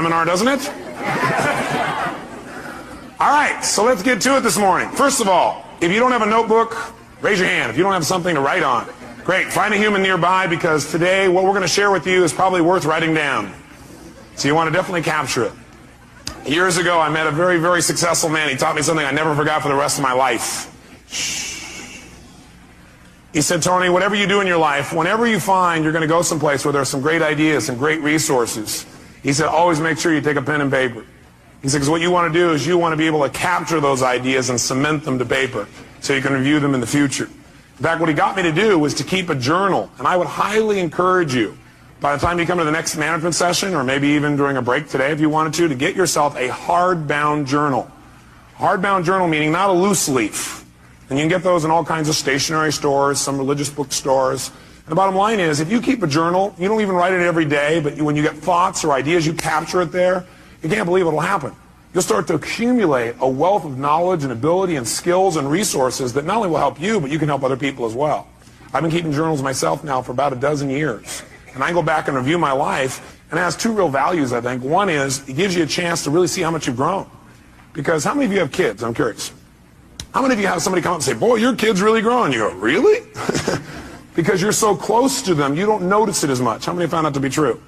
seminar, doesn't it? All right, so let's get to it this morning. First of all, if you don't have a notebook, raise your hand. If you don't have something to write on, great. Find a human nearby, because today what we're going to share with you is probably worth writing down. So you want to definitely capture it. Years ago, I met a very, very successful man. He taught me something I never forgot for the rest of my life. He said, Tony, whatever you do in your life, whenever you find you're going to go someplace where there's some great ideas and great resources, he said, always make sure you take a pen and paper. He said, because what you want to do is you want to be able to capture those ideas and cement them to paper so you can review them in the future. In fact, what he got me to do was to keep a journal. And I would highly encourage you, by the time you come to the next management session, or maybe even during a break today if you wanted to get yourself a hardbound journal. Hardbound journal meaning not a loose leaf. And you can get those in all kinds of stationery stores, some religious bookstores. And the bottom line is, if you keep a journal, you don't even write it every day, but when you get thoughts or ideas, you capture it there. You can't believe what'll happen. You'll start to accumulate a wealth of knowledge and ability and skills and resources that not only will help you, but you can help other people as well. I've been keeping journals myself now for about a dozen years. And I go back and review my life, and it has two real values, I think. One is, it gives you a chance to really see how much you've grown. Because how many of you have kids? I'm curious. How many of you have somebody come up and say, boy, your kid's really growing? You go, really? Because you're so close to them, you don't notice it as much. How many found that to be true?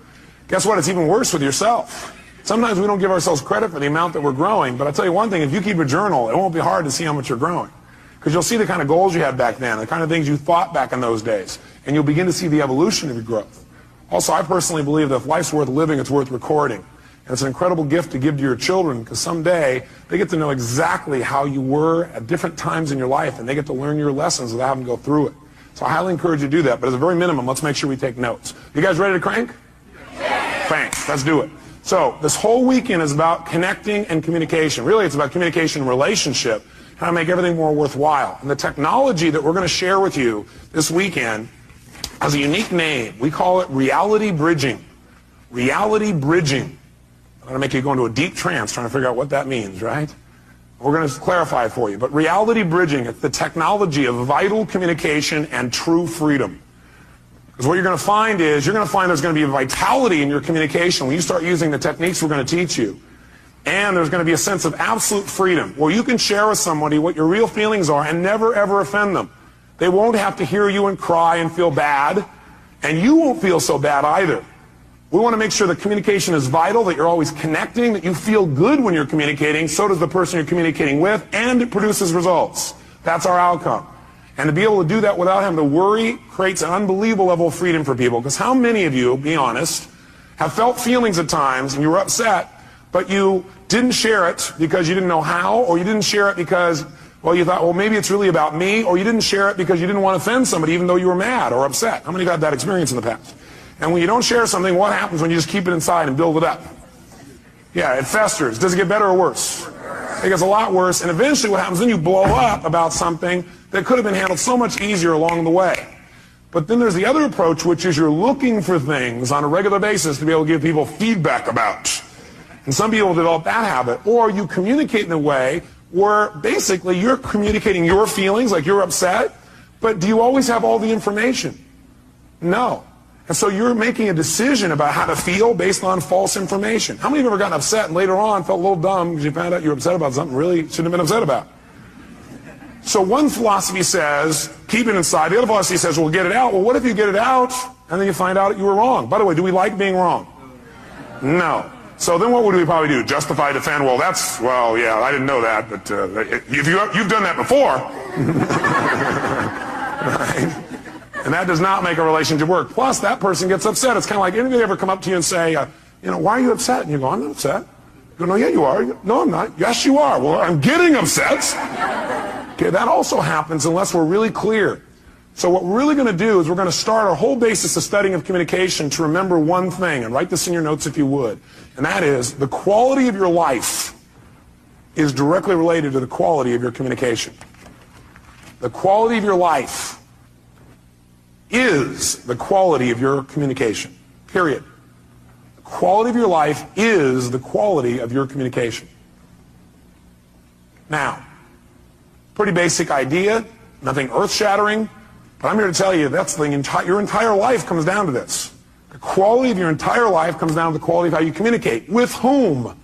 Guess what? It's even worse with yourself. Sometimes we don't give ourselves credit for the amount that we're growing, but I'll tell you one thing, if you keep a journal, it won't be hard to see how much you're growing. Because you'll see the kind of goals you had back then, the kind of things you thought back in those days, and you'll begin to see the evolution of your growth. Also, I personally believe that if life's worth living, it's worth recording. And it's an incredible gift to give to your children, because someday they get to know exactly how you were at different times in your life, and they get to learn your lessons without having to go through it. So I highly encourage you to do that, but as a very minimum, let's make sure we take notes. You guys ready to crank? Thanks. Let's do it. So this whole weekend is about connecting and communication. Really, it's about communication and relationship, how to make everything more worthwhile. And the technology that we're going to share with you this weekend has a unique name. We call it reality bridging. Reality bridging. I'm going to make you go into a deep trance trying to figure out what that means, right? We're going to clarify it for you. But reality bridging, it's the technology of vital communication and true freedom. Because what you're going to find is, you're going to find there's going to be a vitality in your communication when you start using the techniques we're going to teach you. And there's going to be a sense of absolute freedom, where you can share with somebody what your real feelings are and never ever offend them. They won't have to hear you and cry and feel bad, and you won't feel so bad either. We want to make sure that communication is vital, that you're always connecting, that you feel good when you're communicating, so does the person you're communicating with, and it produces results. That's our outcome. And to be able to do that without having to worry creates an unbelievable level of freedom for people. Because how many of you, be honest, have felt feelings at times and you were upset, but you didn't share it because you didn't know how, or you didn't share it because, well, you thought, well, maybe it's really about me, or you didn't share it because you didn't want to offend somebody even though you were mad or upset? How many have had that experience in the past? And when you don't share something, what happens when you just keep it inside and build it up? Yeah, it festers. Does it get better or worse? It gets a lot worse, and eventually what happens, then you blow up about something that could have been handled so much easier along the way. But then there's the other approach, which is you're looking for things on a regular basis to be able to give people feedback about. And some people develop that habit. Or you communicate in a way where basically you're communicating your feelings, like you're upset, but do you always have all the information? No. And so you're making a decision about how to feel based on false information. How many of you have ever gotten upset and later on felt a little dumb because you found out you were upset about something you really shouldn't have been upset about? So one philosophy says, keep it inside. The other philosophy says, well, get it out. Well, what if you get it out and then you find out you were wrong? By the way, do we like being wrong? No. So then what would we probably do? Justify, defend? Well, yeah, I didn't know that, but if you've done that before. Right? And that does not make a relationship work. Plus, that person gets upset. It's kind of like, anybody ever come up to you and say, why are you upset? And you go, I'm not upset. You go, no, yeah, you are. You go, no, I'm not. Yes, you are. Well, I'm getting upset. Okay, that also happens unless we're really clear. So what we're really going to do is we're going to start our whole basis of studying of communication to remember one thing, and write this in your notes if you would, and that is the quality of your life is directly related to the quality of your communication. The quality of your life is the quality of your communication, period. The quality of your life is the quality of your communication. Now, pretty basic idea, nothing earth-shattering, but I'm here to tell you that's your entire life comes down to this. The quality of your entire life comes down to the quality of how you communicate. With whom?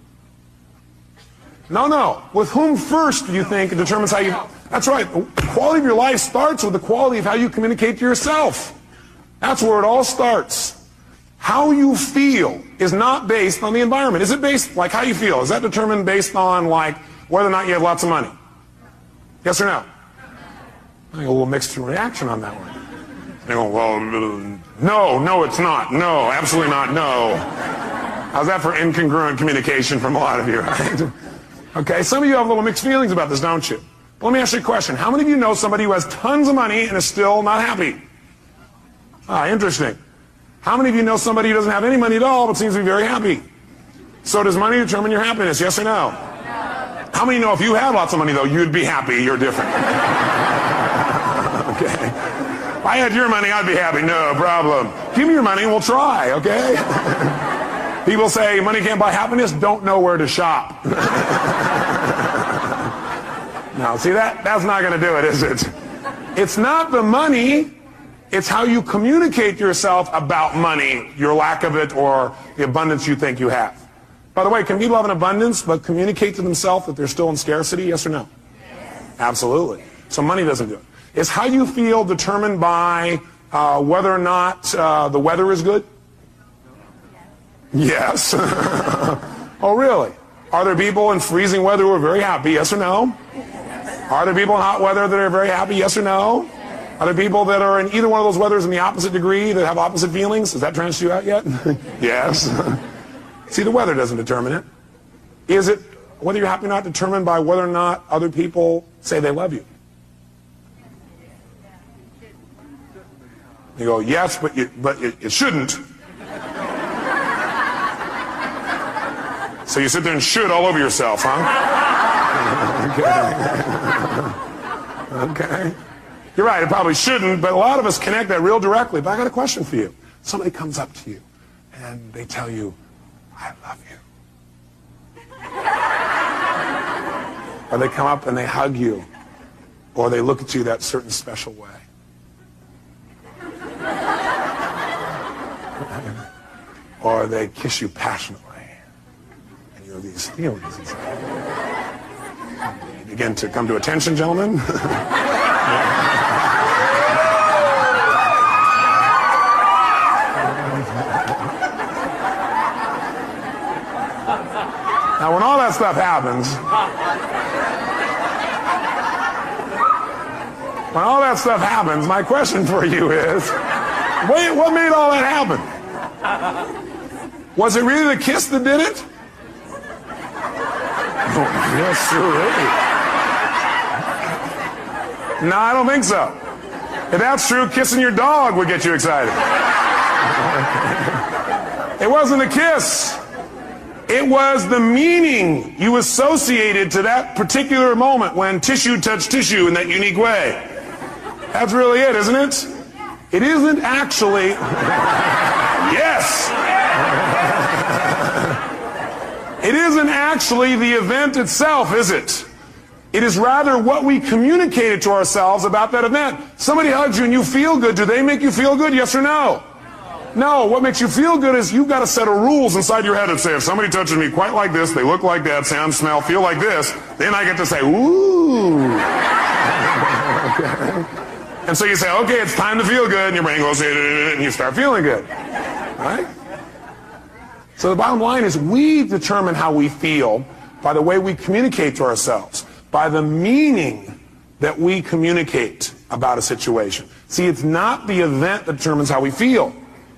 No. With whom first do you think determines how you... That's right. The quality of your life starts with the quality of how you communicate to yourself. That's where it all starts. How you feel is not based on the environment. Is it based, like how you feel, is that determined based on like whether or not you have lots of money? Yes or no? I think a little mixed reaction on that one. They go, well, no, it's not. No, absolutely not. No. How's that for incongruent communication from a lot of you, right? Okay, some of you have a little mixed feelings about this, don't you? But let me ask you a question. How many of you know somebody who has tons of money and is still not happy? Interesting. How many of you know somebody who doesn't have any money at all but seems to be very happy? So does money determine your happiness, yes or no? How many know if you had lots of money, though, you'd be happy, you're different? Okay. If I had your money, I'd be happy, no problem. Give me your money and we'll try, okay? People say money can't buy happiness, don't know where to shop. Now, see, that's not going to do it, is it? It's not the money, it's how you communicate to yourself about money, your lack of it, or the abundance you think you have. By the way, can people have an abundance but communicate to themselves that they're still in scarcity, yes or no? Yes. Absolutely. So money doesn't do it. Is how you feel determined by whether or not the weather is good? Yes. Oh, really? Are there people in freezing weather who are very happy, yes or no? Are there people in hot weather that are very happy, yes or no? Are there people that are in either one of those weathers in the opposite degree that have opposite feelings? Has that transferred you out yet? Yes. See, the weather doesn't determine it. Is it, whether you're happy or not, determined by whether or not other people say they love you? You go, yes, but it shouldn't. So you sit there and should all over yourself, huh? Okay. Okay. You're right, it probably shouldn't, but a lot of us connect that real directly. But I got a question for you. Somebody comes up to you and they tell you, I love you. Or they come up and they hug you, or they look at you that certain special way. Or they kiss you passionately, and you have these feelings inside. You begin to come to attention, gentlemen. Now, when all that stuff happens, my question for you is, what made all that happen? Was it really the kiss that did it? Oh, yes, sure. No, I don't think so. If that's true, kissing your dog would get you excited. It wasn't a kiss. It was the meaning you associated to that particular moment when tissue touched tissue in that unique way. That's really it, isn't it? It isn't actually... Yes! It isn't actually the event itself, is it? It is rather what we communicated to ourselves about that event. Somebody hugs you and you feel good. Do they make you feel good, yes or no? No, what makes you feel good is you've got a set of rules inside your head that say, if somebody touches me quite like this, they look like that, sound, smell, feel like this, then I get to say, ooh. Okay. And so you say, okay, it's time to feel good, and your brain goes, and you start feeling good. Right? So the bottom line is we determine how we feel by the way we communicate to ourselves, by the meaning that we communicate about a situation. See, it's not the event that determines how we feel.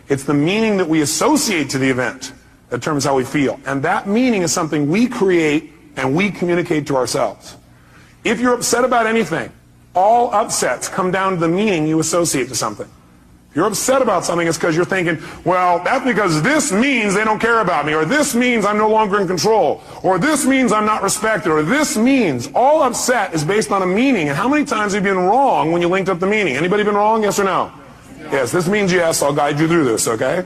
It's the meaning that we associate to the event that determines how we feel. And that meaning is something we create and we communicate to ourselves. If you're upset about anything, all upsets come down to the meaning you associate to something. If you're upset about something, it's because you're thinking, well, that's because this means they don't care about me, or this means I'm no longer in control, or this means I'm not respected, or this means. All upset is based on a meaning. And how many times have you been wrong when you linked up the meaning? Anybody been wrong, yes or no? Yes, this means yes, I'll guide you through this, okay?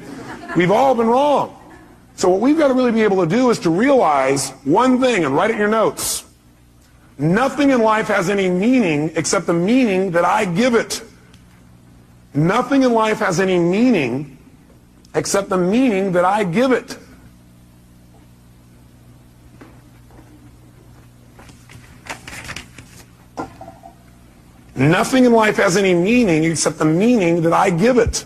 We've all been wrong. So what we've got to really be able to do is to realize one thing, and write it in your notes. Nothing in life has any meaning except the meaning that I give it. Nothing in life has any meaning except the meaning that I give it. Nothing in life has any meaning except the meaning that I give it.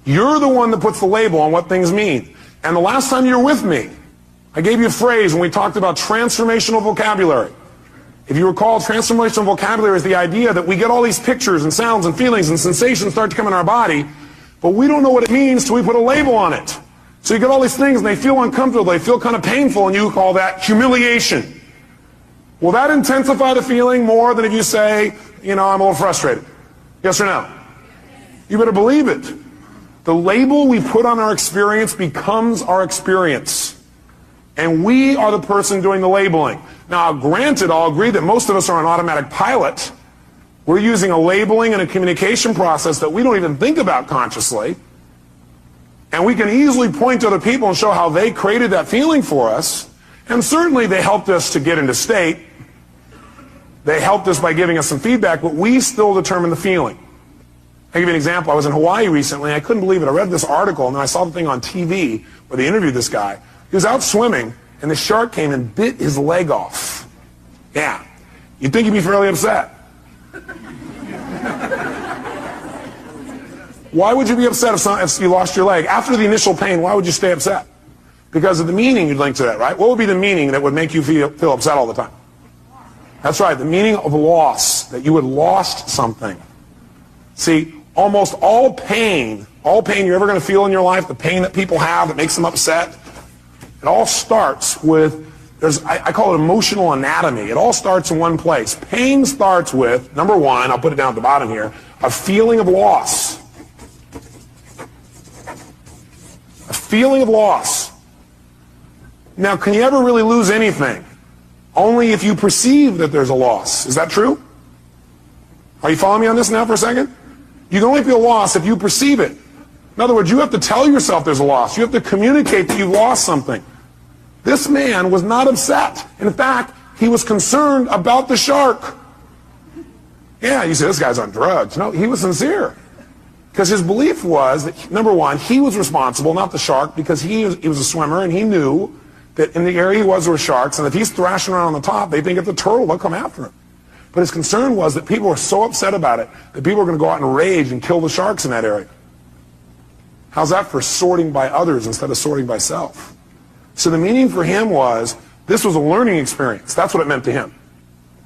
You're the one that puts the label on what things mean. And the last time you were with me, I gave you a phrase when we talked about transformational vocabulary. If you recall, transformational vocabulary is the idea that we get all these pictures and sounds and feelings and sensations start to come in our body, but we don't know what it means till we put a label on it. So you get all these things and they feel uncomfortable, they feel kind of painful, and you call that humiliation. Will that intensify the feeling more than if you say, I'm a little frustrated? Yes or no? You better believe it. The label we put on our experience becomes our experience. And we are the person doing the labeling. Now, granted, I'll agree that most of us are on automatic pilot. We're using a labeling and a communication process that we don't even think about consciously. And we can easily point to other people and show how they created that feeling for us. And certainly they helped us to get into state. They helped us by giving us some feedback, but we still determine the feeling. I'll give you an example. I was in Hawaii recently. I couldn't believe it. I read this article, and then I saw the thing on TV where they interviewed this guy. He was out swimming, and the shark came and bit his leg off. Yeah. You'd think he'd be fairly upset. Why would you be upset if you lost your leg? After the initial pain, why would you stay upset? Because of the meaning you'd link to that, right? What would be the meaning that would make you feel upset all the time? That's right, the meaning of loss, that you had lost something. See, almost all pain you're ever going to feel in your life, the pain that people have that makes them upset, it all starts with, I call it emotional anatomy. It all starts in one place. Pain starts with, number one, I'll put it down at the bottom here, a feeling of loss. A feeling of loss. Now, can you ever really lose anything? Only if you perceive that there's a loss. Is that true? Are you following me on this now for a second? You can only feel loss if you perceive it. In other words, you have to tell yourself there's a loss. You have to communicate that you've lost something. This man was not upset. In fact, he was concerned about the shark. Yeah, you say, this guy's on drugs. No, he was sincere. Because his belief was that, number one, he was responsible, not the shark, because he was a swimmer, and he knew that in the area he was, there were sharks, and if he's thrashing around on the top, they think it's a turtle, they'll come after him. But his concern was that people were so upset about it that people were going to go out and rage and kill the sharks in that area. How's that for sorting by others instead of sorting by self? So the meaning for him was, this was a learning experience. That's what it meant to him.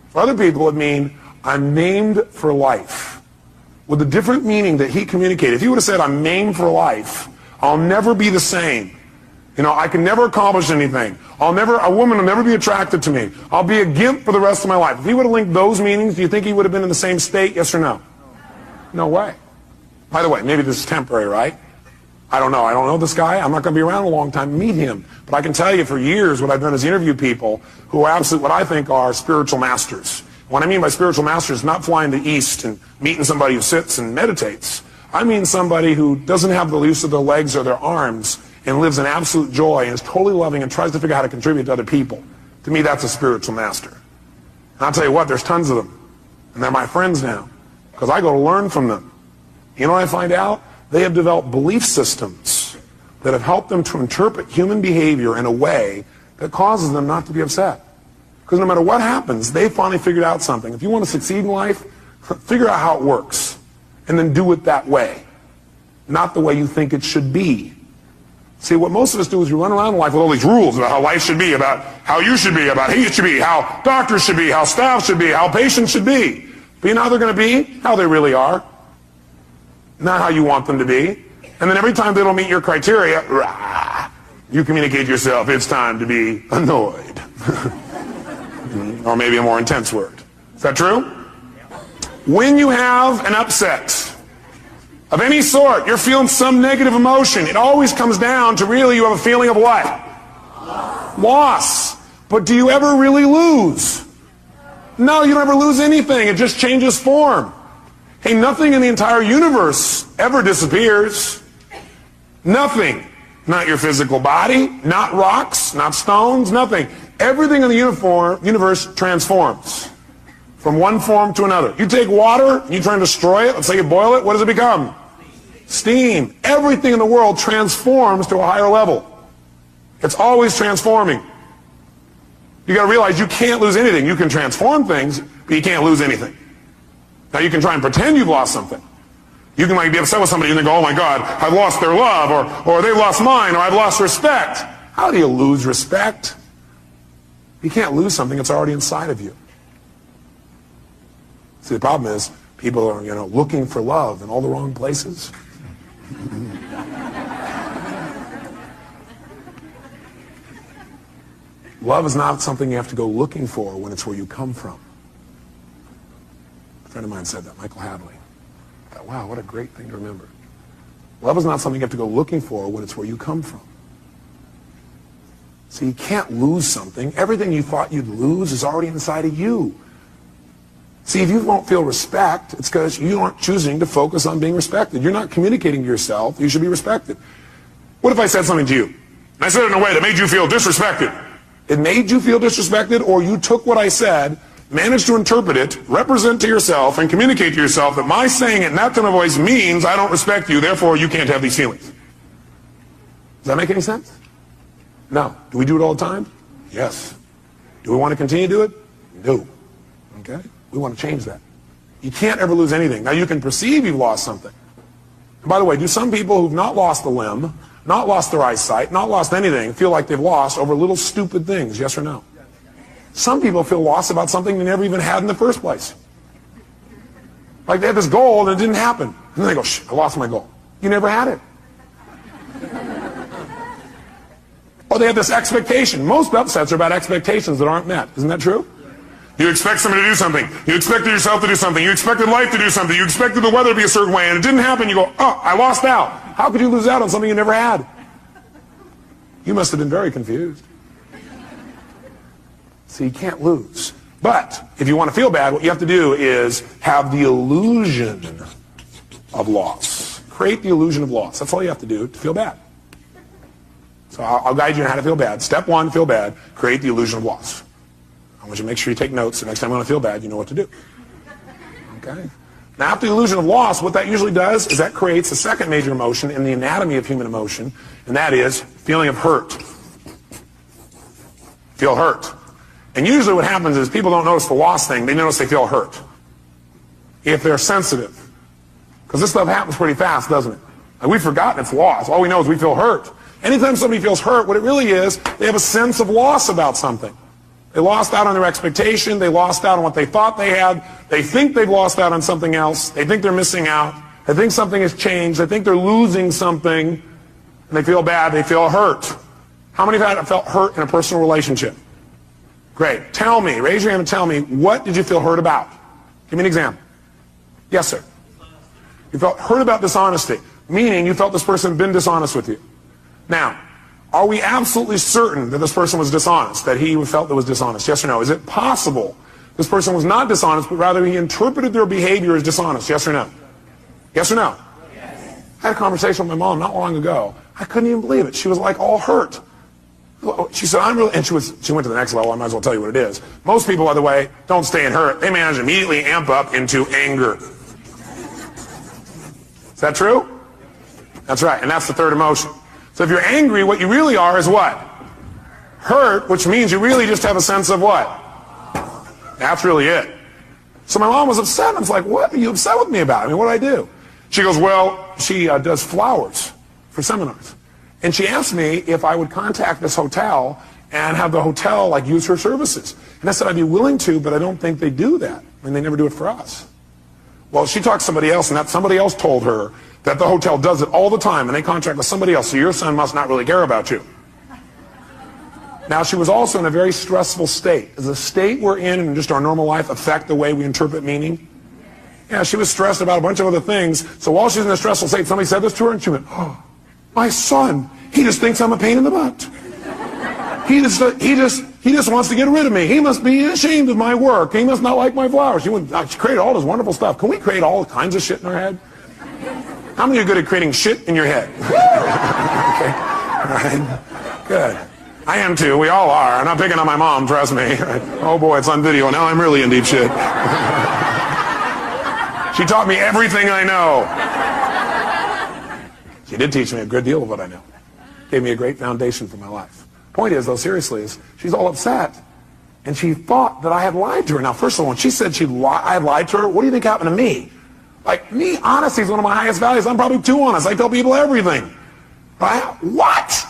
For other people, it would mean, I'm named for life. With a different meaning that he communicated. If he would have said, I'm named for life, I'll never be the same. I can never accomplish anything. A woman will never be attracted to me. I'll be a gimp for the rest of my life. If he would have linked those meanings, do you think he would have been in the same state, yes or no? No way. By the way, maybe this is temporary, right? I don't know. I don't know this guy. I'm not going to be around a long time to meet him. But I can tell you for years what I've done is interview people who are absolutely what I think are spiritual masters. What I mean by spiritual masters is not flying to the east and meeting somebody who sits and meditates. I mean somebody who doesn't have the use of their legs or their arms and lives in absolute joy and is totally loving and tries to figure out how to contribute to other people. To me, that's a spiritual master. And I'll tell you what, there's tons of them. And they're my friends now because I go to learn from them. You know what I find out? They have developed belief systems that have helped them to interpret human behavior in a way that causes them not to be upset. Because no matter what happens, they finally figured out something. If you want to succeed in life, figure out how it works and then do it that way, not the way you think it should be. See, what most of us do is we run around in life with all these rules about how life should be, about how you should be, about he should be, how doctors should be, how staff should be, how patients should be. But you know how they're going to be? How they really are. Not how you want them to be. And then every time they don't meet your criteria, rah, you communicate to yourself, it's time to be annoyed. Or maybe a more intense word. Is that true? When you have an upset of any sort, you're feeling some negative emotion, it always comes down to really you have a feeling of what? Loss. But do you ever really lose? No, you don't ever lose anything. It just changes form. Hey, nothing in the entire universe ever disappears. Nothing. Not your physical body, not rocks, not stones, nothing. Everything in the universe transforms from one form to another. You take water and you try and destroy it, let's say you boil it, what does it become? steam, everything in the world transforms to a higher level. It's always transforming. You got to realize you can't lose anything. You can transform things, but you can't lose anything. Now you can try and pretend you've lost something. You can like be upset with somebody and then go, oh my God, I've lost their love, or they've lost mine, or I've lost respect. How do you lose respect? You can't lose something that's already inside of you. See, the problem is people are, looking for love in all the wrong places. Love is not something you have to go looking for when it's where you come from. A friend of mine said that, Michael Hadley. I thought, wow, what a great thing to remember. Love is not something you have to go looking for when it's where you come from. So you can't lose something. Everything you thought you'd lose is already inside of you. See, if you won't feel respect, it's because you aren't choosing to focus on being respected. You're not communicating to yourself you should be respected. What if I said something to you, and I said it in a way that made you feel disrespected? It made you feel disrespected, or you took what I said, managed to interpret it, represent to yourself, and communicate to yourself that my saying it in that tone of voice means I don't respect you, therefore you can't have these feelings. Does that make any sense? No. Do we do it all the time? Yes. Do we want to continue to do it? No. Okay? We want to change that. You can't ever lose anything. Now you can perceive you've lost something. And by the way, do some people who've not lost a limb, not lost their eyesight, not lost anything, feel like they've lost over little stupid things, yes or no? Some people feel lost about something they never even had in the first place. Like they had this goal and it didn't happen. And then they go, shh, I lost my goal. You never had it. Or they have this expectation. Most upsets are about expectations that aren't met. Isn't that true? You expect somebody to do something. You expected yourself to do something. You expected life to do something. You expected the weather to be a certain way, and it didn't happen. You go, oh, I lost out. How could you lose out on something you never had? You must have been very confused. So you can't lose. But if you want to feel bad, what you have to do is have the illusion of loss. Create the illusion of loss. That's all you have to do to feel bad. So I'll guide you on how to feel bad. Step one, feel bad. Create the illusion of loss. I want you to make sure you take notes. The next time you want to feel bad, you know what to do. Okay? Now, after the illusion of loss, what that usually does is that creates a second major emotion in the anatomy of human emotion, and that is feeling of hurt. Feel hurt. And usually what happens is people don't notice the loss thing. They notice they feel hurt. If they're sensitive. Because this stuff happens pretty fast, doesn't it? Like we've forgotten it's loss. All we know is we feel hurt. Anytime somebody feels hurt, what it really is, they have a sense of loss about something. They lost out on their expectation. They lost out on what they thought they had. They think they've lost out on something else. They think they're missing out. They think something has changed. They think they're losing something. And they feel bad. They feel hurt. How many have felt hurt in a personal relationship? Great. Tell me, raise your hand and tell me, what did you feel hurt about? Give me an example. Yes, sir. You felt hurt about dishonesty, meaning you felt this person had been dishonest with you. Now, are we absolutely certain that this person was dishonest, that he felt that was dishonest? Yes or no? Is it possible this person was not dishonest, but rather he interpreted their behavior as dishonest? Yes or no? Yes or no? Yes. I had a conversation with my mom not long ago. I couldn't even believe it. She was like all hurt. She said, I'm really, and she went to the next level. I might as well tell you what it is. Most people, by the way, don't stay in hurt. They manage to immediately amp up into anger. Is that true? That's right, and that's the third emotion. So if you're angry, what you really are is what? Hurt, which means you really just have a sense of what? That's really it. So my mom was upset. I was like, what are you upset with me about? I mean, what did I do? She goes, well, she does flowers for seminars. And she asked me if I would contact this hotel and have the hotel like use her services. And I said I'd be willing to, but I don't think they do that. I mean, they never do it for us. Well, she talked to somebody else, and that somebody else told her that the hotel does it all the time, and they contract with somebody else, so your son must not really care about you. Now, she was also in a very stressful state. Does the state we're in just our normal life affect the way we interpret meaning? Yeah, she was stressed about a bunch of other things, so while she's in a stressful state, somebody said this to her, and she went, oh, my son, he just thinks I'm a pain in the butt. He just wants to get rid of me. He must be ashamed of my work. He must not like my flowers. She created all this wonderful stuff. Can we create all kinds of shit in our head? How many are good at creating shit in your head? Okay. All right. Good. I am too. We all are. I'm not picking on my mom, trust me. Oh boy, it's on video. Now I'm really in deep shit. She taught me everything I know. did teach me a good deal of what I know. Gave me a great foundation for my life. Point is, though, seriously, is she's all upset, and she thought that I had lied to her. Now, first of all, when she said I had lied to her, what do you think happened to me? Like, me, honesty is one of my highest values. I'm probably too honest. I tell people everything. Right? What?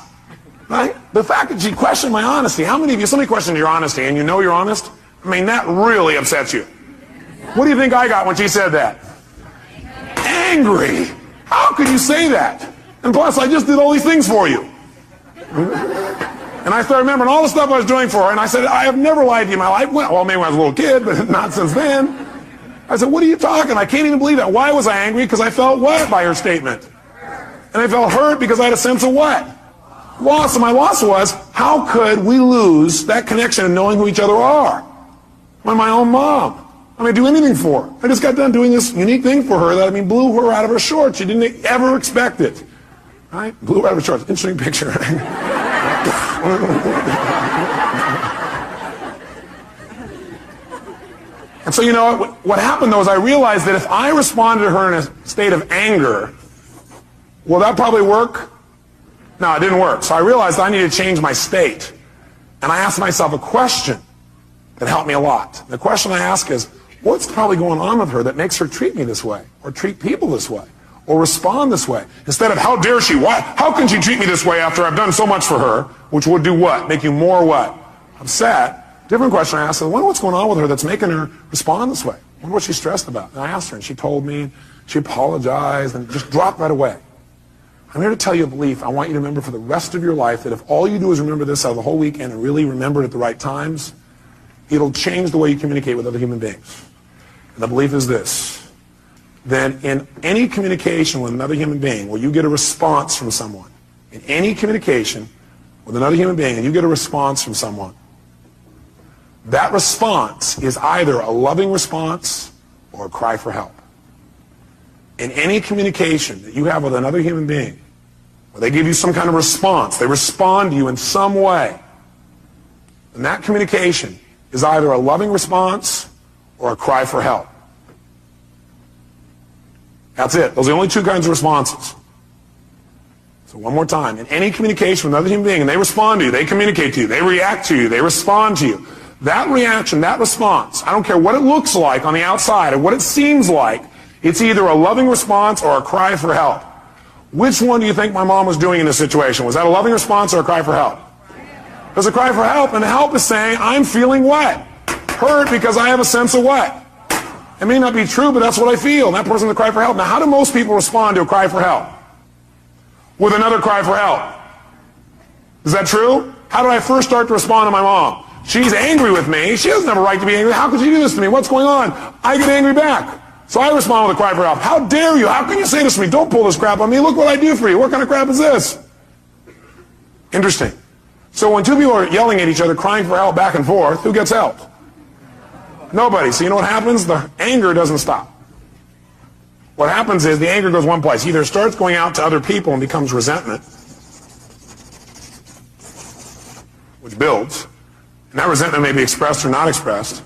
Right? The fact that she questioned my honesty. How many of you, somebody questioned your honesty and you know you're honest? I mean, that really upsets you. What do you think I got when she said that? Angry. How could you say that? And plus, I just did all these things for you. And I started remembering all the stuff I was doing for her, and I said, I have never lied to you in my life. Well, maybe when I was a little kid, but not since then. I said, what are you talking? I can't even believe that. Why was I angry? Because I felt what by her statement? And I felt hurt because I had a sense of what? Loss. And my loss was, how could we lose that connection of knowing who each other are? When my own mom. I mean, I'd do anything for her. I just got done doing this unique thing for her that, I mean, blew her out of her shorts. She didn't ever expect it. Right? Blew her out of her shorts. Interesting picture. And so, you know, what happened, though, is I realized that if I responded to her in a state of anger, will that probably work? No, it didn't work. So I realized I needed to change my state. And I asked myself a question that helped me a lot. The question I ask is, what's probably going on with her that makes her treat me this way, or treat people this way, or respond this way? Instead of, how dare she? Why? How can she treat me this way after I've done so much for her, which would do what? Make you more what? Upset. Different question I asked, I wonder what's going on with her that's making her respond this way. I wonder what she's stressed about. And I asked her, and she told me, she apologized, and just dropped right away. I'm here to tell you a belief I want you to remember for the rest of your life, that if all you do is remember this out of the whole weekend and really remember it at the right times, it'll change the way you communicate with other human beings. And the belief is this: then in any communication with another human being where you get a response from someone, in any communication with another human being and you get a response from someone, that response is either a loving response or a cry for help. In any communication that you have with another human being, where they give you some kind of response, they respond to you in some way, and that communication is either a loving response or a cry for help. That's it. Those are the only two kinds of responses. So one more time. In any communication with another human being, and they respond to you, they communicate to you, they react to you, they respond to you, that reaction, that response, I don't care what it looks like on the outside or what it seems like, it's either a loving response or a cry for help. Which one do you think my mom was doing in this situation? Was that a loving response or a cry for help? It was a cry for help, and the help is saying, I'm feeling what? Hurt because I have a sense of what? It may not be true, but that's what I feel. And that person's a cry for help. Now, how do most people respond to a cry for help? With another cry for help. Is that true? How did I first start to respond to my mom? She's angry with me. She doesn't have a right to be angry. How could she do this to me? What's going on? I get angry back. So I respond with a cry for help. How dare you? How can you say this to me? Don't pull this crap on me. Look what I do for you. What kind of crap is this? Interesting. So when two people are yelling at each other, crying for help back and forth, who gets help? Nobody. So you know what happens? The anger doesn't stop. What happens is the anger goes one place. Either it starts going out to other people and becomes resentment, which builds. And that resentment may be expressed or not expressed.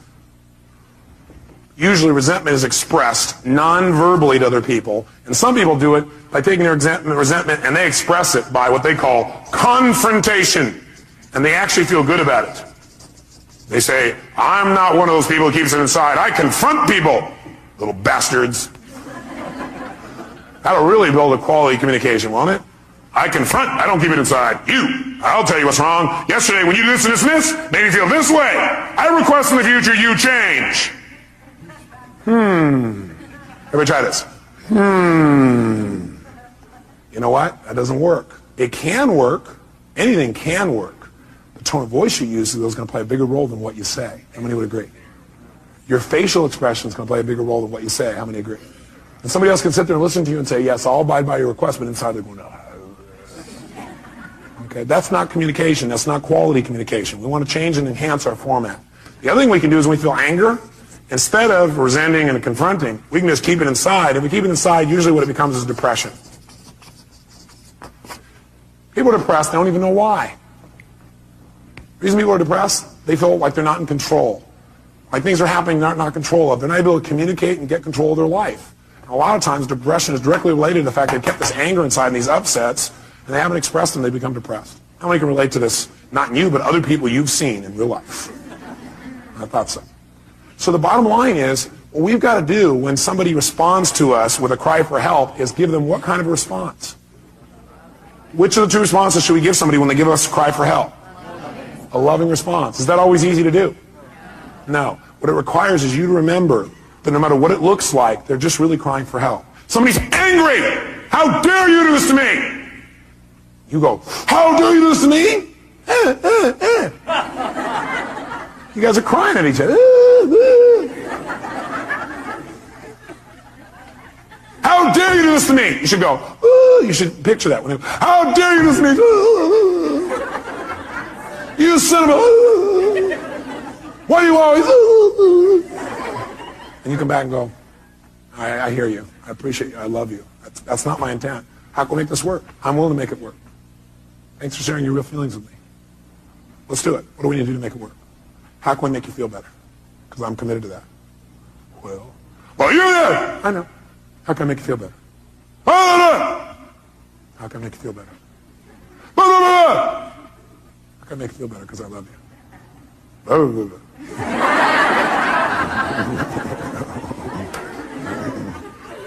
Usually resentment is expressed non-verbally to other people. And some people do it by taking their resentment and they express it by what they call confrontation. And they actually feel good about it. They say, I'm not one of those people who keeps it inside. I confront people, little bastards. That'll really build a quality communication, won't it? I confront, I don't keep it inside. I'll tell you what's wrong. Yesterday when you did this and this and this, made me feel this way. I request in the future you change. Everybody try this. You know what? That doesn't work. It can work. Anything can work. The tone of voice you use is going to play a bigger role than what you say. How many would agree? Your facial expression is going to play a bigger role than what you say. How many agree? And somebody else can sit there and listen to you and say, yes, I'll abide by your request, but inside they're going, no. Okay, that's not communication. That's not quality communication. We want to change and enhance our format. The other thing we can do is when we feel anger, instead of resenting and confronting, we can just keep it inside. If we keep it inside, usually what it becomes is depression. People are depressed, they don't even know why. The reason people are depressed, they feel like they're not in control. Like things are happening they're not in control of. They're not able to communicate and get control of their life. A lot of times depression is directly related to the fact they kept this anger inside and these upsets, and they haven't expressed them, they become depressed. How many can relate to this? Not you, but other people you've seen in real life. I thought so. So the bottom line is, what we've got to do when somebody responds to us with a cry for help is give them what kind of a response? Which of the two responses should we give somebody when they give us a cry for help? A loving response. Is that always easy to do? No. What it requires is you to remember that no matter what it looks like, they're just really crying for help. Somebody's angry! How dare you do this to me? You go, how dare you do this to me? You guys are crying at each other. How dare you do this to me? You should go, you should picture that. How dare you do this to me? You son of a... Why do you always... And you come back and go, I hear you. I appreciate you. I love you. That's not my intent. How can we make this work? I'm willing to make it work. Thanks for sharing your real feelings with me. Let's do it. What do we need to do to make it work? How can we make you feel better? Because I'm committed to that. Well, you're there. I know. How can I make you feel better? How can I make you feel better? How can I make you feel better? Because I love you.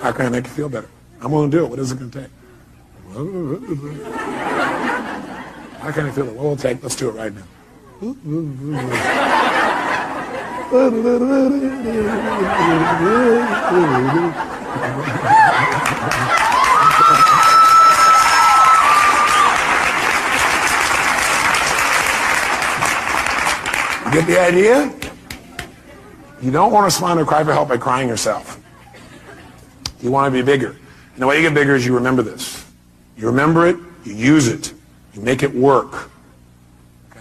How can I make you feel better? I'm willing to do it. What is it going to take? How can I feel it? What will it take? Let's do it right now. Get the idea? You don't want to respond to a cry for help by crying yourself. You want to be bigger. And the way you get bigger is you remember this. You remember it, you use it, you make it work. Okay?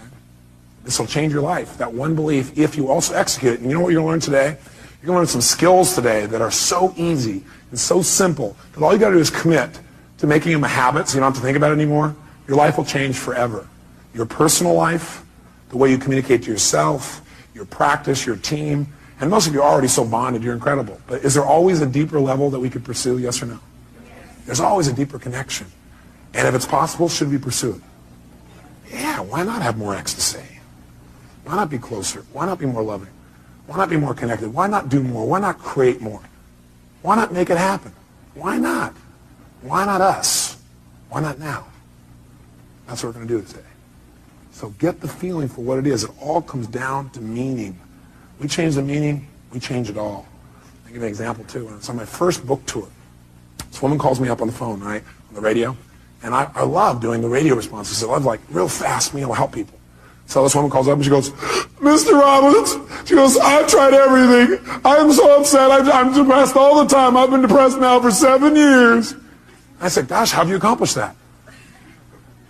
This will change your life. That one belief, if you also execute it. And you know what you're going to learn today? You're going to learn some skills today that are so easy and so simple that all you got to do is commit to making them a habit so you don't have to think about it anymore. Your life will change forever. Your personal life, the way you communicate to yourself, your practice, your team, and most of you are already so bonded, you're incredible. But is there always a deeper level that we could pursue, yes or no? There's always a deeper connection. And if it's possible, should we pursue it? Yeah, why not have more ecstasy? Why not be closer? Why not be more loving? Why not be more connected? Why not do more? Why not create more? Why not make it happen? Why not? Why not us? Why not now? That's what we're going to do today. So get the feeling for what it is. It all comes down to meaning. We change the meaning, we change it all. I'll give you an example too. When I was on my first book tour, this woman calls me up on the phone, right, on the radio, and I love doing the radio responses. I love like real fast, help people. So this woman calls up and she goes, Mr. Robbins, she goes, I've tried everything. I'm so upset. I'm depressed all the time. I've been depressed now for 7 years. I said, gosh, how have you accomplished that?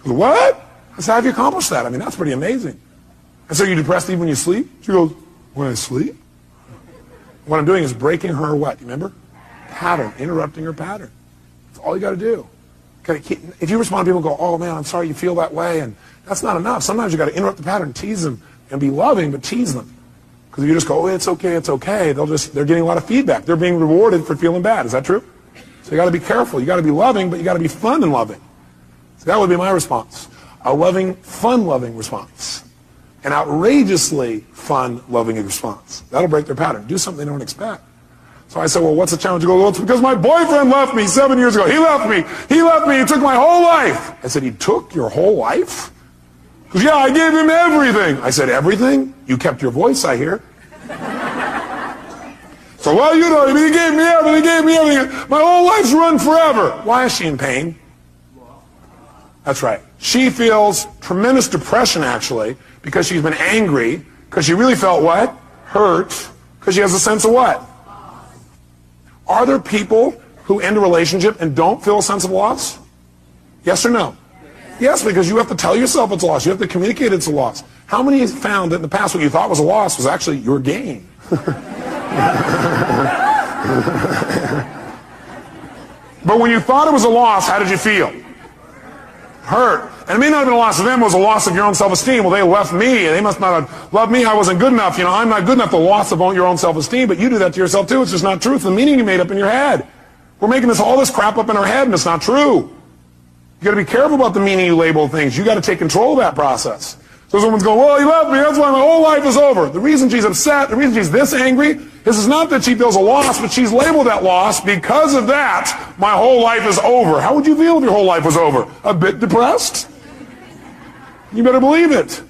She goes, what? I said, how have you accomplished that? I mean, that's pretty amazing. I said, are you depressed even when you sleep? She goes, when I sleep? What I'm doing is breaking her what? You remember? Pattern, interrupting her pattern. That's all you got to do. If you respond to people and go, oh man, I'm sorry you feel that way, and that's not enough. Sometimes you got to interrupt the pattern, tease them, and be loving, but tease them. Because if you just go, oh, it's okay, they're getting a lot of feedback. They're being rewarded for feeling bad. Is that true? So you got to be careful. You got to be loving, but you got to be fun and loving. So that would be my response. A loving, fun-loving response. An outrageously fun, loving response. That'll break their pattern. Do something they don't expect. So I said, well, what's the challenge? You go, well, it's because my boyfriend left me 7 years ago. He left me. He took my whole life. I said, he took your whole life? Because, yeah, I gave him everything. I said, everything? You kept your voice, I hear. So, well, you know, he gave me everything. My whole life's run forever. Why is she in pain? That's right. She feels tremendous depression, actually, because she's been angry, because she really felt what? Hurt, because she has a sense of what? Are there people who end a relationship and don't feel a sense of loss? Yes or no? Yes, because you have to tell yourself it's a loss. You have to communicate it's a loss. How many have found that in the past what you thought was a loss was actually your gain? But when you thought it was a loss, how did you feel? Hurt. And it may not have been a loss of them, it was a loss of your own self-esteem. Well, they left me, and they must not have loved me. I wasn't good enough. You know, I'm not good enough. The loss of your own self-esteem, but you do that to yourself too. It's just not truth. The meaning you made up in your head. We're making all this crap up in our head, and it's not true. You got to be careful about the meaning you label things. You got to take control of that process. So someone's going, well, he left me, that's why my whole life is over. The reason she's upset, the reason she's this angry, is not that she feels a loss, but she's labeled that loss. Because of that, my whole life is over. How would you feel if your whole life was over? A bit depressed? You better believe it.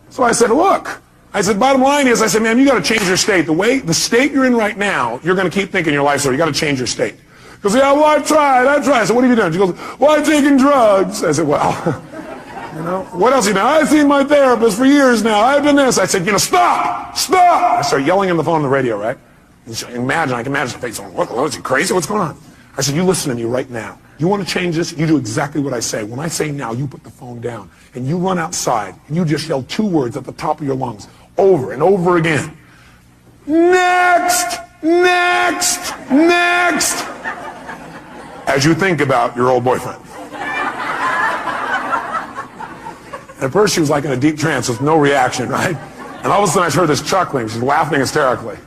So I said, look, bottom line is, man, you got to change your state. The state you're in right now, you're going to keep thinking your life's over. You got to change your state. He goes, yeah, well, I've tried. I said, what have you done? She goes, well, I've taken drugs. I said, well, what else have you done? I've seen my therapist for years now. I've done this. I said, stop. I started yelling on the phone on the radio, right? I can imagine the face going, what, is he crazy? What's going on? I said, you listen to me right now. You want to change this? You do exactly what I say. When I say now, you put the phone down, and you run outside, and you just yell 2 words at the top of your lungs, over and over again. Next! Next! Next! As you think about your old boyfriend. And at first she was like in a deep trance with no reaction, right? And all of a sudden I heard this chuckling. She's laughing hysterically.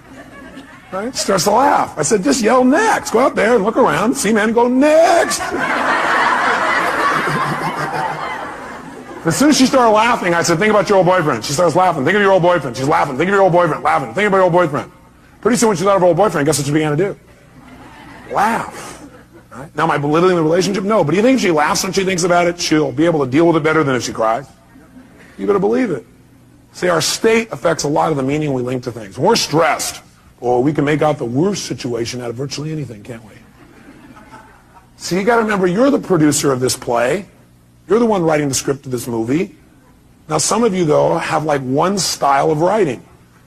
Right? She starts to laugh. I said, just yell next. Go out there and look around, see men, and go next. As soon as she started laughing, I said, think about your old boyfriend. She starts laughing. Think of your old boyfriend. She's laughing. Think of your old boyfriend. Laughing. Think about your old boyfriend. Pretty soon when she thought of her old boyfriend, guess what she began to do? Laugh. Right? Now, am I belittling the relationship? No. But do you think if she laughs when she thinks about it, she'll be able to deal with it better than if she cries? You better believe it. See, our state affects a lot of the meaning we link to things. When we're stressed, or we can make out the worst situation out of virtually anything, can't we? See, you got to remember, you're the producer of this play. You're the one writing the script of this movie. Now, some of you, though, have like one style of writing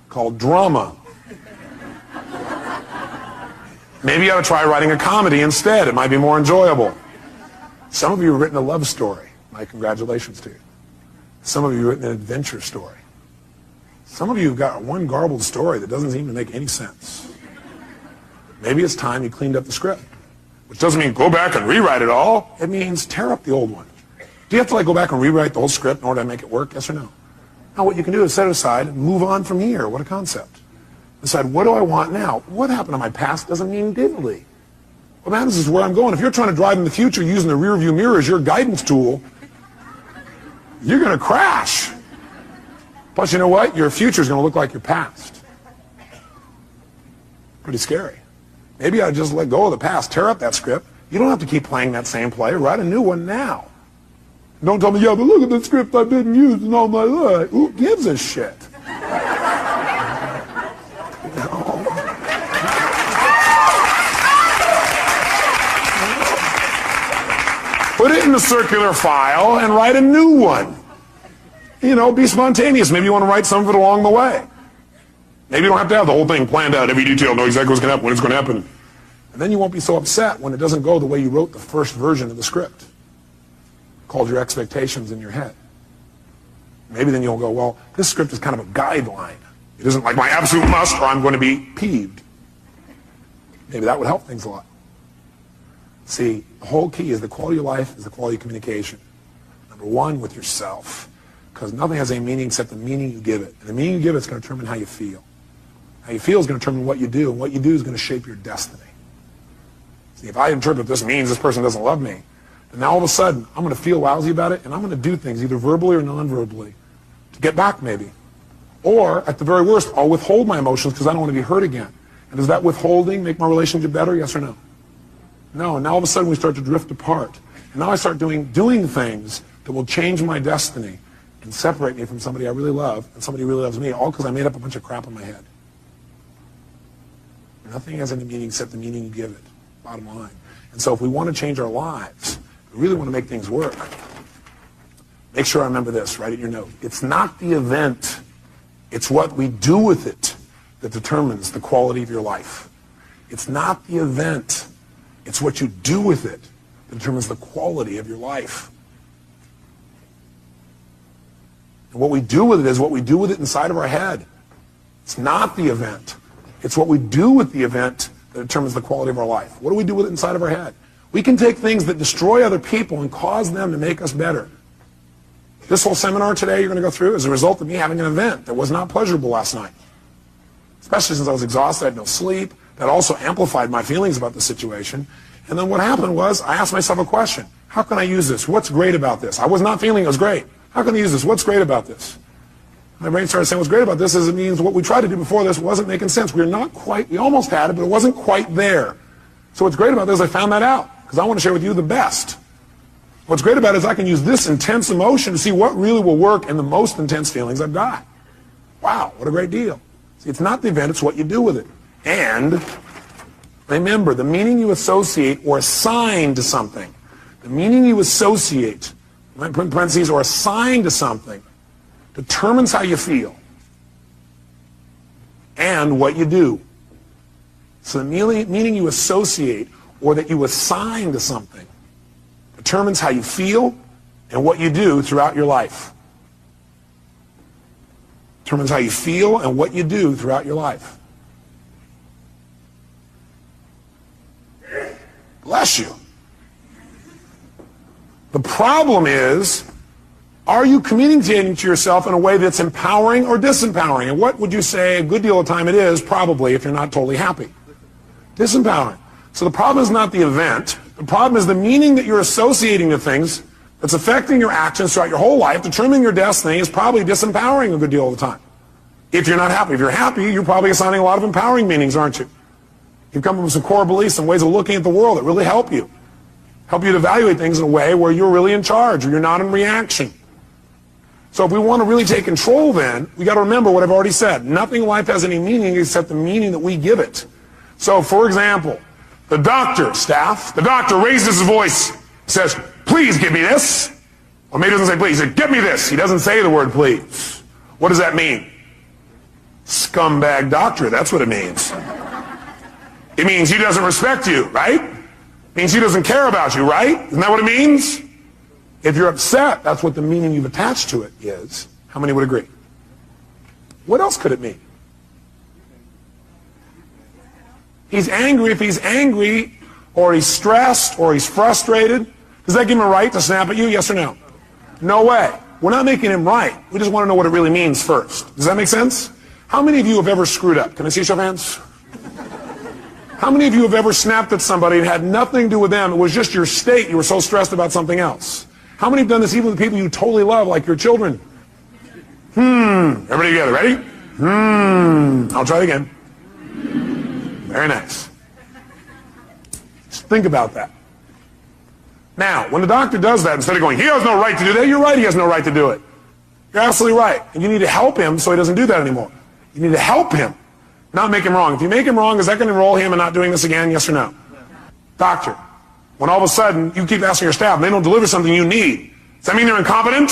called drama. Maybe you ought to try writing a comedy instead. It might be more enjoyable. Some of you have written a love story. My congratulations to you. Some of you have written an adventure story. Some of you have got one garbled story that doesn't seem to make any sense. Maybe it's time you cleaned up the script. Which doesn't mean go back and rewrite it all. It means tear up the old one. Do you have to go back and rewrite the whole script in order to make it work? Yes or no? Now what you can do is set it aside and move on from here. What a concept. Decide, what do I want now? What happened to my past doesn't mean diddly. What matters is where I'm going. If you're trying to drive in the future using the rear view mirror as your guidance tool, you're going to crash. Plus, you know what? Your future is going to look like your past. Pretty scary. Maybe I just let go of the past, tear up that script. You don't have to keep playing that same play. Write a new one now. Don't tell me, yeah, but look at the script I've been using all my life. Who gives a shit? Put it in the circular file and write a new one. Be spontaneous. Maybe you want to write some of it along the way. Maybe you don't have to have the whole thing planned out, every detail, know exactly what's going to happen, when it's going to happen. And then you won't be so upset when it doesn't go the way you wrote the first version of the script. Called your expectations in your head. Maybe then you'll go, well, this script is kind of a guideline. It isn't like my absolute must or I'm going to be peeved. Maybe that would help things a lot. See, the whole key is the quality of life is the quality of communication. Number one, with yourself. Because nothing has any meaning except the meaning you give it. And the meaning you give it is going to determine how you feel. How you feel is going to determine what you do, and what you do is going to shape your destiny. See, if I interpret this means this person doesn't love me, then now all of a sudden I'm going to feel lousy about it, and I'm going to do things either verbally or non-verbally to get back maybe. Or, at the very worst, I'll withhold my emotions because I don't want to be hurt again. And does that withholding make my relationship better, yes or no? No, and now all of a sudden we start to drift apart. And now I start doing things that will change my destiny and separate me from somebody I really love and somebody who really loves me, all because I made up a bunch of crap in my head. Nothing has any meaning except the meaning you give it, bottom line. And so if we want to change our lives, we really want to make things work, make sure I remember this, write it in your note. It's not the event, it's what we do with it that determines the quality of your life. It's not the event, it's what you do with it that determines the quality of your life. And what we do with it is what we do with it inside of our head. It's not the event. It's what we do with the event that determines the quality of our life. What do we do with it inside of our head? We can take things that destroy other people and cause them to make us better. This whole seminar today you're going to go through is a result of me having an event that was not pleasurable last night. Especially since I was exhausted, I had no sleep, that also amplified my feelings about the situation. And then what happened was I asked myself a question. How can I use this? What's great about this? I was not feeling it was great. How can I use this? What's great about this? My brain started saying what's great about this is it means what we tried to do before this wasn't making sense. We almost had it, but it wasn't quite there. So what's great about this, I found that out because I want to share with you the best. What's great about it is I can use this intense emotion to see what really will work in the most intense feelings I've got. Wow, what a great deal. See, it's not the event, it's what you do with it. And remember, the meaning you associate or assign to something, the meaning you associate, in parentheses, or assign to something, determines how you feel and what you do. So the meaning you associate or that you assign to something determines how you feel and what you do throughout your life. Determines how you feel and what you do throughout your life. Bless you. The problem is, are you communicating to yourself in a way that's empowering or disempowering? And what would you say a good deal of time it is, probably, if you're not totally happy? Disempowering. So the problem is not the event. The problem is the meaning that you're associating to things that's affecting your actions throughout your whole life, determining your destiny, is probably disempowering a good deal of the time. If you're not happy. If you're happy, you're probably assigning a lot of empowering meanings, aren't you? You've come up with some core beliefs and ways of looking at the world that really help you. Help you to evaluate things in a way where you're really in charge or you're not in reaction. So if we want to really take control then, we got to remember what I've already said. Nothing in life has any meaning except the meaning that we give it. So for example, the doctor raises his voice, says, please give me this. Or maybe he doesn't say please, he says, get me this. He doesn't say the word please. What does that mean? Scumbag doctor, that's what it means. It means he doesn't respect you, right? It means he doesn't care about you, right? Isn't that what it means? If you're upset, that's what the meaning you've attached to it is. How many would agree? What else could it mean? He's angry. If he's angry, or he's stressed, or he's frustrated, does that give him a right to snap at you, yes or no? No way. We're not making him right. We just want to know what it really means first. Does that make sense? How many of you have ever screwed up? Can I see a show of hands? How many of you have ever snapped at somebody and had nothing to do with them? It was just your state. You were so stressed about something else. How many have done this even with people you totally love, like your children? Everybody together, ready? I'll try it again. Very nice. Just think about that. Now, when the doctor does that, instead of going, he has no right to do that, you're right, he has no right to do it. You're absolutely right. And you need to help him so he doesn't do that anymore. You need to help him, not make him wrong. If you make him wrong, is that going to enroll him in not doing this again, yes or no? Doctor, when all of a sudden you keep asking your staff and they don't deliver something you need, does that mean they're incompetent?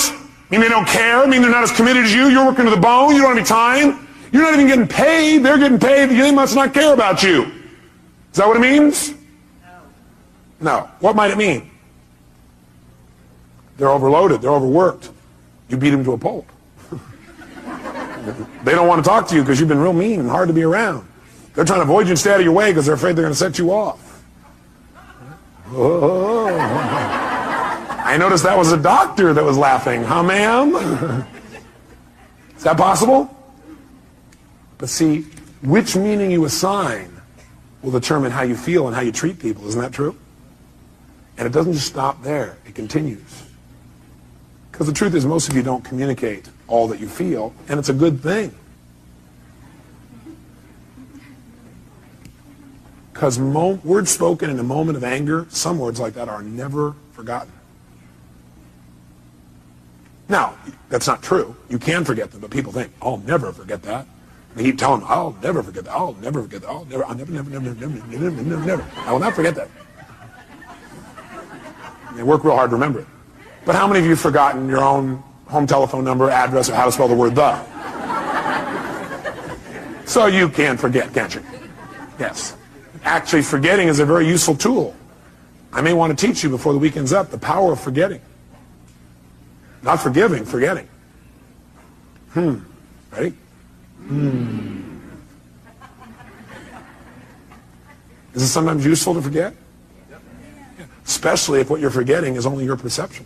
Mean they don't care? Mean they're not as committed as you? You're working to the bone, you don't have any time? You're not even getting paid, they're getting paid, they must not care about you. Is that what it means? No. What might it mean? They're overloaded, they're overworked. You beat them to a pulp. They don't want to talk to you because you've been real mean and hard to be around. They're trying to avoid you and stay out of your way because they're afraid they're going to set you off. Oh. I noticed that was a doctor that was laughing. Huh, ma'am? Is that possible? But see, which meaning you assign will determine how you feel and how you treat people. Isn't that true? And it doesn't just stop there. It continues. Because the truth is, most of you don't communicate all that you feel, and it's a good thing. Because words spoken in a moment of anger, some words like that are never forgotten. Now, that's not true. You can forget them, but people think, I'll never forget that. They keep telling them, I'll never forget that. I'll never forget that. I'll never, never. I will not forget that. And they work real hard to remember it. But how many of you have forgotten your own home telephone number, address, or how to spell the word the? So you can forget, can't you? Yes. Actually, forgetting is a very useful tool. I may want to teach you before the weekend's up the power of forgetting. Not forgiving, forgetting. Ready? Is it sometimes useful to forget? Yeah. Especially if what you're forgetting is only your perception.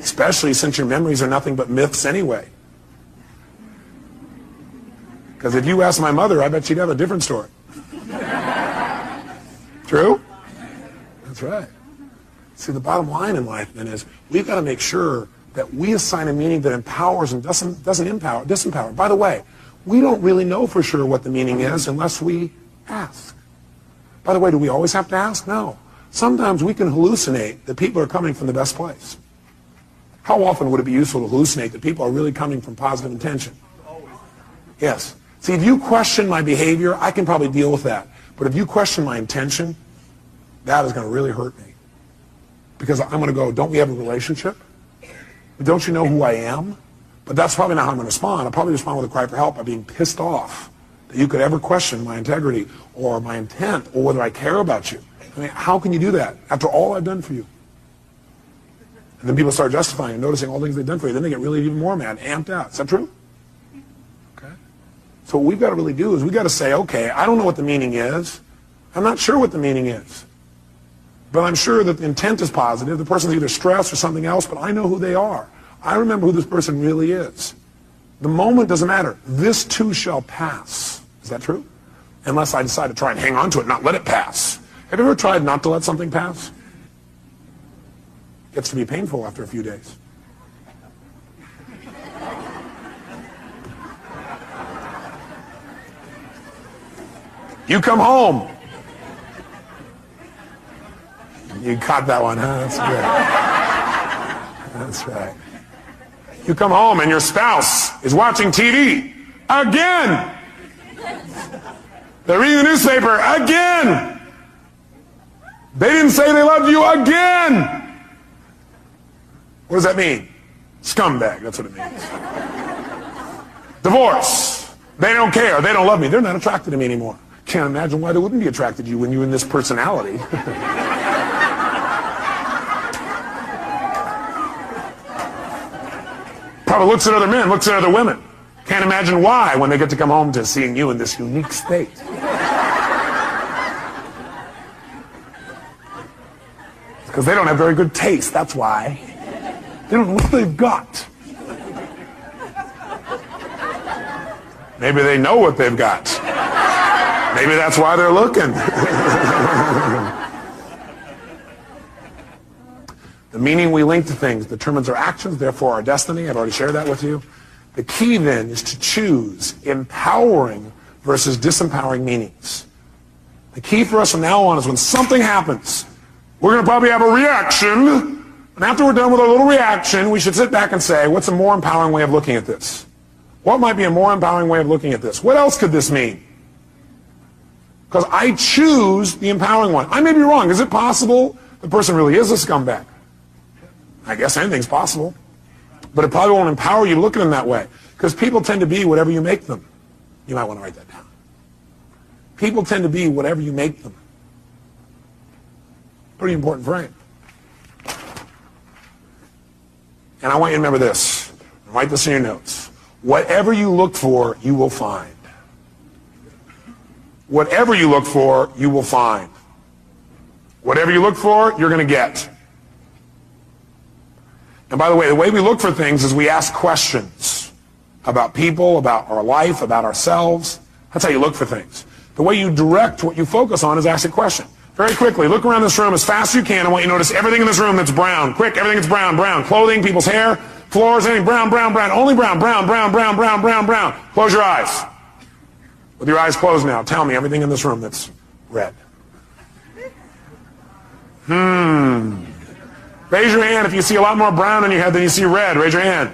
especially since your memories are nothing but myths anyway. Because if you ask my mother, I bet she'd have a different story. True? That's right. See, the bottom line in life then is we've got to make sure that we assign a meaning that empowers and doesn't disempower. By the way, we don't really know for sure what the meaning is unless we ask. By the way, do we always have to ask? No. Sometimes we can hallucinate that people are coming from the best place. How often would it be useful to hallucinate that people are really coming from positive intention? Yes. See, if you question my behavior, I can probably deal with that. But if you question my intention, that is going to really hurt me. Because I'm going to go, don't we have a relationship? Don't you know who I am? But that's probably not how I'm going to respond. I'll probably respond with a cry for help by being pissed off that you could ever question my integrity or my intent or whether I care about you. I mean, how can you do that after all I've done for you? And then people start justifying and noticing all the things they've done for you. Then they get really even more mad, amped out. Is that true? Okay. So what we've got to really do is we've got to say, okay, I don't know what the meaning is. I'm not sure what the meaning is. But I'm sure that the intent is positive. The person's either stressed or something else, but I know who they are. I remember who this person really is. The moment doesn't matter. This too shall pass. Is that true? Unless I decide to try and hang on to it, not let it pass. Have you ever tried not to let something pass? It gets to be painful after a few days. You come home. You caught that one, huh? That's good. That's right. You come home and your spouse is watching TV again. They're reading the newspaper again. They didn't say they loved you again. What does that mean? Scumbag, that's what it means. Divorce. They don't care. They don't love me. They're not attracted to me anymore. Can't imagine why they wouldn't be attracted to you when you're in this personality. Probably looks at other men, looks at other women. Can't imagine why when they get to come home to seeing you in this unique state. Because they don't have very good taste, that's why. They don't know what they've got. Maybe they know what they've got. Maybe that's why they're looking. The meaning we link to things determines our actions, therefore our destiny. I've already shared that with you. The key then is to choose empowering versus disempowering meanings. The key for us from now on is when something happens, we're going to probably have a reaction, and after we're done with our little reaction, we should sit back and say, what's a more empowering way of looking at this? What might be a more empowering way of looking at this? What else could this mean? Because I choose the empowering one. I may be wrong. Is it possible the person really is a scumbag? I guess anything's possible. But it probably won't empower you to look at them that way. Because people tend to be whatever you make them. You might want to write that down. People tend to be whatever you make them. Pretty important frame. And I want you to remember this. Write this in your notes. Whatever you look for, you will find. Whatever you look for, you will find. Whatever you look for, you're going to get. And by the way we look for things is we ask questions about people, about our life, about ourselves. That's how you look for things. The way you direct what you focus on is ask a question. Very quickly, look around this room as fast as you can. I want you to notice everything in this room that's brown. Quick, everything that's brown, brown. Clothing, people's hair, floors, anything brown, brown, brown. Only brown, brown, brown, brown, brown, brown, brown. Close your eyes. With your eyes closed now, tell me everything in this room that's red. Raise your hand if you see a lot more brown in your head than you see red. Raise your hand.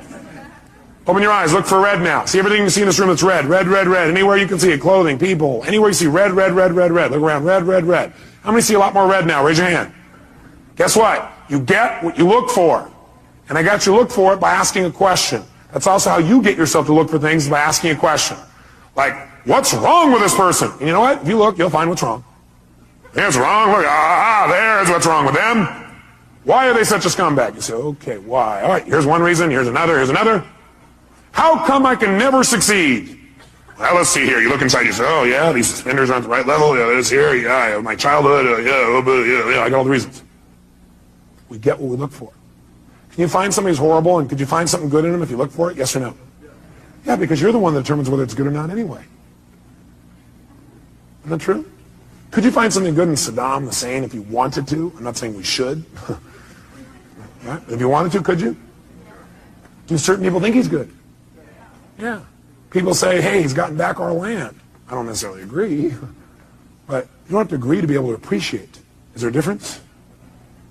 Open your eyes. Look for red now. See everything you see in this room that's red. Red, red, red. Anywhere you can see it. Clothing, people. Anywhere you see red, red, red, red, red. Look around. Red, red, red. How many see a lot more red now? Raise your hand. Guess what? You get what you look for. And I got you to look for it by asking a question. That's also how you get yourself to look for things, by asking a question. Like, what's wrong with this person? And you know what? If you look, you'll find what's wrong. There's wrong. Look, there's what's wrong with them. Why are they such a scumbag? You say, okay, why? All right, here's one reason, here's another, here's another. How come I can never succeed? Well, let's see here. You look inside, you say, oh, yeah, these suspenders aren't the right level. Yeah, this here, yeah, my childhood, yeah, I got all the reasons. We get what we look for. Can you find somebody who's horrible, and could you find something good in them if you look for it? Yes or no? Yeah, because you're the one that determines whether it's good or not anyway. Isn't that true? Could you find something good in Saddam Hussein if you wanted to? I'm not saying we should. Right? If you wanted to, could you? Do certain people think he's good? Yeah. People say, hey, he's gotten back our land. I don't necessarily agree. But you don't have to agree to be able to appreciate. Is there a difference?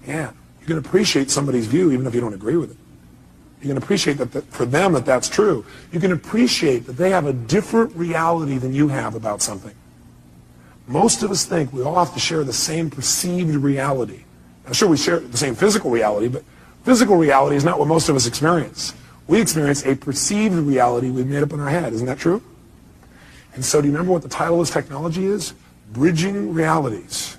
Yeah. You can appreciate somebody's view even if you don't agree with it. You can appreciate that for them that's true. You can appreciate that they have a different reality than you have about something. Most of us think we all have to share the same perceived reality. I'm sure we share the same physical reality, but physical reality is not what most of us experience. We experience a perceived reality we've made up in our head. Isn't that true? And so do you remember what the title of this technology is? Bridging realities.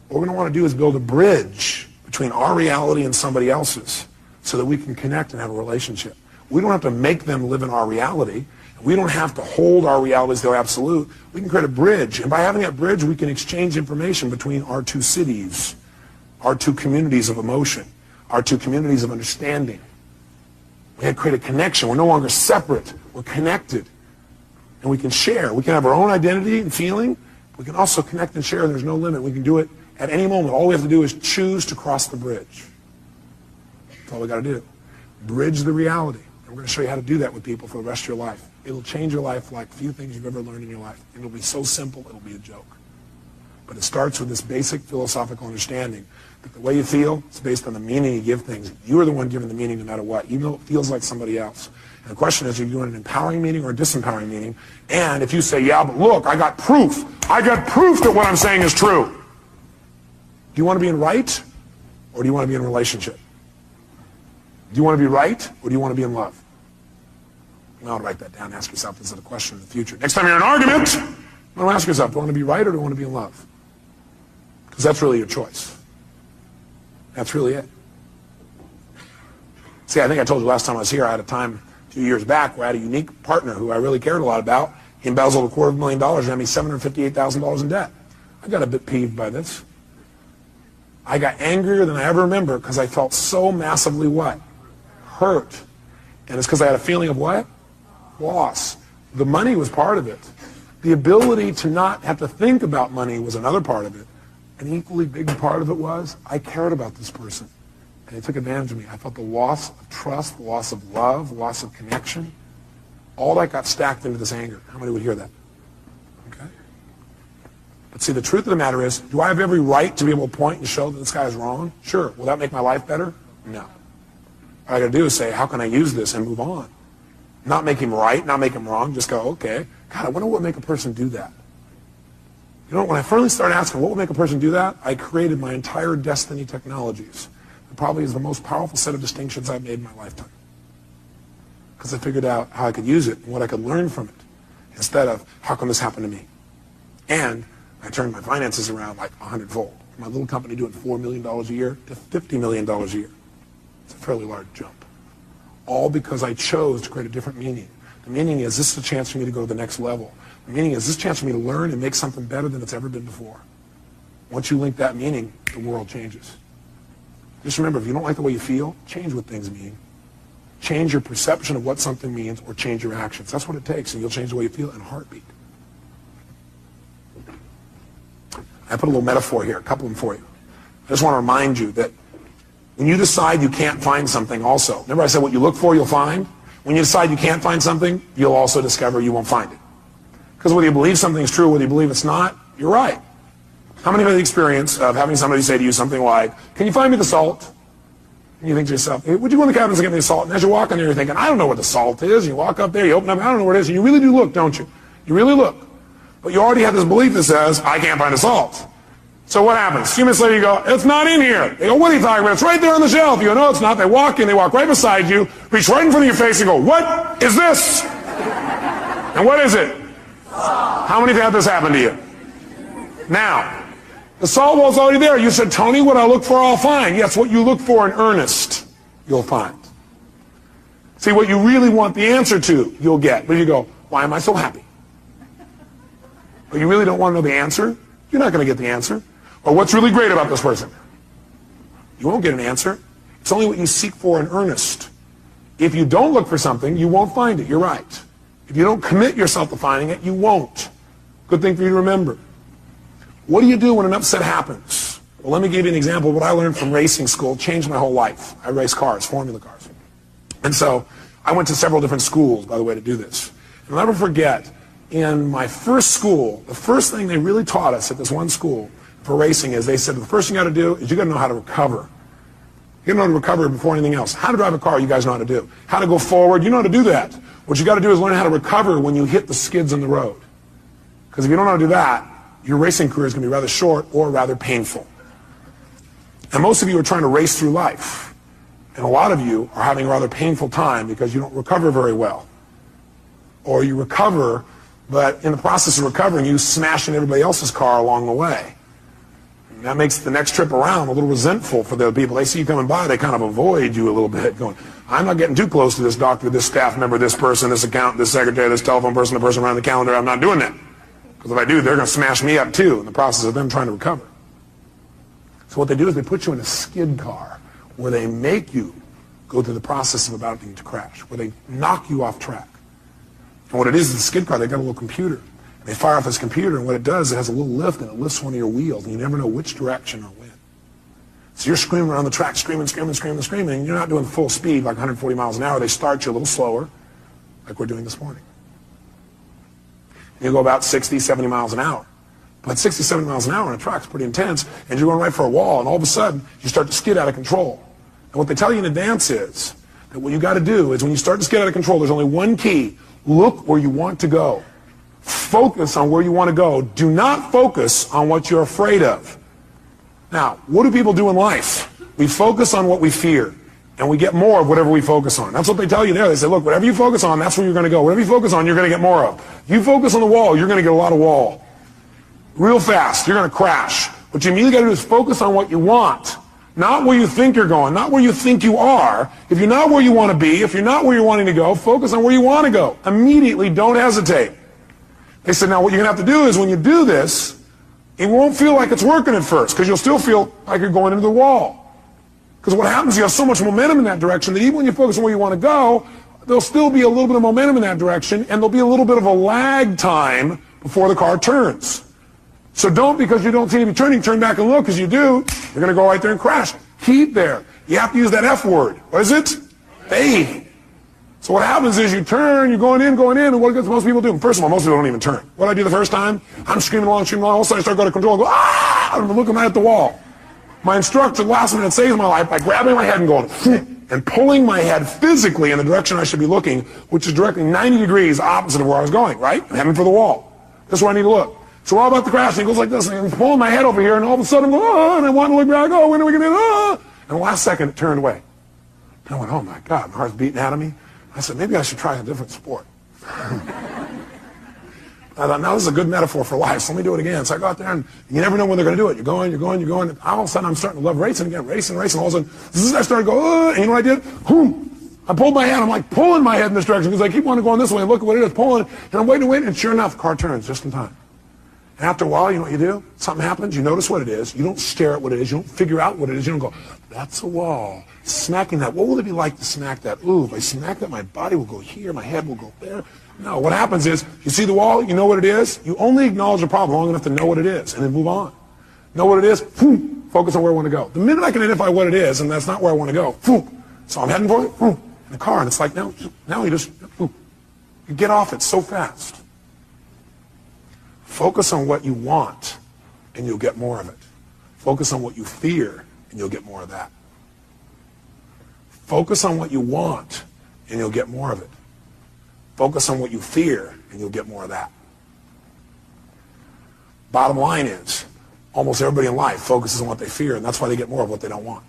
What we're going to want to do is build a bridge between our reality and somebody else's so that we can connect and have a relationship. We don't have to make them live in our reality. We don't have to hold our reality as though absolute. We can create a bridge. And by having that bridge, we can exchange information between our two cities, our two communities of emotion, our two communities of understanding. We can create a connection. We're no longer separate. We're connected. And we can share. We can have our own identity and feeling. We can also connect and share. There's no limit. We can do it at any moment. All we have to do is choose to cross the bridge. That's all we got to do. Bridge the reality. And we're going to show you how to do that with people for the rest of your life. It'll change your life like few things you've ever learned in your life. It'll be so simple, it'll be a joke. But it starts with this basic philosophical understanding that the way you feel is based on the meaning you give things. You are the one giving the meaning no matter what, even though it feels like somebody else. And the question is, are you doing an empowering meaning or a disempowering meaning? And if you say, yeah, but look, I got proof. I got proof that what I'm saying is true. Do you want to be in right, or do you want to be in relationship? Do you want to be right, or do you want to be in love? You ought to write that down. Ask yourself, is it a question in the future? Next time you're in an argument, you want to ask yourself, do I want to be right or do I want to be in love? Because that's really your choice. That's really it. See, I think I told you last time I was here, I had a time 2 years back where I had a unique partner who I really cared a lot about. He embezzled $250,000 and had me $758,000 in debt. I got a bit peeved by this. I got angrier than I ever remember because I felt so massively what? Hurt. And it's because I had a feeling of what? Loss. The money was part of it. The ability to not have to think about money was another part of it. An equally big part of it was I cared about this person. And they took advantage of me. I felt the loss of trust, the loss of love, loss of connection. All that got stacked into this anger. How many would hear that? Okay? But see, the truth of the matter is, do I have every right to be able to point and show that this guy is wrong? Sure. Will that make my life better? No. What I got to do is say, how can I use this and move on? Not make him right, not make him wrong, just go, okay. God, I wonder what would make a person do that. You know, when I finally started asking what would make a person do that, I created my entire destiny technologies. It probably is the most powerful set of distinctions I've made in my lifetime. Because I figured out how I could use it and what I could learn from it, instead of, how come this happened to me? And I turned my finances around like 100-fold. My little company doing $4 million a year to $50 million a year. It's a fairly large jump. All because I chose to create a different meaning. The meaning is, this is a chance for me to go to the next level. The meaning is, this is a chance for me to learn and make something better than it's ever been before. Once you link that meaning, the world changes. Just remember, if you don't like the way you feel, change what things mean. Change your perception of what something means, or change your actions. That's what it takes, and you'll change the way you feel in a heartbeat. I put a little metaphor here, a couple of them for you. I just want to remind you that when you decide you can't find something also, remember I said what you look for, you'll find? When you decide you can't find something, you'll also discover you won't find it. Because whether you believe something is true, whether you believe it's not, you're right. How many have had the experience of having somebody say to you something like, can you find me the salt? And you think to yourself, hey, would you go in the cabins and get me the salt? And as you walk in there, you're thinking, I don't know what the salt is. And you walk up there, you open up, I don't know what it is. And you really do look, don't you? You really look. But you already have this belief that says, I can't find the salt. So what happens? A few minutes later you go, it's not in here. They go, what are you talking about? It's right there on the shelf. You go, no, it's not. They walk in, they walk right beside you, reach right in front of your face and go, what is this? And what is it? How many have had this happen to you? Now, the salt wall's already there. You said, Tony, what I look for, I'll find. Yes, what you look for in earnest, you'll find. See, what you really want the answer to, you'll get. But you go, why am I so happy? But you really don't want to know the answer? You're not going to get the answer. Or what's really great about this person? You won't get an answer. It's only what you seek for in earnest. If you don't look for something, you won't find it. You're right. If you don't commit yourself to finding it, you won't. Good thing for you to remember. What do you do when an upset happens? Well, let me give you an example of what I learned from racing school. It changed my whole life. I race cars, formula cars. And so I went to several different schools, by the way, to do this. And I'll never forget, in my first school, the first thing they really taught us at this one school for racing is they said, the first thing you got to do is you got to know how to recover. You got to know how to recover before anything else. How to drive a car, you guys know how to do. How to go forward, you know how to do that. What you got to do is learn how to recover when you hit the skids in the road. Because if you don't know how to do that, your racing career is going to be rather short or rather painful. And most of you are trying to race through life. And a lot of you are having a rather painful time because you don't recover very well. Or you recover, but in the process of recovering, you smash in everybody else's car along the way. And that makes the next trip around a little resentful for the people. They see you coming by, they kind of avoid you a little bit, going, I'm not getting too close to this doctor, this staff member, this person, this accountant, this secretary, this telephone person, the person around the calendar. I'm not doing that. Because if I do, they're going to smash me up too in the process of them trying to recover. So what they do is they put you in a skid car where they make you go through the process of about to crash, where they knock you off track. And what it is the skid car, they've got a little computer. And they fire off this computer, and what it does, it has a little lift, and it lifts one of your wheels, and you never know which direction or when. So you're screaming around the track, screaming, screaming, screaming, screaming, and you're not doing full speed, like 140 miles an hour. They start you a little slower, like we're doing this morning. And you go about 60, 70 miles an hour. But 60, 70 miles an hour on a track is pretty intense, and you're going right for a wall, and all of a sudden, you start to skid out of control. And what they tell you in advance is that what you got to do is when you start to skid out of control, there's only one key. Look where you want to go. Focus on where you want to go. Do not focus on what you're afraid of. Now, what do people do in life? We focus on what we fear, and we get more of whatever we focus on. That's what they tell you there. They say, look, whatever you focus on, that's where you're going to go. Whatever you focus on, you're going to get more of. You focus on the wall, you're going to get a lot of wall. Real fast, you're going to crash. What you immediately got to do is focus on what you want. Not where you think you're going, not where you think you are. If you're not where you want to be, if you're not where you're wanting to go, focus on where you want to go. Immediately, don't hesitate. They said, now what you're going to have to do is when you do this, it won't feel like it's working at first, because you'll still feel like you're going into the wall. Because what happens, you have so much momentum in that direction that even when you focus on where you want to go, there'll still be a little bit of momentum in that direction, and there'll be a little bit of a lag time before the car turns. So don't, because you don't see any turning, turn back and look, because you do, you're going to go right there and crash. Keep there. You have to use that F word. What is it? Faith. So what happens is you turn, you're going in, and what does most people do? First of all, most people don't even turn. What do I do the first time? I'm screaming along, all of a sudden I start going to control and go, ah! I'm looking right at the wall. My instructor, the last minute saves my life by grabbing my head and going, and pulling my head physically in the direction I should be looking, which is directly 90 degrees opposite of where I was going, right? I'm heading for the wall. That's where I need to look. So we're all about to crash, and it goes like this, and I'm pulling my head over here, and all of a sudden I'm going, oh, and I want to look back, oh, when are we going to, oh? And the last second it turned away. And I went, oh my God, my heart's beating out of me. I said, maybe I should try a different sport. I thought, now this is a good metaphor for life, so let me do it again. So I go out there, and you never know when they're going to do it. You're going. And all of a sudden, I'm starting to love racing again, racing. All of a sudden, I started to go, and you know what I did? Boom! I pulled my head. I'm like pulling my head in this direction because I keep wanting to go this way. And look at what it is, pulling. And I'm waiting, and sure enough, the car turns just in time. And after a while, you know what you do? Something happens, you notice what it is. You don't stare at what it is. You don't figure out what it is. You don't go, that's a wall. Smacking that. What will it be like to smack that? Ooh, if I smack that, my body will go here. My head will go there. No, what happens is, you see the wall, you know what it is. You only acknowledge the problem long enough to know what it is, and then move on. Know what it is, boom, focus on where I want to go. The minute I can identify what it is, and that's not where I want to go, boom, so I'm heading for it, boom, in the car, and it's like, now you just, boom, you get off it so fast. Focus on what you want, and you'll get more of it. Focus on what you fear, and you'll get more of that. Focus on what you want, and you'll get more of it. Focus on what you fear, and you'll get more of that. Bottom line is, almost everybody in life focuses on what they fear, and that's why they get more of what they don't want.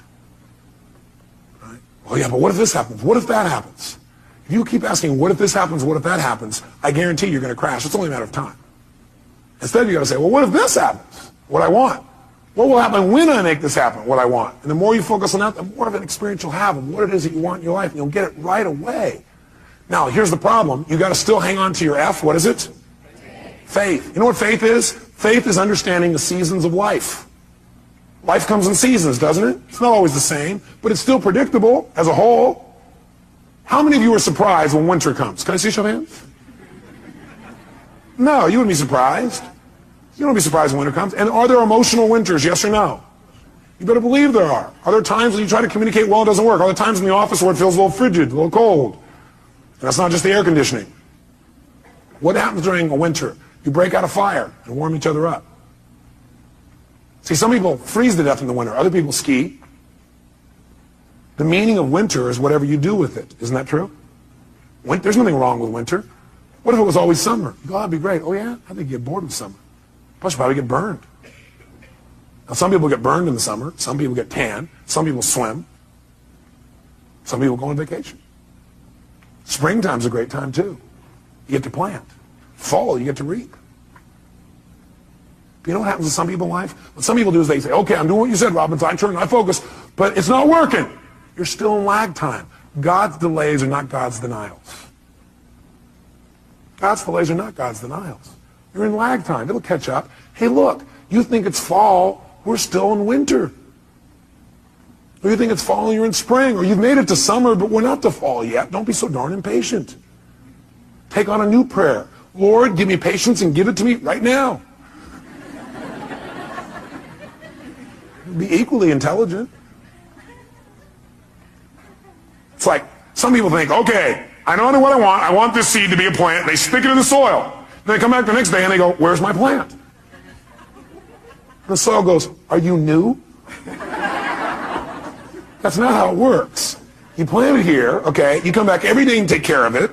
Right? Well, yeah, but what if this happens? What if that happens? If you keep asking, what if this happens, what if that happens, I guarantee you're going to crash. It's only a matter of time. Instead, you got to say, well, what if this happens? What I want. What will happen when I make this happen? What I want. And the more you focus on that, the more of an experience you'll have of what it is that you want in your life, and you'll get it right away. Now, here's the problem. You got to still hang on to your F. What is it? Faith. You know what faith is? Faith is understanding the seasons of life. Life comes in seasons, doesn't it? It's not always the same, but it's still predictable as a whole. How many of you are surprised when winter comes? Can I see a show of hands? No, you wouldn't be surprised. You don't be surprised when winter comes. And are there emotional winters, yes or no? You better believe there are. Are there times when you try to communicate well, it doesn't work? Are there times in the office where it feels a little frigid, a little cold? And that's not just the air conditioning. What happens during a winter? You break out a fire and warm each other up. See, some people freeze to death in the winter. Other people ski. The meaning of winter is whatever you do with it. Isn't that true? There's nothing wrong with winter. What if it was always summer? You go, oh, that'd be great. Oh, yeah? I think you get bored with summer. Plus, you probably get burned. Now, some people get burned in the summer. Some people get tan. Some people swim. Some people go on vacation. Springtime's a great time, too. You get to plant. Fall, you get to reap. You know what happens to some people in life? What some people do is they say, okay, I'm doing what you said, Robbins, I turn, I focus, but it's not working. You're still in lag time. God's delays are not God's denials. God's delays are not God's denials. You're in lag time. It'll catch up. Hey, look, you think it's fall, we're still in winter. Or you think it's fall and you're in spring, or you've made it to summer, but we're not to fall yet. Don't be so darn impatient. Take on a new prayer. Lord, give me patience and give it to me right now. Be equally intelligent. It's like some people think, okay, I know what I want. I want this seed to be a plant. They stick it in the soil. Then they come back the next day and they go, where's my plant? And the soil goes, are you new? That's not how it works. You plant it here, okay, you come back every day and take care of it,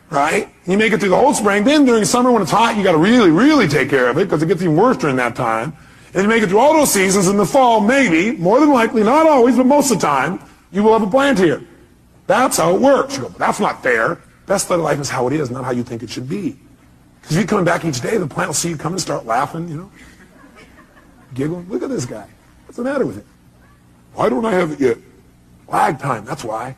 right? And you make it through the whole spring. Then during summer when it's hot, you got to really, really take care of it because it gets even worse during that time. And you make it through all those seasons. In the fall, maybe, more than likely, not always, but most of the time, you will have a plant here. That's how it works. You go, but that's not fair. Best of life is how it is, not how you think it should be. Because if you come back each day, the plant will see you come and start laughing, you know, giggling. Look at this guy. What's the matter with him? Why don't I have it yet? Lag time, that's why.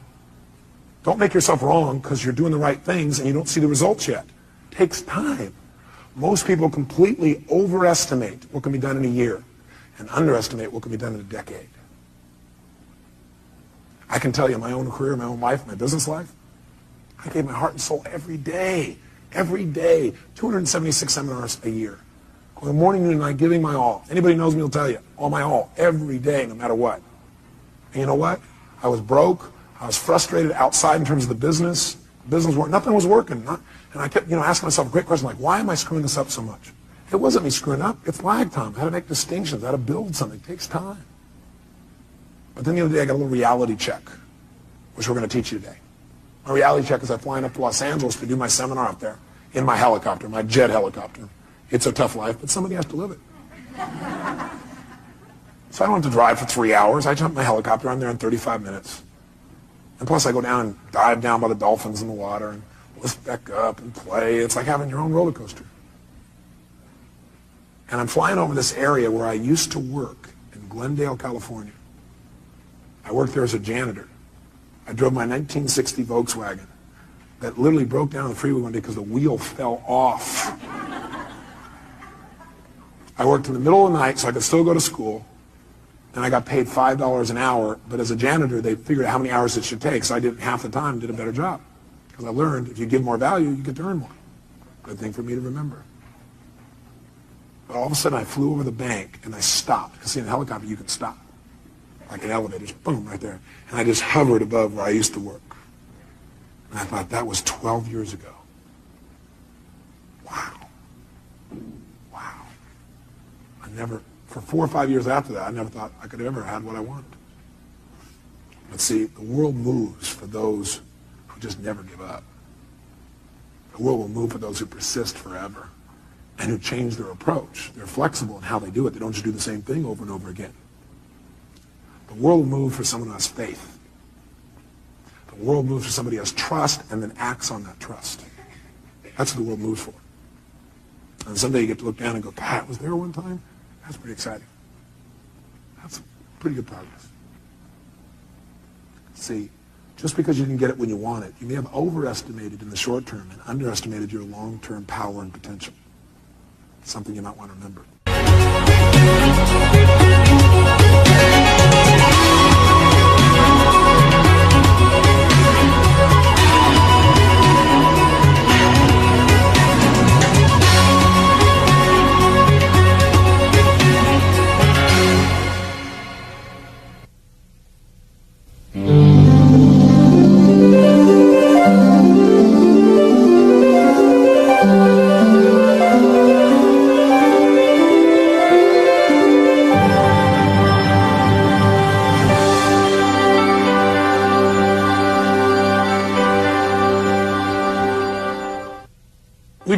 Don't make yourself wrong because you're doing the right things and you don't see the results yet. It takes time. Most people completely overestimate what can be done in a year and underestimate what can be done in a decade. I can tell you my own career, my own life, my business life, I gave my heart and soul every day, 276 seminars a year. Going morning, noon, and night, giving my all. Anybody knows me will tell you, all my all, every day, no matter what. And you know what? I was broke. I was frustrated outside in terms of the business. Nothing was working. And I kept, asking myself a great question, like, why am I screwing this up so much? It wasn't me screwing up. It's lag time. I had to make distinctions. I had to build something. It takes time. But then the other day, I got a little reality check, which we're going to teach you today. My reality check is I'm flying up to Los Angeles to do my seminar up there in my helicopter, my jet helicopter. It's a tough life, but somebody has to live it. So I don't have to drive for 3 hours. I jump in my helicopter. I'm there in 35 minutes. And plus, I go down and dive down by the dolphins in the water and lift back up and play. It's like having your own roller coaster. And I'm flying over this area where I used to work in Glendale, California. I worked there as a janitor. I drove my 1960 Volkswagen that literally broke down the freeway one day because the wheel fell off. I worked in the middle of the night so I could still go to school. And I got paid $5 an hour, but as a janitor, they figured out how many hours it should take, so I did half the time, did a better job. Because I learned if you give more value, you get to earn more. Good thing for me to remember. But all of a sudden, I flew over the bank, and I stopped. Because see, in a helicopter, you can stop. Like an elevator, just boom, right there. And I just hovered above where I used to work. And I thought, that was 12 years ago. Wow. Wow. For 4 or 5 years after that, I never thought I could have ever had what I wanted. But see, the world moves for those who just never give up. The world will move for those who persist forever and who change their approach. They're flexible in how they do it. They don't just do the same thing over and over again. The world will move for someone who has faith. The world moves for somebody who has trust and then acts on that trust. That's what the world moves for. And someday you get to look down and go, God, was there one time? That's pretty exciting. That's pretty good progress. See, just because you can get it when you want it, you may have overestimated in the short term and underestimated your long-term power and potential. Something you might want to remember.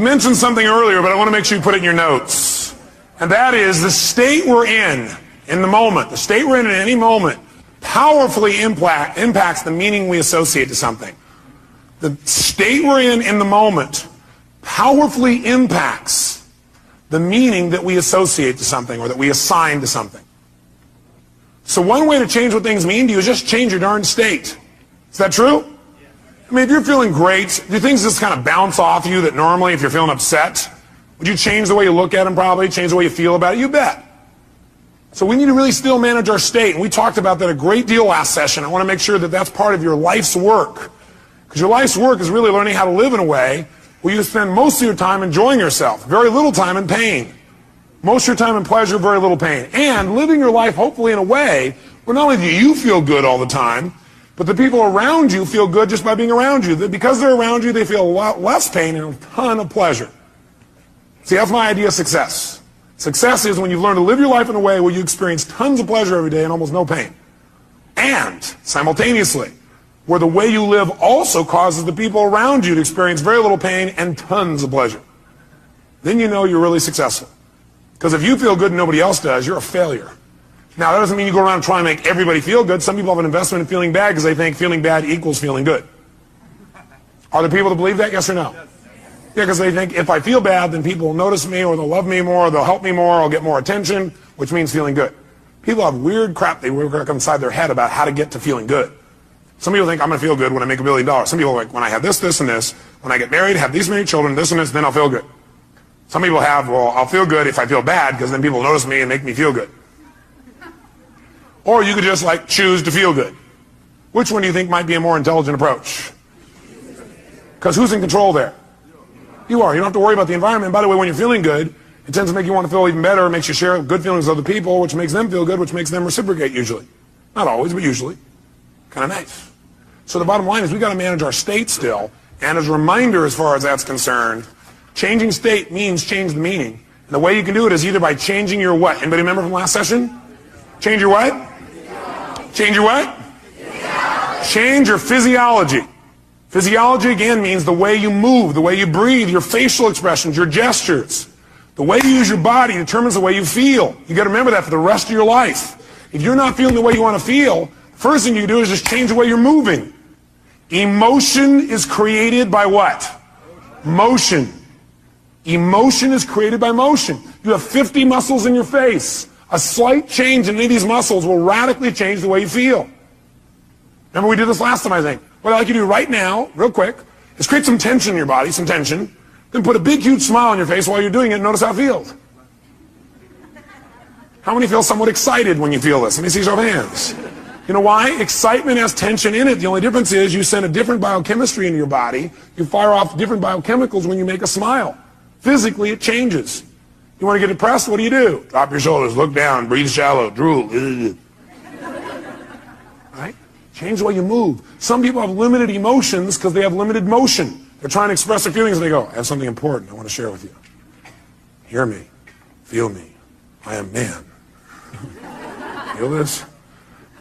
mentioned something earlier, but I want to make sure you put it in your notes. And that is the state we're in the moment. The state we're in at any moment powerfully impacts the meaning we associate to something. The state we're in the moment powerfully impacts the meaning that we associate to something or that we assign to something. So one way to change what things mean to you is just change your darn state. Is that true? I mean, if you're feeling great, do things just kind of bounce off you that normally if you're feeling upset, would you change the way you look at them probably, change the way you feel about it? You bet. So we need to really still manage our state. And we talked about that a great deal last session. I want to make sure that that's part of your life's work. Because your life's work is really learning how to live in a way where you spend most of your time enjoying yourself, very little time in pain. Most of your time in pleasure, very little pain. And living your life hopefully in a way where not only do you feel good all the time, but the people around you feel good just by being around you. That because they're around you, they feel a lot less pain and a ton of pleasure. See, that's my idea of success. Success is when you've learned to live your life in a way where you experience tons of pleasure every day and almost no pain. And simultaneously, where the way you live also causes the people around you to experience very little pain and tons of pleasure. Then you know you're really successful. Because if you feel good and nobody else does, you're a failure. Now, that doesn't mean you go around and try and make everybody feel good. Some people have an investment in feeling bad because they think feeling bad equals feeling good. Are there people that believe that, yes or no? Yes. Yeah, because they think if I feel bad, then people will notice me, or they'll love me more, or they'll help me more, or I'll get more attention, which means feeling good. People have weird crap they work inside their head about how to get to feeling good. Some people think I'm going to feel good when I make $1 billion. Some people are like, when I have this, this, and this, when I get married, have these many children, this and this, then I'll feel good. Some people have, well, I'll feel good if I feel bad, because then people will notice me and make me feel good. Or you could just like choose to feel good. Which one do you think might be a more intelligent approach? Because who's in control there? You are. You don't have to worry about the environment. By the way, when you're feeling good, it tends to make you want to feel even better. It makes you share good feelings with other people, which makes them feel good, which makes them reciprocate usually. Not always, but usually. Kind of nice. So the bottom line is we got to manage our state still. And as a reminder, as far as that's concerned, changing state means change the meaning. And the way you can do it is either by changing your what? Anybody remember from last session? Change your what? Change your what? Change your physiology. Physiology, again, means the way you move, the way you breathe, your facial expressions, your gestures. The way you use your body determines the way you feel. You got to remember that for the rest of your life. If you're not feeling the way you want to feel, the first thing you do is just change the way you're moving. Emotion is created by what? Motion. Emotion is created by motion. You have 50 muscles in your face. A slight change in any of these muscles will radically change the way you feel. Remember we did this last time, I think. What I'd like you to do right now, real quick, is create some tension in your body, some tension. Then put a big, huge smile on your face while you're doing it and notice how it feels. How many feel somewhat excited when you feel this? Let me see your hands. You know why? Excitement has tension in it. The only difference is you send a different biochemistry into your body. You fire off different biochemicals when you make a smile. Physically, it changes. You want to get depressed? What do? Drop your shoulders, look down, breathe shallow, drool. Right? Change the way you move. Some people have limited emotions because they have limited motion. They're trying to express their feelings and they go, I have something important I want to share with you. Hear me. Feel me. I am man. Feel this?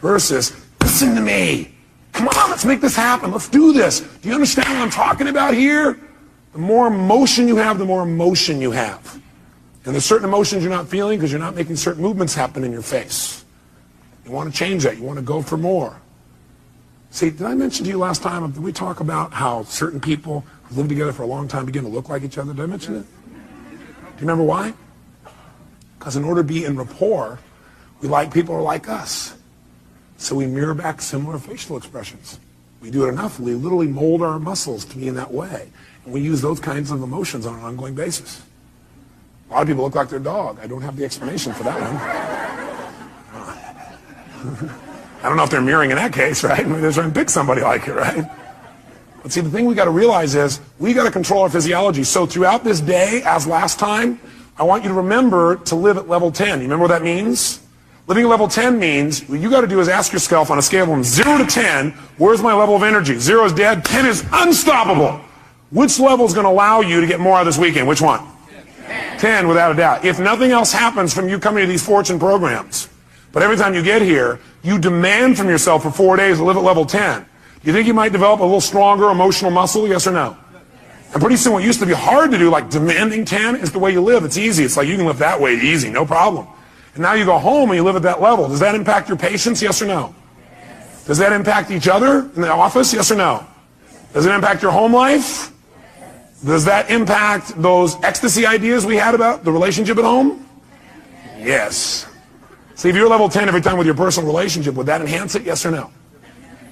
Versus, listen to me. Come on, let's make this happen. Let's do this. Do you understand what I'm talking about here? The more emotion you have, the more emotion you have. And there's certain emotions you're not feeling because you're not making certain movements happen in your face. You want to change that. You want to go for more. See, did I mention to you last time, did we talk about how certain people who live together for a long time begin to look like each other? Did I mention it? Do you remember why? Because in order to be in rapport, we like people who are like us. So we mirror back similar facial expressions. We do it enough, we literally mold our muscles to be in that way. And we use those kinds of emotions on an ongoing basis. A lot of people look like their dog. I don't have the explanation for that one. I don't know if they're mirroring in that case, right? Maybe they're trying to pick somebody like it, right? But see, the thing we got to realize is we got to control our physiology. So throughout this day, as last time, I want you to remember to live at level 10. You remember what that means? Living at level 10 means what you got to do is ask yourself on a scale from 0 to 10, where's my level of energy? 0 is dead, 10 is unstoppable. Which level is going to allow you to get more out of this weekend? Which one? 10, without a doubt. If nothing else happens from you coming to these fortune programs, but every time you get here, you demand from yourself for 4 days to live at level 10. Do you think you might develop a little stronger emotional muscle, yes or no? And pretty soon what used to be hard to do, like demanding 10, is the way you live. It's easy. It's like you can lift that weight easy, no problem. And now you go home and you live at that level. Does that impact your patience, yes or no? Does that impact each other in the office, yes or no? Does it impact your home life? Does that impact those ecstasy ideas we had about the relationship at home? Yes. See, if you're level 10 every time with your personal relationship, would that enhance it, yes or no?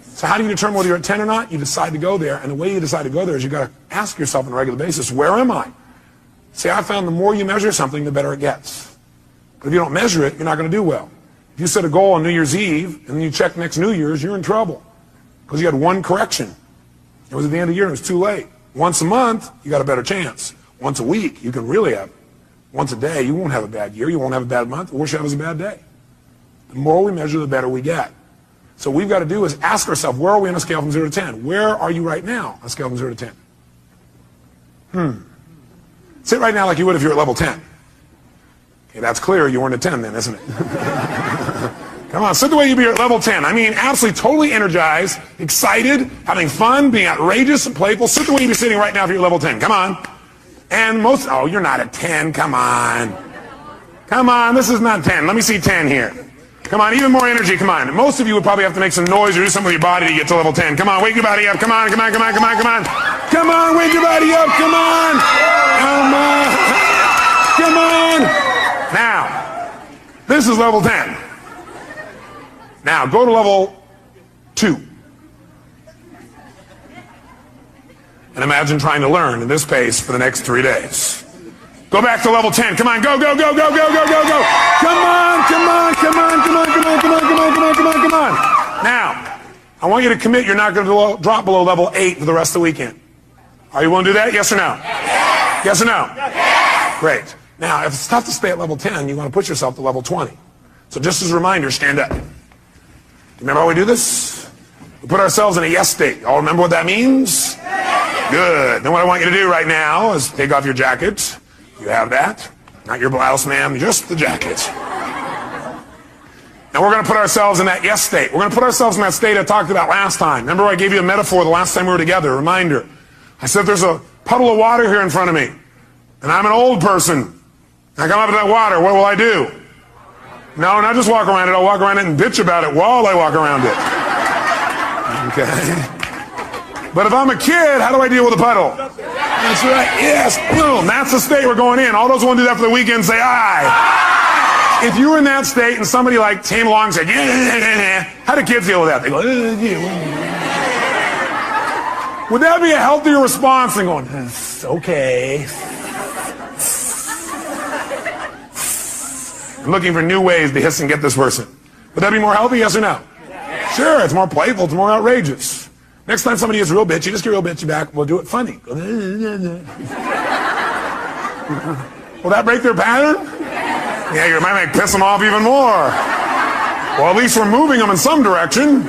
So how do you determine whether you're at 10 or not? You decide to go there, and the way you decide to go there is you've got to ask yourself on a regular basis, where am I? See, I found the more you measure something, the better it gets. But if you don't measure it, you're not going to do well. If you set a goal on New Year's Eve, and then you check next New Year's, you're in trouble. Because you had one correction. It was at the end of the year, and it was too late. Once a month, you got a better chance. Once a week, you can really have it. Once a day, you won't have a bad year, you won't have a bad month, the worst you have is a bad day. The more we measure, the better we get. So what we've got to do is ask ourselves, where are we on a scale from 0 to 10? Where are you right now on a scale from 0 to 10? Sit right now like you would if you're at level 10. Okay, that's clear, you weren't at 10 then, isn't it? Come on, sit the way you'd be at level 10. I mean, absolutely, totally energized, excited, having fun, being outrageous and playful. Sit the way you'd be sitting right now if you're at level 10. Come on. And oh, you're not at 10. Come on. Come on, this is not 10. Let me see 10 here. Come on, even more energy, come on. Most of you would probably have to make some noise or do something with your body to get to level 10. Come on, wake your body up. Come on, come on, come on, come on, come on. Come on, wake your body up. Come on. Come on. Come on. Now, this is level 10. Now, go to level 2. And imagine trying to learn in this pace for the next 3 days. Go back to level 10. Come on, go, go, go, go, go, go, go, go. Come on, come on, come on, come on, come on, come on, come on, come on, come on, come on. Now, I want you to commit you're not going to drop below level 8 for the rest of the weekend. Are you willing to do that? Yes or no? Yes, yes or no? Yes. Great. Now, if it's tough to stay at level 10, you want to push yourself to level 20. So just as a reminder, stand up. Remember how we do this? We put ourselves in a yes state. All remember what that means? Good. Then what I want you to do right now is take off your jacket. You have that. Not your blouse, ma'am, just the jacket. Now we're going to put ourselves in that yes state. We're going to put ourselves in that state I talked about last time. Remember I gave you a metaphor the last time we were together, a reminder. I said there's a puddle of water here in front of me, and I'm an old person. I come up to that water, what will I do? No, not just walk around it. I'll walk around it and bitch about it while I walk around it. Okay. But if I'm a kid, how do I deal with a puddle? That's right. Yes. Boom. That's the state we're going in. All those who want to do that for the weekend say aye. If you were in that state and somebody like came along and said, yeah, how do kids deal with that? They go, would that be a healthier response than going, okay. I'm looking for new ways to hiss and get this person. Would that be more healthy, yes or no? Sure, it's more playful, it's more outrageous. Next time somebody gets real bitchy, just get real bitchy back. We'll do it funny. Will that break their pattern? Yeah, you might piss them off even more. Well, at least we're moving them in some direction.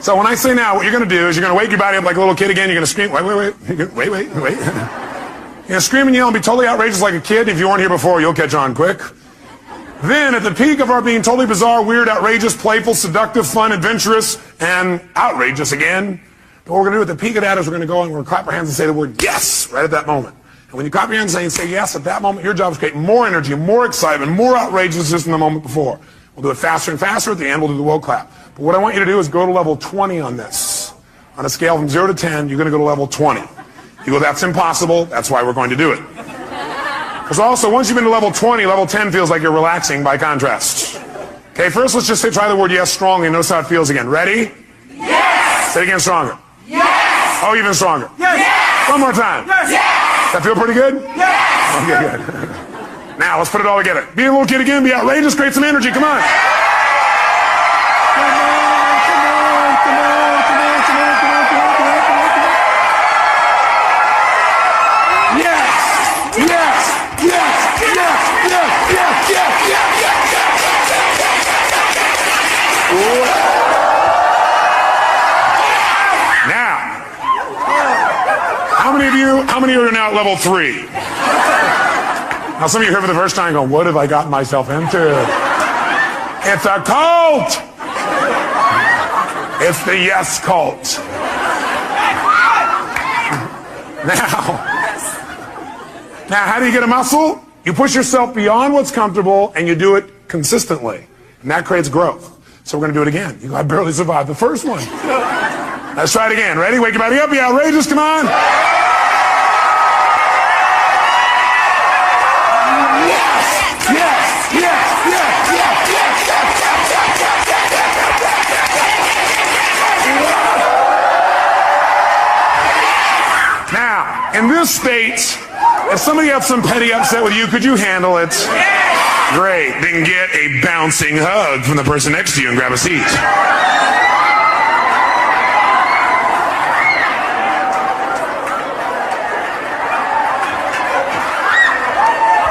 So when I say now, what you're going to do is you're going to wake your body up like a little kid again. You're going to scream, wait. You're going to scream and yell and be totally outrageous like a kid. If you weren't here before, you'll catch on quick. Then, at the peak of our being totally bizarre, weird, outrageous, playful, seductive, fun, adventurous, and outrageous again, what we're going to do at the peak of that is we're going to go and we're going to clap our hands and say the word yes right at that moment. And when you clap your hands and say yes at that moment, your job is to create more energy, more excitement, more outrageousness than the moment before. We'll do it faster and faster. At the end, we'll do the woke clap. But what I want you to do is go to level 20 on this. On a scale from 0 to 10, you're going to go to level 20. You go, that's impossible. That's why we're going to do it. Because also, once you've been to level 20, level 10 feels like you're relaxing by contrast. Okay, first let's just try the word yes strongly and notice how it feels again. Ready? Yes! Say it again stronger. Yes! Oh, even stronger. Yes! One more time. Yes! Yes! That feel pretty good? Yes! Okay, good. Now, let's put it all together. Be a little kid again, be outrageous, create some energy, come on. How many of you are now at level 3? Now some of you here for the first time going, what have I gotten myself into? It's a cult! It's the yes cult. Now, how do you get a muscle? You push yourself beyond what's comfortable and you do it consistently. And that creates growth. So we're going to do it again. You go, I barely survived the first one. Let's try it again. Ready? Wake your body up. Be outrageous. Come on. Yes! Yes! Yes! Yes! Yes! Yes! Now, in this state, if somebody had some petty upset with you, could you handle it? Great. Then get a bouncing hug from the person next to you and grab a seat.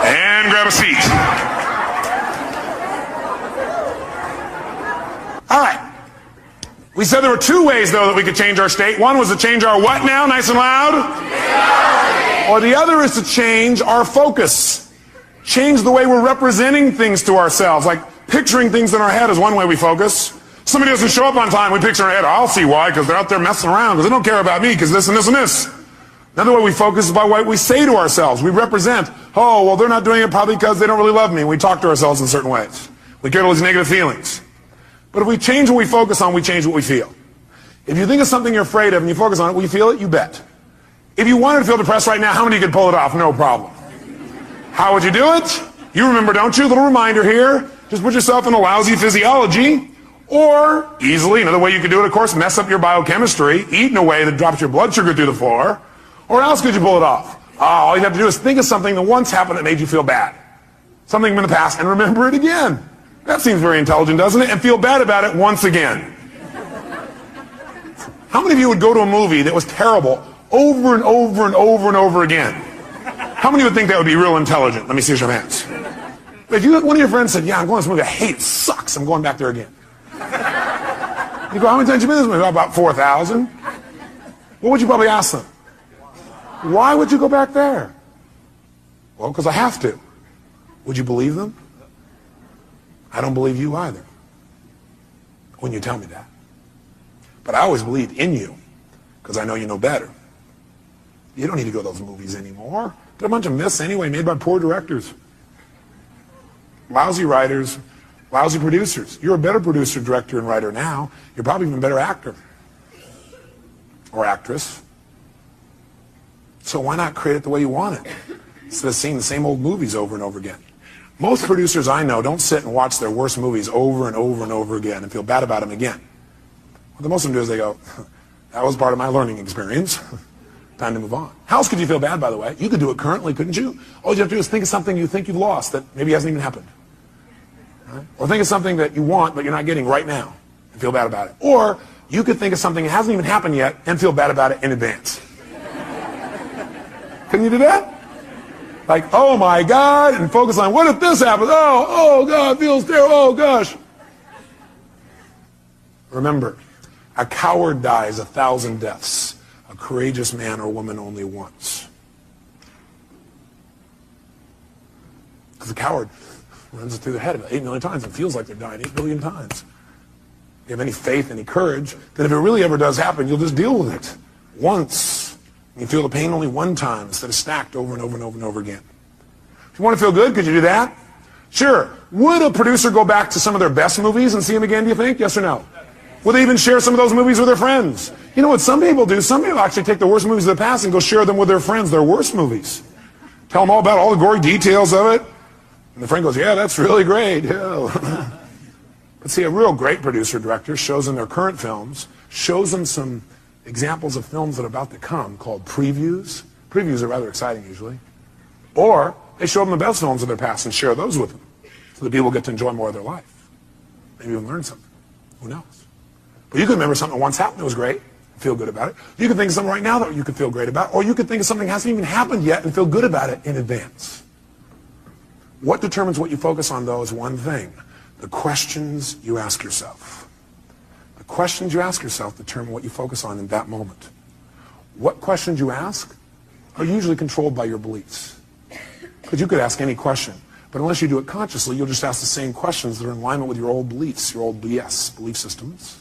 And grab a seat. All right. We said there were two ways, though, that we could change our state. One was to change our what now? Nice and loud. Or the other is to change our focus. Change the way we're representing things to ourselves. Like picturing things in our head is one way we focus. Somebody doesn't show up on time, we picture in our head, I'll see why, because they're out there messing around, because they don't care about me, because this and this and this. Another way we focus is by what we say to ourselves. We represent, oh, well, they're not doing it probably because they don't really love me. We talk to ourselves in certain ways. We get all these negative feelings. But if we change what we focus on, we change what we feel. If you think of something you're afraid of and you focus on it, will you feel it? You bet. If you wanted to feel depressed right now, how many could pull it off? No problem. How would you do it? You remember, don't you? A little reminder here. Just put yourself in a lousy physiology. Or, easily, another way you could do it, of course, mess up your biochemistry, eat in a way that drops your blood sugar through the floor. Or else could you pull it off? All you have to do is think of something that once happened that made you feel bad. Something from the past, and remember it again. That seems very intelligent, doesn't it? And feel bad about it once again. How many of you would go to a movie that was terrible over and over and over and over again? How many would think that would be real intelligent? Let me see your hands. If you, one of your friends said, yeah, I'm going to this movie, I hate it, sucks, I'm going back there again. You go, how many times have you been to this movie? About 4,000. What would you probably ask them? Why would you go back there? Well, because I have to. Would you believe them? I don't believe you either when you tell me that. But I always believed in you because I know you know better. You don't need to go to those movies anymore. They're a bunch of myths anyway, made by poor directors. Lousy writers, lousy producers. You're a better producer, director, and writer now. You're probably even a better actor or actress. So why not create it the way you want it instead of seeing the same old movies over and over again? Most producers I know don't sit and watch their worst movies over and over and over again and feel bad about them again. What most of them do is they go, that was part of my learning experience. Time to move on. How else could you feel bad, by the way? You could do it currently, couldn't you? All you have to do is think of something you think you've lost that maybe hasn't even happened. Right? Or think of something that you want but you're not getting right now and feel bad about it. Or you could think of something that hasn't even happened yet and feel bad about it in advance. Can you do that? Like, oh my God, and focus on, what if this happens? Oh God, feels terrible, oh gosh. Remember, a coward dies 1,000 deaths. A courageous man or woman only once. Because a coward runs it through their head about 8 million times and feels like they're dying 8 billion times. If you have any faith, any courage, then if it really ever does happen, you'll just deal with it once. You feel the pain only one time instead of stacked over and over and over and over again. If you want to feel good, could you do that? Sure. Would a producer go back to some of their best movies and see them again, do you think? Yes or no? Would they even share some of those movies with their friends? You know what some people do? Some people actually take the worst movies of the past and go share them with their friends, their worst movies. Tell them all about all the gory details of it. And the friend goes, yeah, that's really great. Yeah. But see, a real great producer director shows them their current films, shows them some examples of films that are about to come called previews. Previews are rather exciting usually. Or they show them the best films of their past and share those with them so that people get to enjoy more of their life. Maybe even learn something. Who knows? But you could remember something that once happened that was great, feel good about it. You could think of something right now that you could feel great about, or you could think of something that hasn't even happened yet and feel good about it in advance. What determines what you focus on, though, is one thing: the questions you ask yourself. The questions you ask yourself determine what you focus on in that moment. What questions you ask are usually controlled by your beliefs. Because you could ask any question, but unless you do it consciously, you'll just ask the same questions that are in alignment with your old beliefs, your old BS, belief systems.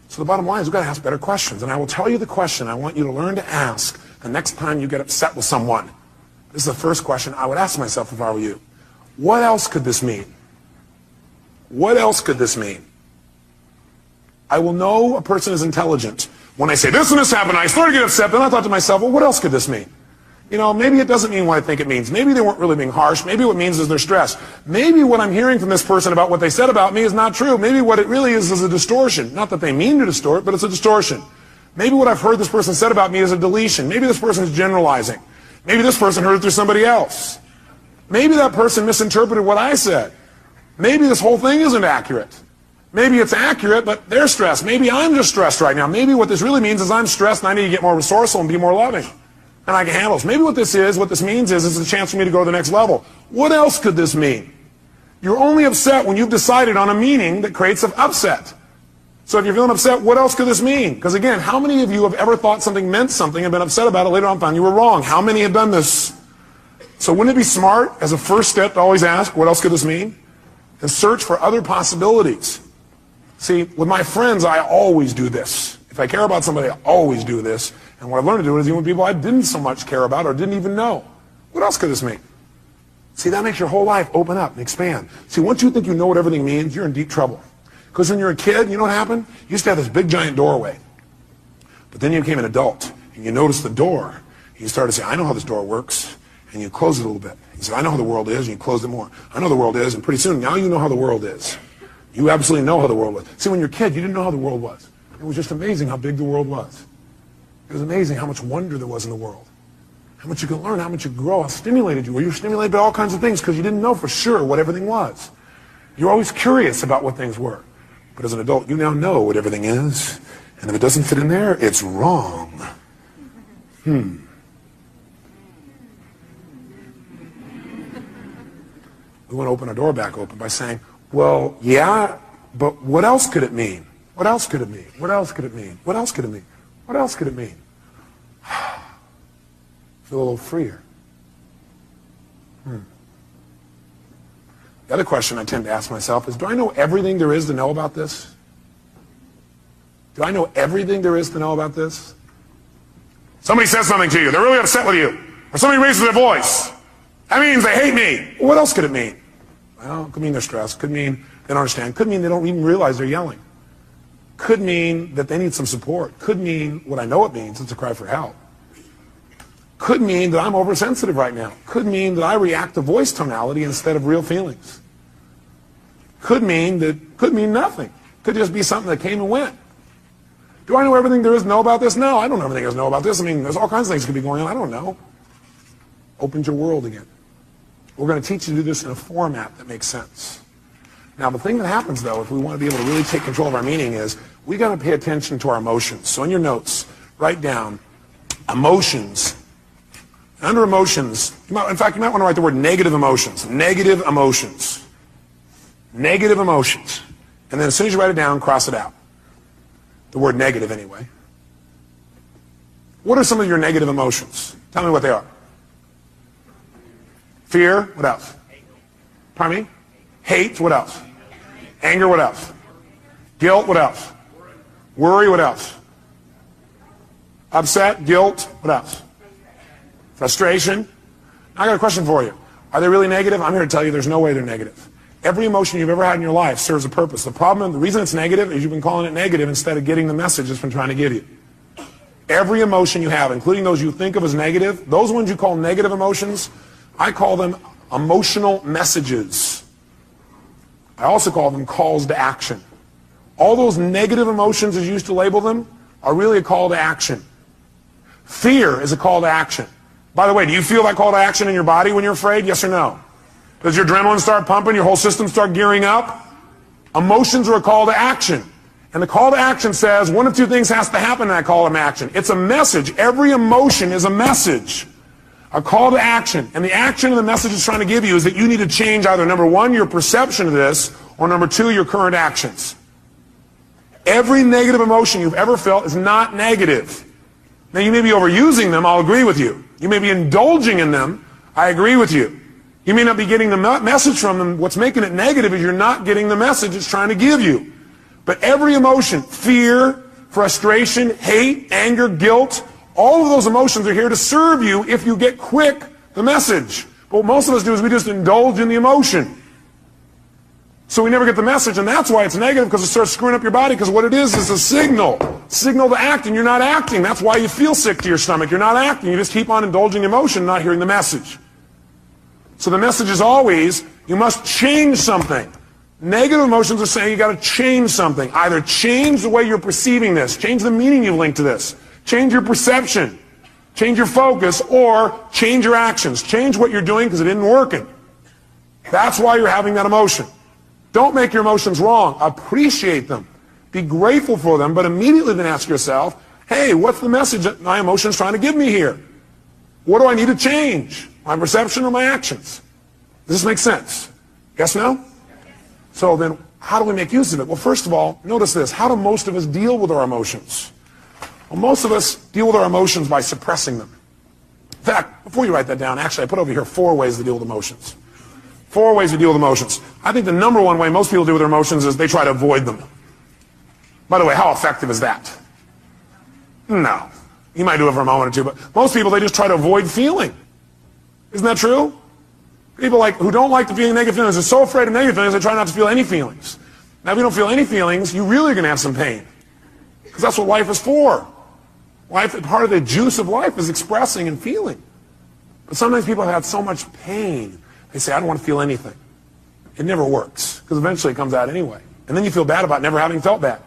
So the bottom line is we've got to ask better questions. And I will tell you the question I want you to learn to ask the next time you get upset with someone, this is the first question I would ask myself if I were you. What else could this mean? What else could this mean? I will know a person is intelligent when I say this and this happened, I started to get upset, then I thought to myself, well, what else could this mean? You know, maybe it doesn't mean what I think it means. Maybe they weren't really being harsh. Maybe what it means is they're stressed. Maybe what I'm hearing from this person about what they said about me is not true. Maybe what it really is a distortion. Not that they mean to distort, but it's a distortion. Maybe what I've heard this person said about me is a deletion. Maybe this person is generalizing. Maybe this person heard it through somebody else. Maybe that person misinterpreted what I said. Maybe this whole thing isn't accurate. Maybe it's accurate, but they're stressed. Maybe I'm just stressed right now. Maybe what this really means is I'm stressed and I need to get more resourceful and be more loving. And I can handle this. Maybe what this means is it's a chance for me to go to the next level. What else could this mean? You're only upset when you've decided on a meaning that creates an upset. So if you're feeling upset, what else could this mean? Because again, how many of you have ever thought something meant something and been upset about it later on found you were wrong? How many have done this? So wouldn't it be smart as a first step to always ask, what else could this mean? And search for other possibilities. See, with my friends, I always do this. If I care about somebody, I always do this. And what I've learned to do is even with people I didn't so much care about or didn't even know. What else could this mean? See, that makes your whole life open up and expand. See, once you think you know what everything means, you're in deep trouble. Because when you're a kid, you know what happened? You used to have this big giant doorway. But then you became an adult, and you noticed the door. And you started to say, I know how this door works. And you close it a little bit. You said, I know how the world is, and you closed it more. I know the world is, and pretty soon, now you know how the world is. You absolutely know how the world was. See, when you're a kid, you didn't know how the world was. It was just amazing how big the world was. It was amazing how much wonder there was in the world. How much you could learn, how much you could grow, how stimulated you were. You were stimulated by all kinds of things because you didn't know for sure what everything was. You're always curious about what things were. But as an adult, you now know what everything is. And if it doesn't fit in there, it's wrong. We want to open our door back open by saying, well, yeah, but what else could it mean? What else could it mean? What else could it mean? What else could it mean? What else could it mean? Feel a little freer. The other question I tend to ask myself is, do I know everything there is to know about this? Do I know everything there is to know about this? Somebody says something to you. They're really upset with you. Or somebody raises their voice. That means they hate me. What else could it mean? Well, it could mean they're stressed. Could mean they don't understand. Could mean they don't even realize they're yelling. Could mean that they need some support. Could mean what I know it means. It's a cry for help. Could mean that I'm oversensitive right now. Could mean that I react to voice tonality instead of real feelings. Could mean nothing. Could just be something that came and went. Do I know everything there is to know about this? No, I don't know everything there is to know about this. I mean, there's all kinds of things that could be going on. I don't know. Opens your world again. We're going to teach you to do this in a format that makes sense. Now, the thing that happens, though, if we want to be able to really take control of our meaning is we got to pay attention to our emotions. So in your notes, write down emotions. Under emotions, in fact, you might want to write the word negative emotions. Negative emotions. Negative emotions. And then as soon as you write it down, cross it out. The word negative, anyway. What are some of your negative emotions? Tell me what they are. Fear, what else? Pardon me? Hate, what else? Anger, what else? Guilt, what else? Worry, what else? Upset, guilt, what else? Frustration. I got a question for you. Are they really negative? I'm here to tell you there's no way they're negative. Every emotion you've ever had in your life serves a purpose. The reason it's negative is you've been calling it negative instead of getting the message it's been trying to give you. Every emotion you have, including those you think of as negative, those ones you call negative emotions, I call them emotional messages. I also call them calls to action. All those negative emotions, as you used to label them, are really a call to action. Fear is a call to action. By the way, do you feel that call to action in your body when you're afraid? Yes or no? Does your adrenaline start pumping? Your whole system start gearing up? Emotions are a call to action. And the call to action says one of two things has to happen in that call to action. It's a message. Every emotion is a message. A call to action. And the action and the message it's trying to give you is that you need to change either, number one, your perception of this, or number two, your current actions. Every negative emotion you've ever felt is not negative. Now, you may be overusing them, I'll agree with you. You may be indulging in them, I agree with you. You may not be getting the message from them. What's making it negative is you're not getting the message it's trying to give you. But every emotion, fear, frustration, hate, anger, guilt, All of those emotions are here to serve you if you get quick the message. But what most of us do is we just indulge in the emotion. So we never get the message, and that's why it's negative, because it starts screwing up your body, because what it is a signal to act, and you're not acting. That's why you feel sick to your stomach. You're not acting. You just keep on indulging emotion, not hearing the message. So the message is always, you must change something. Negative emotions are saying you got to change something. Either change the way you're perceiving this, change the meaning you've linked to this, change your perception, change your focus, or change your actions. Change what you're doing because it isn't working. That's why you're having that emotion. Don't make your emotions wrong. Appreciate them. Be grateful for them, but immediately then ask yourself, hey, what's the message that my emotion's trying to give me here? What do I need to change? My perception or my actions? Does this make sense? Yes, no? So then, how do we make use of it? Well, first of all, notice this. How do most of us deal with our emotions? Well, most of us deal with our emotions by suppressing them. In fact, before you write that down, actually, I put over here 4 ways to deal with emotions. 4 ways to deal with emotions. I think the number one way most people deal with their emotions is they try to avoid them. By the way, how effective is that? No. You might do it for a moment or two, but most people, they just try to avoid feeling. Isn't that true? People who don't like to feel negative feelings are so afraid of negative feelings, they try not to feel any feelings. Now, if you don't feel any feelings, you really are going to have some pain. Because that's what life is for. Part of the juice of life is expressing and feeling. But sometimes people have had so much pain, they say, I don't want to feel anything. It never works, because eventually it comes out anyway. And then you feel bad about never having felt bad.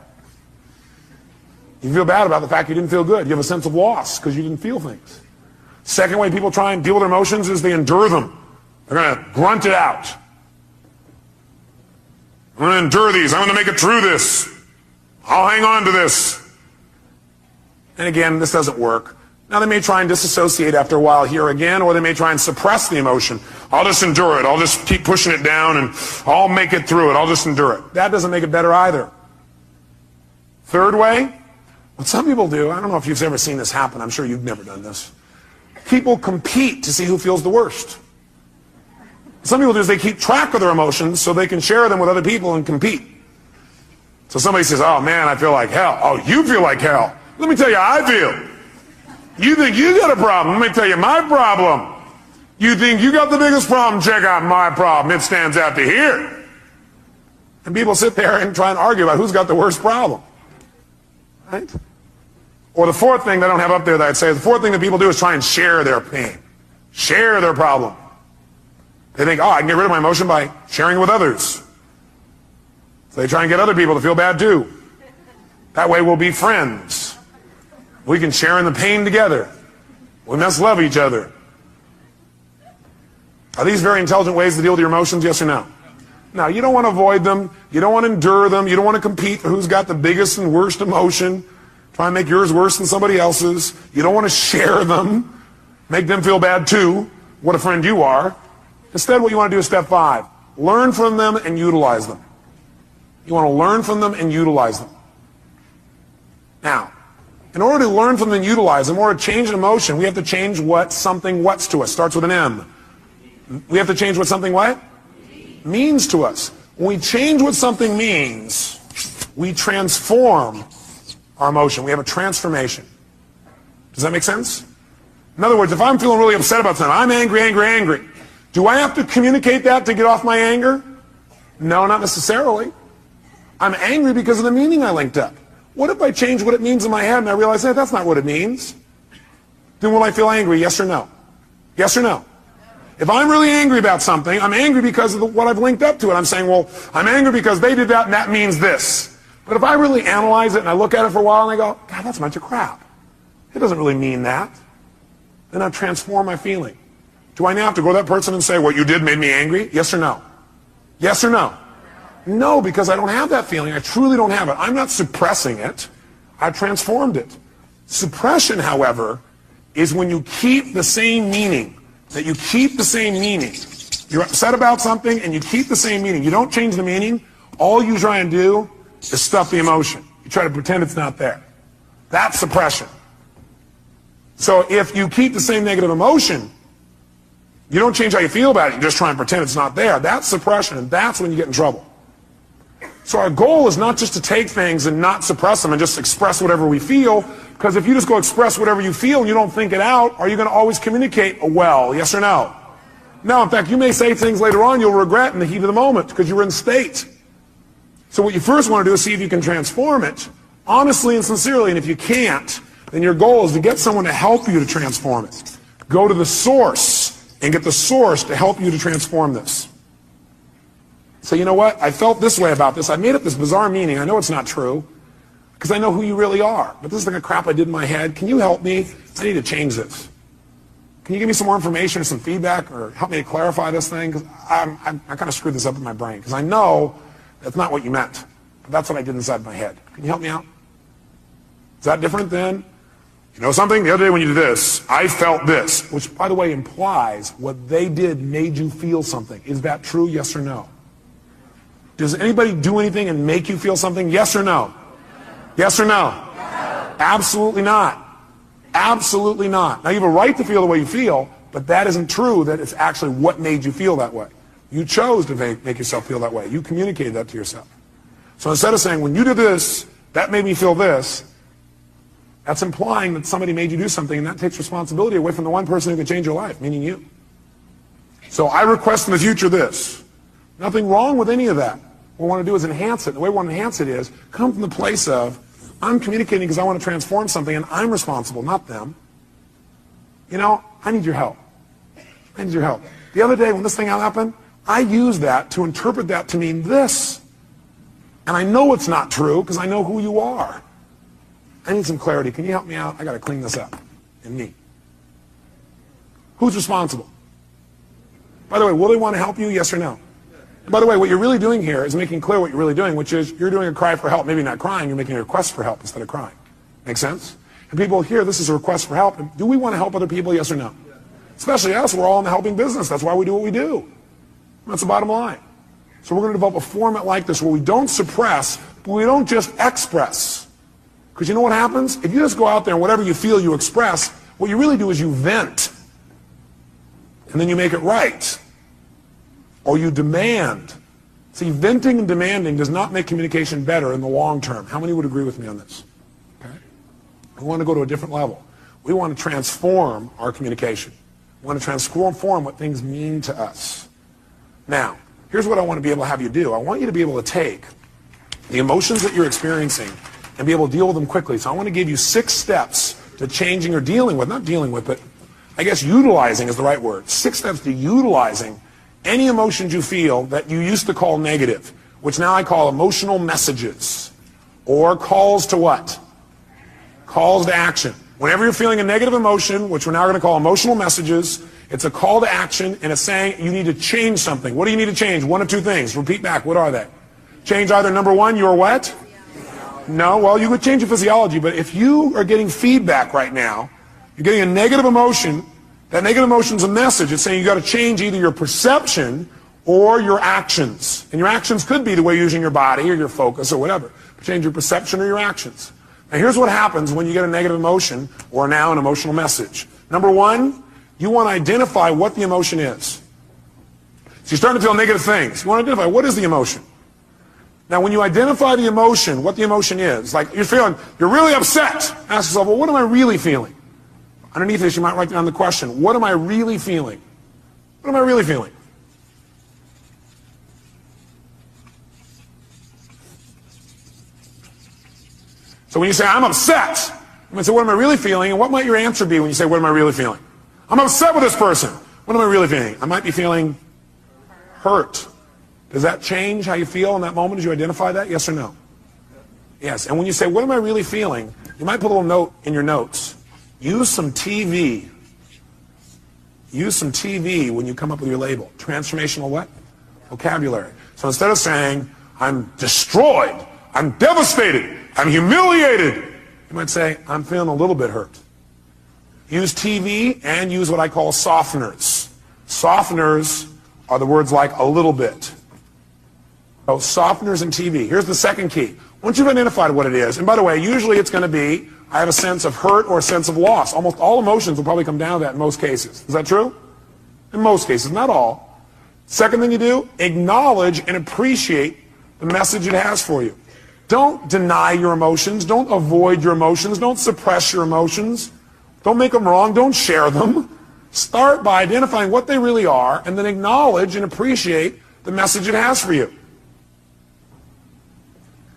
You feel bad about the fact you didn't feel good. You have a sense of loss because you didn't feel things. Second way people try and deal with their emotions is they endure them. They're going to grunt it out. I'm going to endure these. I'm going to make it through this. I'll hang on to this. And again, this doesn't work. Now, they may try and disassociate after a while here again, or they may try and suppress the emotion. I'll just endure it. I'll just keep pushing it down, and I'll make it through it. I'll just endure it. That doesn't make it better either. Third way, what some people do, I don't know if you've ever seen this happen. I'm sure you've never done this. People compete to see who feels the worst. Some people do is they keep track of their emotions so they can share them with other people and compete. So somebody says, oh man, I feel like hell. Oh, you feel like hell. Let me tell you how I feel. You think you got a problem. Let me tell you my problem. You think you got the biggest problem. Check out my problem. It stands out to here. And people sit there and try and argue about who's got the worst problem. Right? Or the fourth thing that I don't have up there that I'd say, the fourth thing that people do is try and share their pain. Share their problem. They think, oh, I can get rid of my emotion by sharing it with others. So they try and get other people to feel bad too. That way we'll be friends. We can share in the pain together. We must love each other. Are these very intelligent ways to deal with your emotions, yes or no? No, you don't want to avoid them. You don't want to endure them. You don't want to compete for who's got the biggest and worst emotion. Try and make yours worse than somebody else's. You don't want to share them. Make them feel bad too. What a friend you are. Instead, what you want to do is step 5. Learn from them and utilize them. You want to learn from them and utilize them. Now, in order to learn from them and utilize them, in order to change an emotion, we have to change what something what's to us. Starts with an M. We have to change what something what? Means to us. When we change what something means, we transform our emotion. We have a transformation. Does that make sense? In other words, if I'm feeling really upset about something, I'm angry, angry, angry. Do I have to communicate that to get off my anger? No, not necessarily. I'm angry because of the meaning I linked up. What if I change what it means in my head and I realize, hey, that's not what it means? Then will I feel angry, yes or no? Yes or no? If I'm really angry about something, I'm angry because of what I've linked up to it. I'm saying, well, I'm angry because they did that and that means this. But if I really analyze it and I look at it for a while and I go, God, that's a bunch of crap. It doesn't really mean that. Then I transform my feeling. Do I now have to go to that person and say, what you did made me angry? Yes or no? Yes or no? No, because I don't have that feeling. I truly don't have it. I'm not suppressing it. I transformed it. Suppression, however, is when you keep the same meaning. That you keep the same meaning. You're upset about something and you keep the same meaning. You don't change the meaning. All you try and do is stuff the emotion. You try to pretend it's not there. That's suppression. So if you keep the same negative emotion, you don't change how you feel about it. You just try and pretend it's not there. That's suppression, and that's when you get in trouble. So our goal is not just to take things and not suppress them and just express whatever we feel, Because if you just go express whatever you feel and you don't think it out, are you going to always communicate well? Yes or no? No, in fact, you may say things later on you'll regret in the heat of the moment because you were in state. So what you first want to do is see if you can transform it, honestly and sincerely. And if you can't, then your goal is to get someone to help you to transform it. Go to the source and get the source to help you to transform this. So you know what? I felt this way about this. I made up this bizarre meaning. I know it's not true because I know who you really are. But this is like a crap I did in my head. Can you help me? I need to change this. Can you give me some more information or some feedback or help me to clarify this thing? Because I kind of screwed this up in my brain because I know that's not what you meant. But that's what I did inside my head. Can you help me out? Is that different than, you know something? The other day when you did this, I felt this, which, by the way, implies what they did made you feel something. Is that true? Yes or no? Does anybody do anything and make you feel something? Yes or no? Yes or no? Absolutely not. Absolutely not. Now, you have a right to feel the way you feel, but that isn't true that it's actually what made you feel that way. You chose to make yourself feel that way. You communicated that to yourself. So instead of saying, when you did this, that made me feel this, that's implying that somebody made you do something, and that takes responsibility away from the one person who can change your life, meaning you. So I request in the future this. Nothing wrong with any of that. What we want to do is enhance it. The way we want to enhance it is come from the place of, I'm communicating because I want to transform something, and I'm responsible, not them. You know, I need your help. I need your help. The other day when this thing happened, I used that to interpret that to mean this. And I know it's not true because I know who you are. I need some clarity. Can you help me out? I got to clean this up. And me. Who's responsible? By the way, will they want to help you? Yes or no? And by the way, what you're really doing here is making clear what you're really doing, which is you're doing a cry for help. Maybe not crying. You're making a request for help instead of crying. Make sense? And people hear this is a request for help. Do we want to help other people? Yes or no? Especially us. We're all in the helping business. That's why we do what we do. That's the bottom line. So we're going to develop a format like this where we don't suppress, but we don't just express. Because you know what happens? If you just go out there and whatever you feel you express, what you really do is you vent. And then you make it right. Or you demand. See, venting and demanding does not make communication better in the long term. How many would agree with me on this? Okay? We want to go to a different level. We want to transform our communication. We want to transform what things mean to us. Now, here's what I want to be able to have you do. I want you to be able to take the emotions that you're experiencing and be able to deal with them quickly. So I want to give you 6 steps to changing or dealing with, not dealing with, but I guess utilizing is the right word. 6 steps to utilizing any emotions you feel that you used to call negative, which now I call emotional messages, or calls to what? Calls to action. Whenever you're feeling a negative emotion, which we're now going to call emotional messages, it's a call to action, and it's saying you need to change something. What do you need to change? 1 of 2 things. Repeat back. What are they? Change either number 1, your what? No, well, you would change your physiology, but if you are getting feedback right now, you're getting a negative emotion, that negative emotion is a message. It's saying you got to change either your perception or your actions. And your actions could be the way you're using your body or your focus or whatever. Change your perception or your actions. Now here's what happens when you get a negative emotion or now an emotional message. Number 1, you want to identify what the emotion is. So you're starting to feel negative things. You want to identify what is the emotion. Now when you identify the emotion, what the emotion is, like you're really upset. Ask yourself, well, what am I really feeling? Underneath this, you might write down the question, what am I really feeling? What am I really feeling? So when you say, I'm upset, I'm going to say, what am I really feeling? And what might your answer be when you say, what am I really feeling? I'm upset with this person. What am I really feeling? I might be feeling hurt. Does that change how you feel in that moment as you identify that? Yes or no? Yes. And when you say, what am I really feeling? You might put a little note in your notes. Use some TV. Use some TV when you come up with your label. Transformational what? Vocabulary. So instead of saying, I'm destroyed, I'm devastated, I'm humiliated, you might say, I'm feeling a little bit hurt. Use TV and use what I call softeners. Softeners are the words like a little bit. So softeners and TV. Here's the second key. Once you've identified what it is, and by the way, usually it's going to be, I have a sense of hurt or a sense of loss. Almost all emotions will probably come down to that in most cases. Is that true? In most cases, not all. Second thing you do, acknowledge and appreciate the message it has for you. Don't deny your emotions. Don't avoid your emotions. Don't suppress your emotions. Don't make them wrong. Don't share them. Start by identifying what they really are and then acknowledge and appreciate the message it has for you.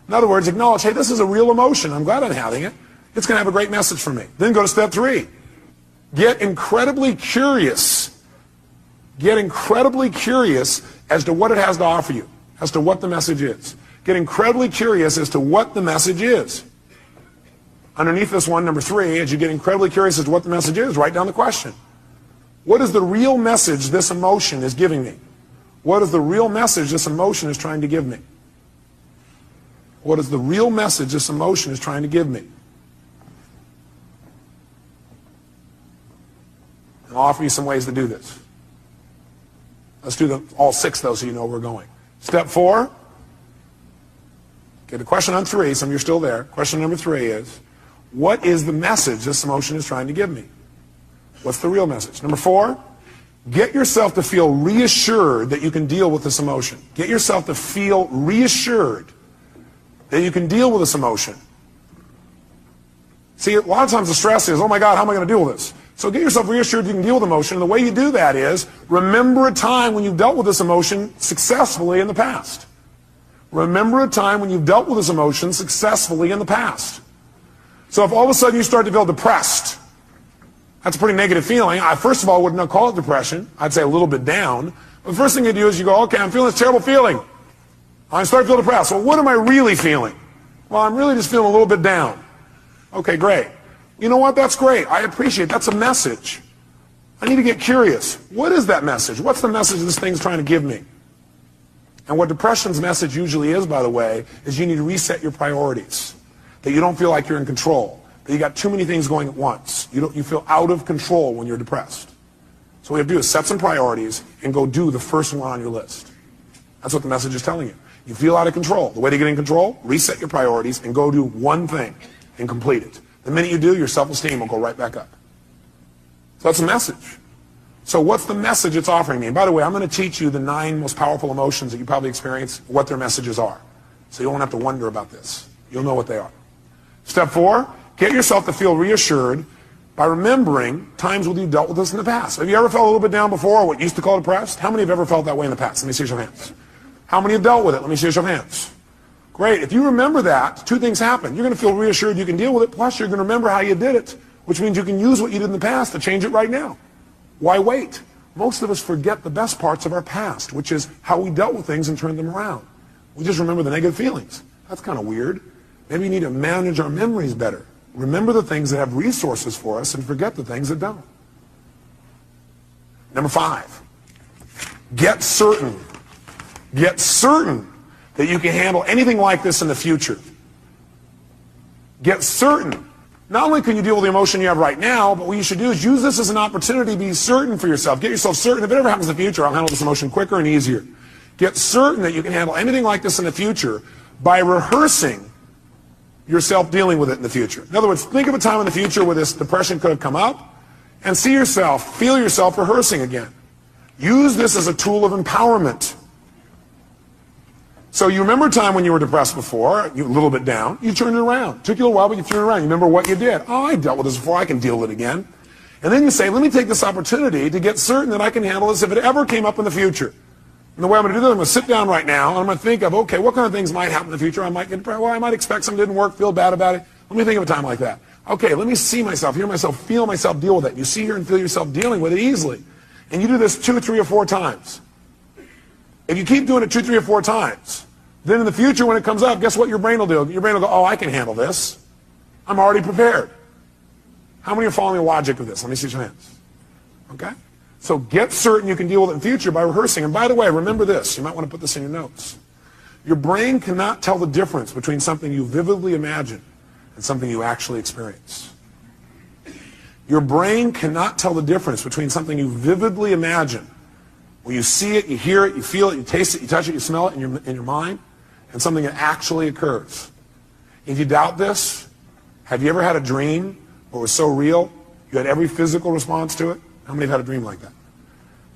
In other words, acknowledge, hey, this is a real emotion. I'm glad I'm having it. It's going to have a great message for me. Then go to step 3. Get incredibly curious. Get incredibly curious as to what it has to offer you, as to what the message is. Get incredibly curious as to what the message is. Underneath this one, number 3, as you get incredibly curious as to what the message is, write down the question. What is the real message this emotion is giving me? What is the real message this emotion is trying to give me? What is the real message this emotion is trying to give me? And I'll offer you some ways to do this. Let's do all 6 though so you know where we're going. Step 4. Okay, the question on 3, some of you are still there. Question number 3 is, what is the message this emotion is trying to give me? What's the real message? Number 4, get yourself to feel reassured that you can deal with this emotion. Get yourself to feel reassured that you can deal with this emotion. See, a lot of times the stress is, oh my God, how am I going to deal with this? So get yourself reassured you can deal with emotion. And the way you do that is, remember a time when you've dealt with this emotion successfully in the past. Remember a time when you've dealt with this emotion successfully in the past. So if all of a sudden you start to feel depressed, that's a pretty negative feeling. I, first of all, wouldn't call it depression. I'd say a little bit down. But the first thing you do is you go, okay, I'm feeling this terrible feeling. I start to feel depressed. Well, what am I really feeling? Well, I'm really just feeling a little bit down. Okay, great. You know what? That's great. I appreciate it. That's a message. I need to get curious. What is that message? What's the message this thing's trying to give me? And what depression's message usually is, by the way, is you need to reset your priorities. That you don't feel like you're in control. That you got too many things going at once. You feel out of control when you're depressed. So what you have to do is set some priorities and go do the first one on your list. That's what the message is telling you. You feel out of control. The way to get in control, reset your priorities and go do one thing and complete it. The minute you do, your self-esteem will go right back up. So that's the message. So what's the message it's offering me? And by the way, I'm going to teach you the 9 most powerful emotions that you probably experience, what their messages are. So you won't have to wonder about this. You'll know what they are. Step 4, get yourself to feel reassured by remembering times when you dealt with this in the past. Have you ever felt a little bit down before, or what you used to call depressed? How many have ever felt that way in the past? Let me see your hands. How many have dealt with it? Let me see your hands. Great. If you remember that, 2 things happen. You're going to feel reassured you can deal with it, plus you're going to remember how you did it, which means you can use what you did in the past to change it right now. Why wait? Most of us forget the best parts of our past, which is how we dealt with things and turned them around. We just remember the negative feelings. That's kind of weird. Maybe we need to manage our memories better. Remember the things that have resources for us and forget the things that don't. Number 5, get certain. Get certain that you can handle anything like this in the future. Get certain. Not only can you deal with the emotion you have right now, but what you should do is use this as an opportunity to be certain for yourself. Get yourself certain. If it ever happens in the future, I'll handle this emotion quicker and easier. Get certain that you can handle anything like this in the future by rehearsing yourself dealing with it in the future. In other words, think of a time in the future where this depression could have come up and see yourself, feel yourself rehearsing again. Use this as a tool of empowerment. So you remember a time when you were depressed before, you were a little bit down, you turned it around. It took you a while, but you turned it around. You remember what you did. Oh, I dealt with this before, I can deal with it again. And then you say, let me take this opportunity to get certain that I can handle this if it ever came up in the future. And the way I'm going to do that, I'm going to sit down right now, and I'm going to think of, okay, what kind of things might happen in the future? I might get depressed. Well, I might expect something didn't work, feel bad about it. Let me think of a time like that. Okay, let me see myself, hear myself, feel myself deal with it. You see, hear, and feel yourself dealing with it easily. And you do this 2, 3, or 4 times. If you keep doing it 2, 3, or 4 times, then in the future when it comes up, guess what your brain will do? Your brain will go, oh, I can handle this. I'm already prepared. How many are following the logic of this? Let me see your hands. Okay? So get certain you can deal with it in the future by rehearsing. And by the way, remember this. You might want to put this in your notes. Your brain cannot tell the difference between something you vividly imagine and something you actually experience. Your brain cannot tell the difference between something you vividly imagine, where you see it, you hear it, you feel it, you taste it, you touch it, you smell it in your mind, and something that actually occurs. If you doubt this, have you ever had a dream where it was so real you had every physical response to it? How many have had a dream like that?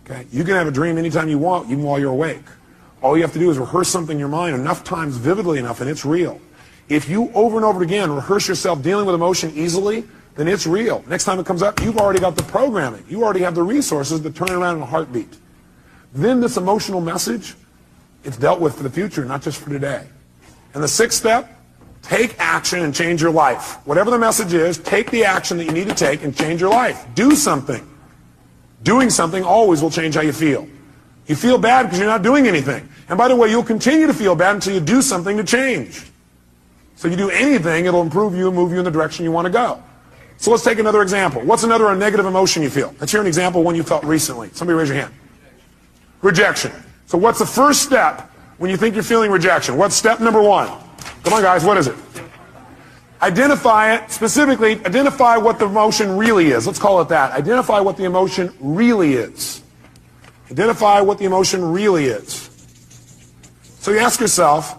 Okay, you can have a dream anytime you want, even while you're awake. All you have to do is rehearse something in your mind enough times, vividly enough, and it's real. If you over and over again rehearse yourself dealing with emotion easily, then it's real. Next time it comes up, you've already got the programming. You already have the resources to turn it around in a heartbeat. Then this emotional message, it's dealt with for the future, not just for today. And the sixth step, take action and change your life. Whatever the message is, take the action that you need to take and change your life. Do something. Doing something always will change how you feel. You feel bad because you're not doing anything. And by the way, you'll continue to feel bad until you do something to change. So if you do anything, it'll improve you and move you in the direction you want to go. So let's take another example. What's another negative emotion you feel? Let's hear an example of one you felt recently. Somebody raise your hand. Rejection. So what's the first step when you think you're feeling rejection? What's step number one? Come on, guys, what is it? Identify it. Specifically, identify what the emotion really is. Let's call it that. Identify what the emotion really is. Identify what the emotion really is. So you ask yourself,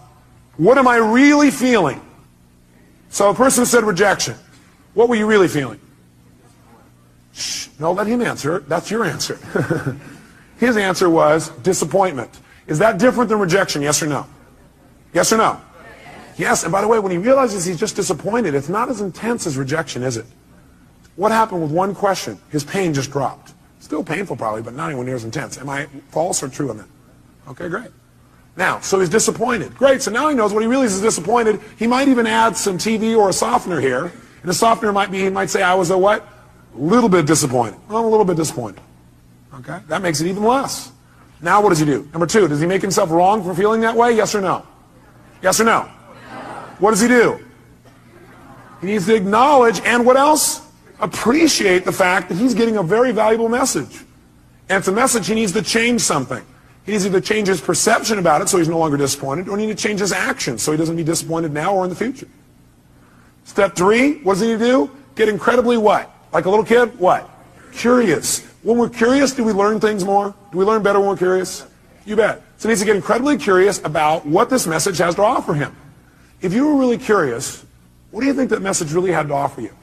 what am I really feeling? So a person said rejection. What were you really feeling? Shh, no, let him answer. That's your answer. His answer was disappointment. Is that different than rejection, yes or no? Yes or no? Yes, and by the way, when he realizes he's just disappointed, it's not as intense as rejection, is it? What happened with one question? His pain just dropped. Still painful probably, but not anywhere near as intense. Am I false or true on that? Okay, great. Now, so he's disappointed. Great, so now he knows when he realizes he's disappointed, he might even add some TV or a softener here. And the softener might be, he might say, I was a what? A little bit disappointed. Well, a little bit disappointed. Okay, that makes it even less. Now what does he do? Number two, does he make himself wrong for feeling that way? Yes or no? Yes or no? What does he do? He needs to acknowledge and what else? Appreciate the fact that he's getting a very valuable message. And it's a message he needs to change something. He needs to either change his perception about it so he's no longer disappointed, or he needs to change his actions so he doesn't be disappointed now or in the future. Step three, what does he need to do? Get incredibly what? Like a little kid? What? Curious. When we're curious, do we learn things more? Do we learn better when we're curious? You bet. So he needs to get incredibly curious about what this message has to offer him. If you were really curious, what do you think that message really had to offer you?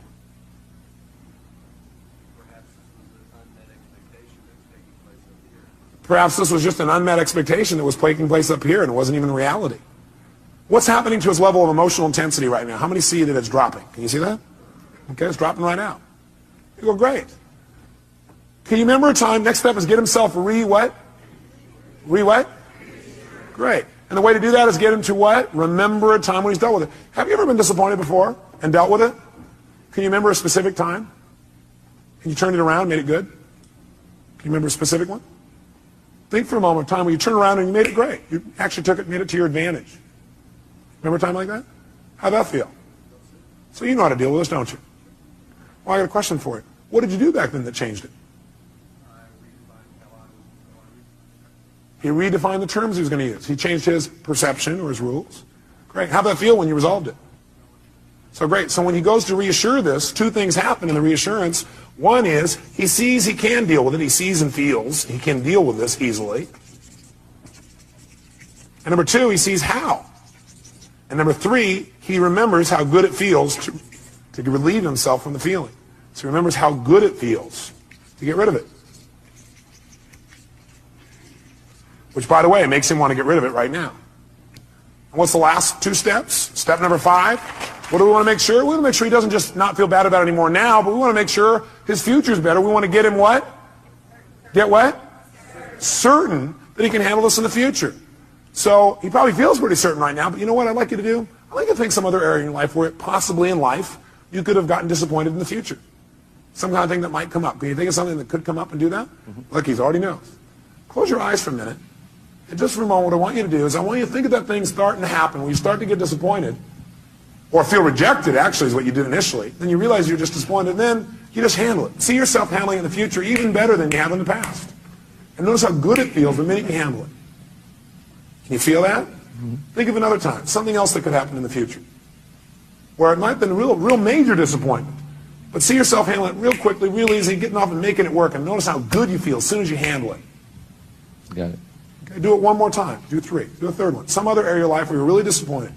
Perhaps this was just an unmet expectation that was taking place up here and it wasn't even reality. What's happening to his level of emotional intensity right now? How many see that it's dropping? Can you see that? Okay, it's dropping right now. You go, great. Can you remember a time? Next step is get himself what? What? Great. And the way to do that is get him to what? Remember a time when he's dealt with it. Have you ever been disappointed before and dealt with it? Can you remember a specific time? Can you turn it around, made it good? Can you remember a specific one? Think for a moment, a time when you turned around and you made it great. You actually took it, made it to your advantage. Remember a time like that? How'd that feel? So you know how to deal with this, don't you? Well, I got a question for you. What did you do back then that changed it? He redefined the terms he was going to use. He changed his perception or his rules. Great. How'd that feel when you resolved it? So great. So when he goes to reassure this, two things happen in the reassurance. One is he sees he can deal with it. He sees and feels he can deal with this easily. And number two, he sees how. And number three, he remembers how good it feels to relieve himself from the feeling. So he remembers how good it feels to get rid of it. Which, by the way, makes him want to get rid of it right now. And what's the last two steps? Step number 5. What do we want to make sure? We want to make sure he doesn't just not feel bad about it anymore now, but we want to make sure his future's better. We want to get him what? Get what? Certain that he can handle this in the future. So he probably feels pretty certain right now, but you know what I'd like you to do? I'd like you to think some other area in your life where possibly in life you could have gotten disappointed in the future. Some kind of thing that might come up. Can you think of something that could come up and do that? Look, he's already knows. Close your eyes for a minute. And just for a moment, what I want you to do is I want you to think of that thing starting to happen when you start to get disappointed or feel rejected, actually, is what you did initially. Then you realize you're just disappointed, and then you just handle it. See yourself handling it in the future even better than you have in the past. And notice how good it feels the minute you handle it. Can you feel that? Think of another time, something else that could happen in the future, where it might have been a real major disappointment. But see yourself handling it real quickly, real easy, getting off and making it work, and notice how good you feel as soon as you handle it. Got it. Okay, do it one more time. Do 3. Do a third one. Some other area of your life where you're really disappointed.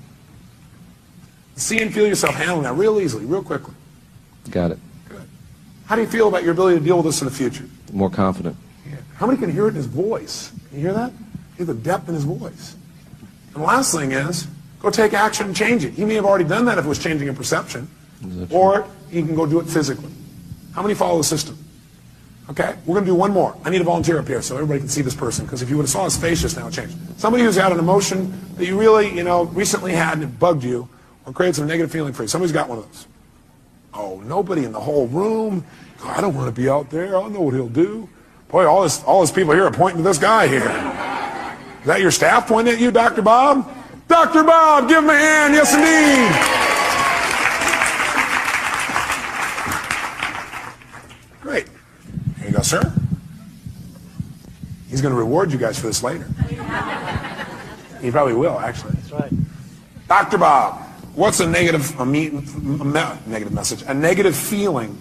See and feel yourself handling that real easily, real quickly. Got it. Good. How do you feel about your ability to deal with this in the future? More confident. Yeah. How many can hear it in his voice? Can you hear that? Hear the depth in his voice. And the last thing is, Go take action and change it. He may have already done that if it was changing a perception. Or he can go do it physically. How many follow the system? Okay, we're going to do one more. I need a volunteer up here so everybody can see this person, because if you would have saw his face just now, it changed. Somebody who's had an emotion that you really, recently had and it bugged you or created some negative feeling for you. Somebody's got one of those. Oh, nobody in the whole room. I don't want to be out there. I know what he'll do. Boy, all these people here are pointing to this guy here. Is that your staff pointing at you, Dr. Bob? Dr. Bob, give him a hand. Yes, indeed. Great. Here you go, sir. He's going to reward you guys for this later. He probably will, actually. That's right. Dr. Bob, what's a negative message, a negative feeling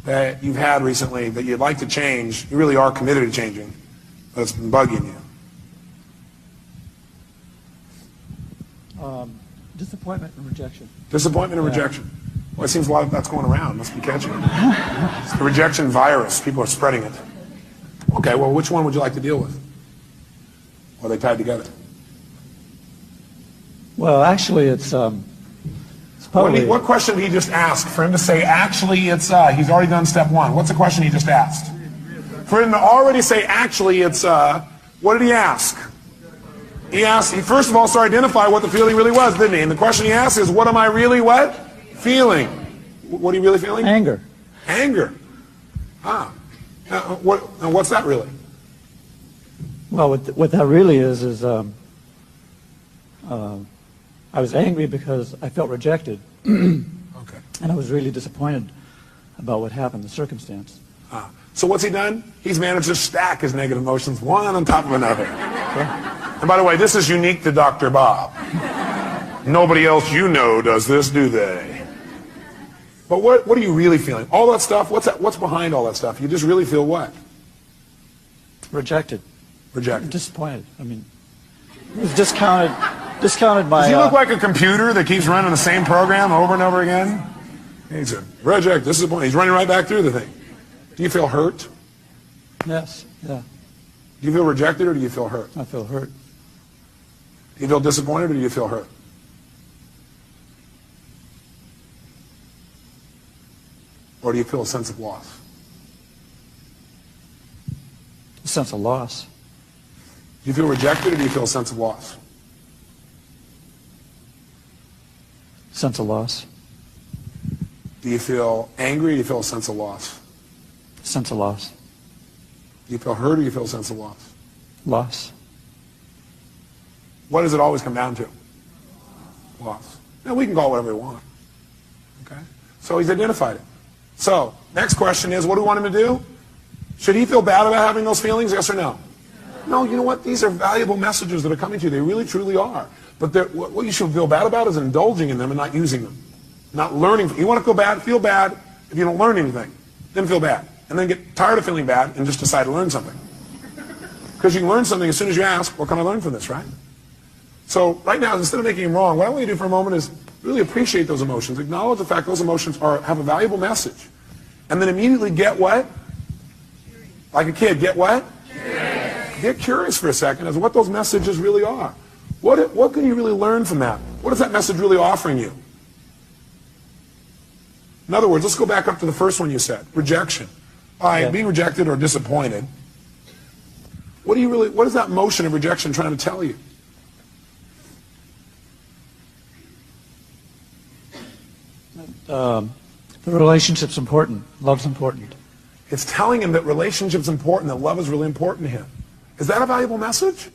that you've had recently that you'd like to change, you really are committed to changing, but it's been bugging you? Disappointment and rejection. Disappointment and rejection. Well, it seems a lot of that's going around. Must be catching. It's the rejection virus. People are spreading it. Okay, well, which one would you like to deal with? Or are they tied together? Well, actually, it's probably... What question did he just ask? For him to say, actually, it's, he's already done step one. What's the question he just asked? For him to already say, actually, it's, what did he ask? He first of all started to identify what the feeling really was, didn't he? And the question he asked is, what am I really what? Feeling. What are you really feeling? Anger. Anger. What's that really? Well, what that really is I was angry because I felt rejected. Okay. And I was really disappointed about what happened, the circumstance. So what's he done? He's managed to stack his negative emotions one on top of another. Okay. And by the way, this is unique to Dr. Bob. Nobody else you know does this, do they? But what are you really feeling? All that stuff, what's behind all that stuff? You just really feel what? Rejected. Rejected. Disappointed. I mean, it was discounted by... Does he look like a computer that keeps running the same program over and over again? He's a reject, disappointed. He's running right back through the thing. Do you feel hurt? Yes, yeah. Do you feel rejected or do you feel hurt? I feel hurt. Do you feel disappointed or do you feel hurt? Or do you feel a sense of loss? A sense of loss. Do you feel rejected or do you feel a sense of loss? Sense of loss. Do you feel angry or do you feel a sense of loss? Sense of loss. Do you feel hurt or do you feel a sense of loss? Loss. What does it always come down to? Loss. Now, we can call it whatever we want. Okay? So he's identified it. So, next question is, what do we want him to do? Should he feel bad about having those feelings, yes or no? No, you know what? These are valuable messages that are coming to you. They really, truly are. But what you should feel bad about is indulging in them and not using them. Not learning. You want to feel bad if you don't learn anything. Then feel bad. And then get tired of feeling bad and just decide to learn something. Because you can learn something as soon as you ask, what can I learn from this, right? So right now, instead of making them wrong, what I want you to do for a moment is really appreciate those emotions. Acknowledge the fact those emotions have a valuable message. And then immediately get what? Like a kid, get what? Curious. Get curious for a second as to what those messages really are. What can you really learn from that? What is that message really offering you? In other words, let's go back up to the first one you said, rejection. By being rejected or disappointed, what is that motion of rejection trying to tell you? The relationship's important. Love's important. It's telling him that relationship's important, that love is really important to him. Is that a valuable message?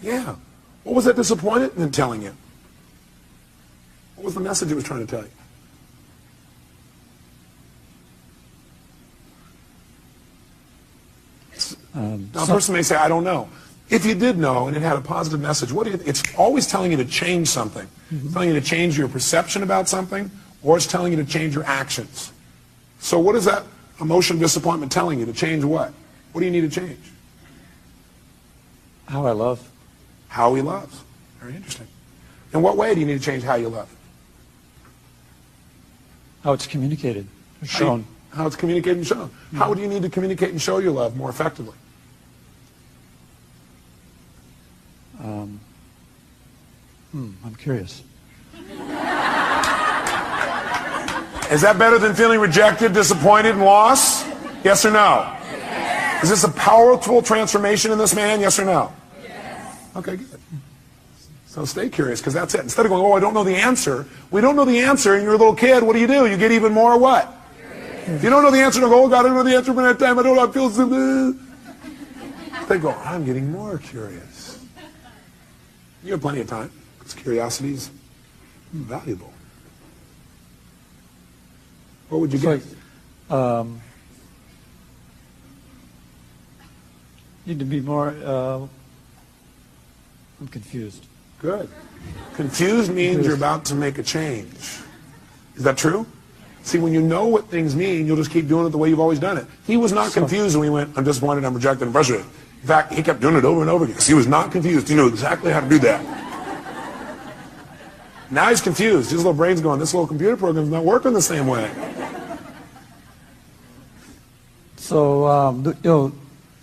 Yeah. What was that disappointed in telling you? What was the message it was trying to tell you? Now, a person may say, I don't know. If you did know and it had a positive message, it's always telling you to change something. It's telling you to change your perception about something, or it's telling you to change your actions. So what is that emotion of disappointment telling you? To change what? What do you need to change? How I love. How he loves. Very interesting. In what way do you need to change how you love? How it's communicated, or shown. How it's communicated and shown. How do you need to communicate and show your love more effectively? I'm curious. Is that better than feeling rejected, disappointed, and lost? Yes or no? Yes. Is this a powerful transformation in this man? Yes or no? Yes. Okay, good. So stay curious, because that's it. Instead of going, oh, I don't know the answer. We don't know the answer, and you're a little kid. What do? You get even more what? Curious. If you don't know the answer, don't go, oh, God, I don't know the answer by that time. I don't know, I feel so good. They go, I'm getting more curious. You have plenty of time, because curiosity is valuable. What would you get? Need to be more, I'm confused. Good. Confused means you're about to make a change. Is that true? See, when you know what things mean, you'll just keep doing it the way you've always done it. He was not confused when he went, I'm disappointed, I'm rejected, I'm frustrated. In fact, he kept doing it over and over again. So he was not confused. He knew exactly how to do that. Now he's confused. His little brain's going, this little computer program's not working the same way. So,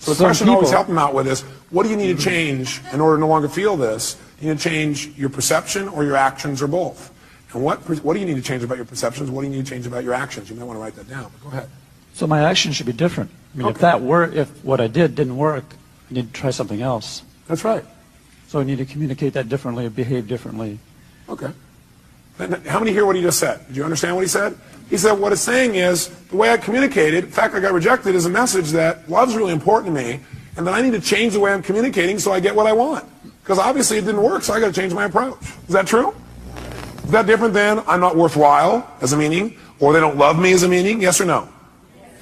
So the question I always help him out with is, what do you need to change in order to no longer feel this? You need to change your perception or your actions or both. And what do you need to change about your perceptions? What do you need to change about your actions? You might want to write that down, but go ahead. So my actions should be different. I mean, if what I did didn't work, I need to try something else. That's right. So I need to communicate that differently, behave differently. Okay. How many hear what he just said? Did you understand what he said? He said what it's saying is the way I communicated, the fact I got rejected is a message that love's really important to me, and that I need to change the way I'm communicating so I get what I want. Because obviously it didn't work, so I got to change my approach. Is that true? Is that different than I'm not worthwhile as a meaning, or they don't love me as a meaning? Yes or no?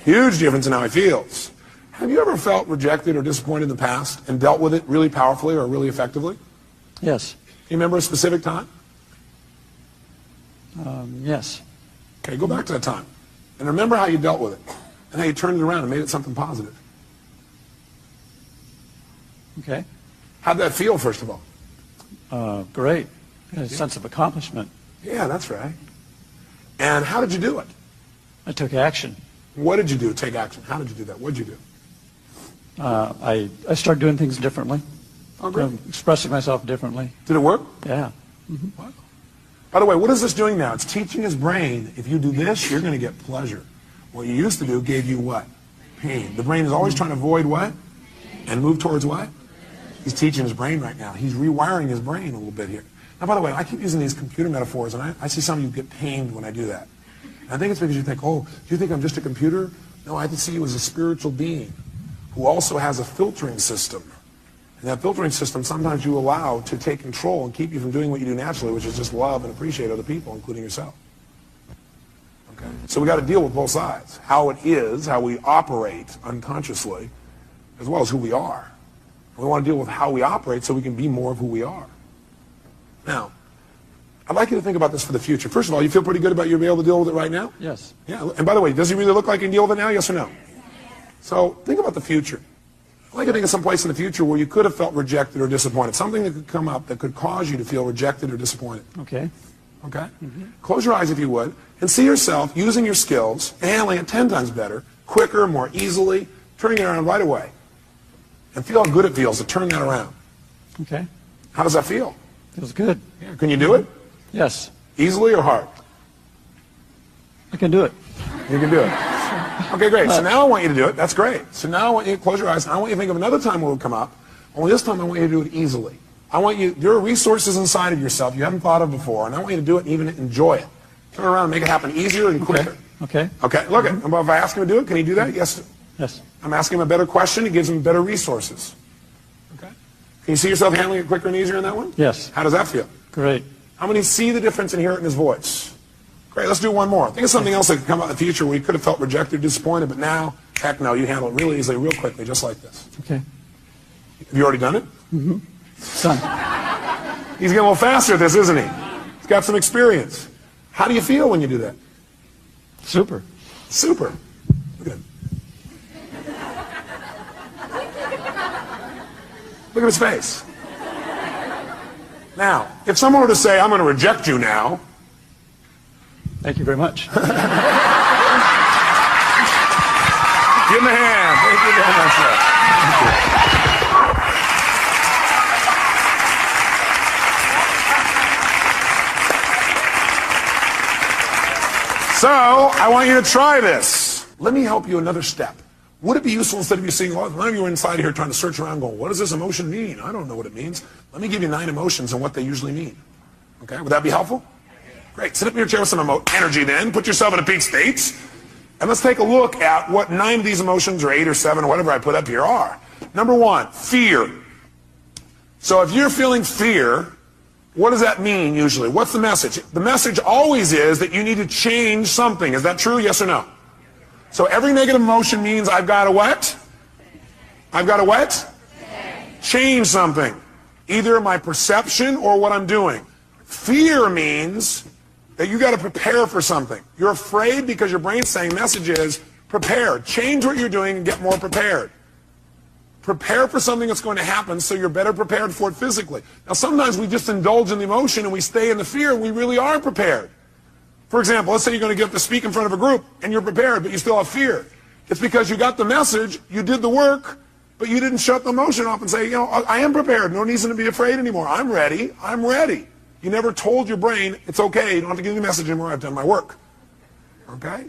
Huge difference in how he feels. Have you ever felt rejected or disappointed in the past and dealt with it really powerfully or really effectively? Yes. Can you remember a specific time? Yes. Okay, go back to that time. And remember how you dealt with it and how you turned it around and made it something positive. Okay. How'd that feel, first of all? Great. A sense of accomplishment. Yeah, that's right. And how did you do it? I took action. What did you do? Take action. How did you do that? What did you do? I started doing things differently. Oh, great. Expressing myself differently. Did it work? Yeah. Mm-hmm. Wow. By the way, what is this doing now? It's teaching his brain, if you do this, you're going to get pleasure. What you used to do gave you what? Pain. The brain is always trying to avoid what? And move towards what? He's teaching his brain right now. He's rewiring his brain a little bit here. Now, by the way, I keep using these computer metaphors, and I see some of you get pained when I do that. And I think it's because you think, oh, do you think I'm just a computer? No, I can see you as a spiritual being who also has a filtering system. And that filtering system sometimes you allow to take control and keep you from doing what you do naturally, which is just love and appreciate other people, including yourself. Okay? So we got to deal with both sides. How it is, how we operate unconsciously, as well as who we are. We want to deal with how we operate so we can be more of who we are. Now, I'd like you to think about this for the future. First of all, you feel pretty good about you being able to deal with it right now? Yes. Yeah. And by the way, does he really look like he can deal with it now? Yes or no? So think about the future. I'd like to think of some place in the future where you could have felt rejected or disappointed. Something that could come up that could cause you to feel rejected or disappointed. Okay. Okay? Mm-hmm. Close your eyes if you would, and see yourself using your skills, and handling it 10 times better, quicker, more easily, turning it around right away. And feel how good it feels to turn that around. Okay. How does that feel? Feels good. Yeah. Can you do it? Yes. Easily or hard? I can do it. You can do it. Okay, great. So now I want you to do it. That's great. So now I want you to close your eyes, and I want you to think of another time where it would come up. Only this time I want you to do it easily. I want you, there are resources inside of yourself you haven't thought of before, and I want you to do it and even enjoy it. Turn around and make it happen easier and quicker. Okay. Okay, look at it. If I ask him to do it, can he do that? Yes. Yes. I'm asking him a better question. It gives him better resources. Okay. Can you see yourself handling it quicker and easier in that one? Yes. How does that feel? Great. How many see the difference and hear it in his voice? Great, let's do one more. Think of something else that could come out in the future where you could have felt rejected, disappointed, but now, heck no, you handle it really easily, real quickly, just like this. Okay. Have you already done it? Mm-hmm. Done. He's getting a little faster at this, isn't he? He's got some experience. How do you feel when you do that? Super. Super. Look at him. Look at his face. Now, if someone were to say, I'm going to reject you now, thank you very much. Give him a hand. Thank you very much, sir. Thank you. So, I want you to try this. Let me help you another step. Would it be useful instead of you seeing, well, none of you are inside here trying to search around going, what does this emotion mean? I don't know what it means. Let me give you 9 emotions and what they usually mean. Okay, would that be helpful? Great. Sit up in your chair with some energy then. Put yourself in a peak state. And let's take a look at what 9 of these emotions, or 8 or 7, or whatever I put up here are. Number 1, fear. So if you're feeling fear, what does that mean usually? What's the message? The message always is that you need to change something. Is that true? Yes or no? So every negative emotion means I've got to what? I've got to what? Change something. Either my perception or what I'm doing. Fear means that you got to prepare for something. You're afraid because your brain's saying message is prepare. Change what you're doing and get more prepared. Prepare for something that's going to happen so you're better prepared for it physically. Now sometimes we just indulge in the emotion and we stay in the fear and we really are prepared. For example, let's say you're going to get up to speak in front of a group and you're prepared but you still have fear. It's because you got the message, you did the work, but you didn't shut the emotion off and say, you know, I am prepared. No reason to be afraid anymore. I'm ready. I'm ready. You never told your brain, it's okay, you don't have to give me the message anymore, I've done my work. Okay?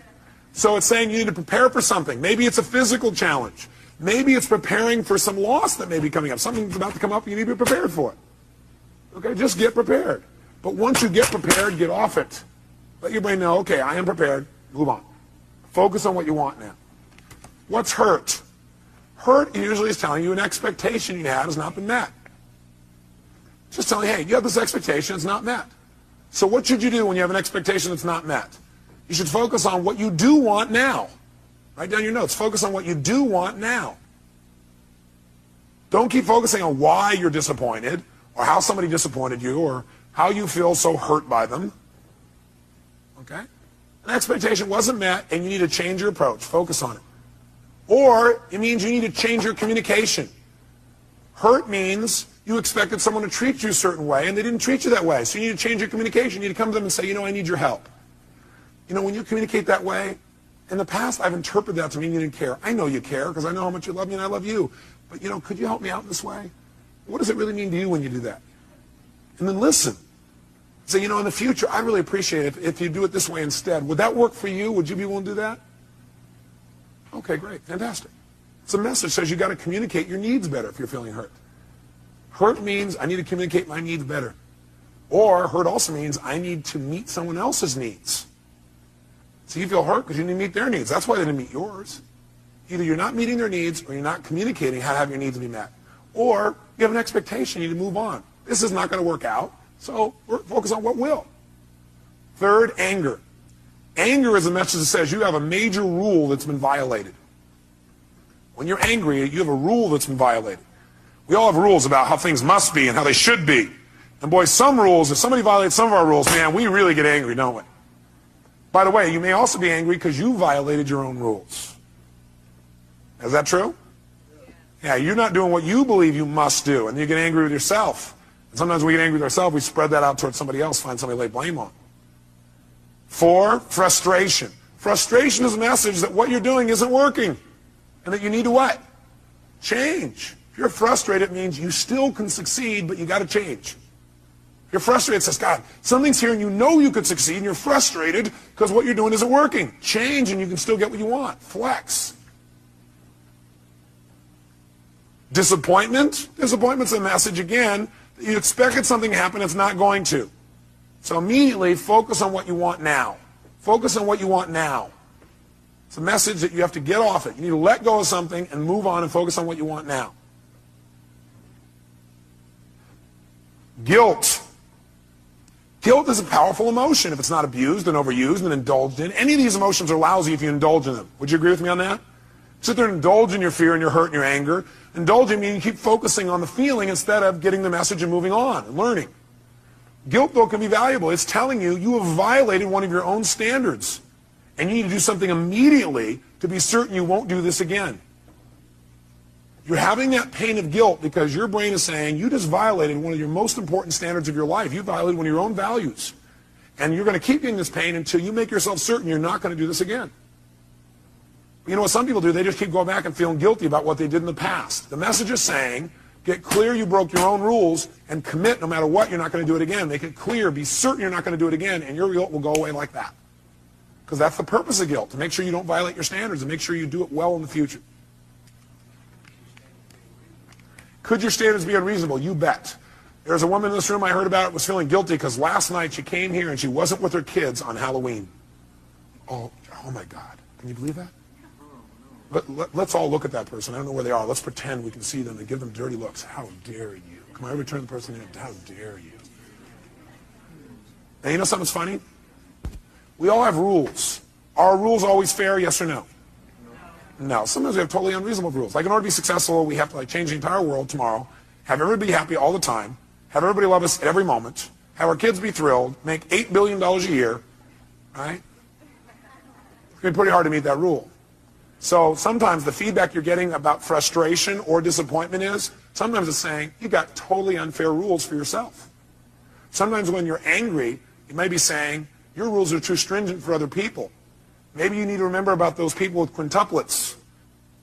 So it's saying you need to prepare for something. Maybe it's a physical challenge. Maybe it's preparing for some loss that may be coming up. Something's about to come up, you need to be prepared for it. Okay, just get prepared. But once you get prepared, get off it. Let your brain know, okay, I am prepared, move on. Focus on what you want now. What's hurt? Hurt usually is telling you an expectation you had has not been met. Just telling you, hey, you have this expectation, it's not met. So what should you do when you have an expectation that's not met? You should focus on what you do want now. Write down your notes. Focus on what you do want now. Don't keep focusing on why you're disappointed, or how somebody disappointed you, or how you feel so hurt by them. Okay? An expectation wasn't met, and you need to change your approach. Focus on it. Or it means you need to change your communication. Hurt means you expected someone to treat you a certain way, and they didn't treat you that way. So you need to change your communication. You need to come to them and say, you know, I need your help. You know, when you communicate that way, in the past, I've interpreted that to mean you didn't care. I know you care because I know how much you love me and I love you. But, you know, could you help me out this way? What does it really mean to you when you do that? And then listen. Say, you know, in the future, I really appreciate it if you do it this way instead. Would that work for you? Would you be willing to do that? Okay, great. Fantastic. It's a message that says you got to communicate your needs better if you're feeling hurt. Hurt means I need to communicate my needs better. Or hurt also means I need to meet someone else's needs. So you feel hurt because you didn't meet their needs. That's why they didn't meet yours. Either you're not meeting their needs or you're not communicating how to have your needs be met. Or you have an expectation, you need to move on. This is not going to work out, so focus on what will. Third, anger. Anger is a message that says you have a major rule that's been violated. When you're angry, you have a rule that's been violated. We all have rules about how things must be and how they should be. And boy, some rules, if somebody violates some of our rules, man, we really get angry, don't we? By the way, you may also be angry because you violated your own rules. Is that true? Yeah, you're not doing what you believe you must do, and you get angry with yourself. And sometimes we get angry with ourselves, we spread that out towards somebody else, find somebody to lay blame on. 4, frustration. Frustration is a message that what you're doing isn't working, and that you need to what? Change. If you're frustrated, it means you still can succeed, but you got to change. You're frustrated, it says, God, something's here and you know you could succeed and you're frustrated because what you're doing isn't working. Change and you can still get what you want. Flex. Disappointment. Disappointment's a message, again, that you expected something to happen, it's not going to. So immediately focus on what you want now. Focus on what you want now. It's a message that you have to get off it. You need to let go of something and move on and focus on what you want now. Guilt. Guilt is a powerful emotion if it's not abused and overused and indulged in. Any of these emotions are lousy if you indulge in them. Would you agree with me on that? Sit there and indulge in your fear and your hurt and your anger. Indulging means you keep focusing on the feeling instead of getting the message and moving on and learning. Guilt, though, can be valuable. It's telling you you have violated one of your own standards. And you need to do something immediately to be certain you won't do this again. You're having that pain of guilt because your brain is saying you just violated one of your most important standards of your life. You violated one of your own values. And you're going to keep getting this pain until you make yourself certain you're not going to do this again. But you know what some people do? They just keep going back and feeling guilty about what they did in the past. The message is saying, get clear you broke your own rules and commit no matter what, you're not going to do it again. Make it clear, be certain you're not going to do it again, and your guilt will go away like that. Because that's the purpose of guilt, to make sure you don't violate your standards and make sure you do it well in the future. Could your standards be unreasonable? You bet. There's a woman in this room I heard about was feeling guilty because last night she came here and she wasn't with her kids on Halloween. Oh my God. Can you believe that? Let's all look at that person. I don't know where they are. Let's pretend we can see them and give them dirty looks. How dare you? Come on, everybody turn the person in. How dare you? And you know something's funny? We all have rules. Are rules always fair, yes or no? No. Sometimes we have totally unreasonable rules. Like in order to be successful, we have to change the entire world tomorrow, have everybody happy all the time, have everybody love us at every moment, have our kids be thrilled, make $8 billion a year, right? It's going to be pretty hard to meet that rule. So sometimes the feedback you're getting about frustration or disappointment is, sometimes it's saying, you got totally unfair rules for yourself. Sometimes when you're angry, you may be saying, your rules are too stringent for other people. Maybe you need to remember about those people with quintuplets.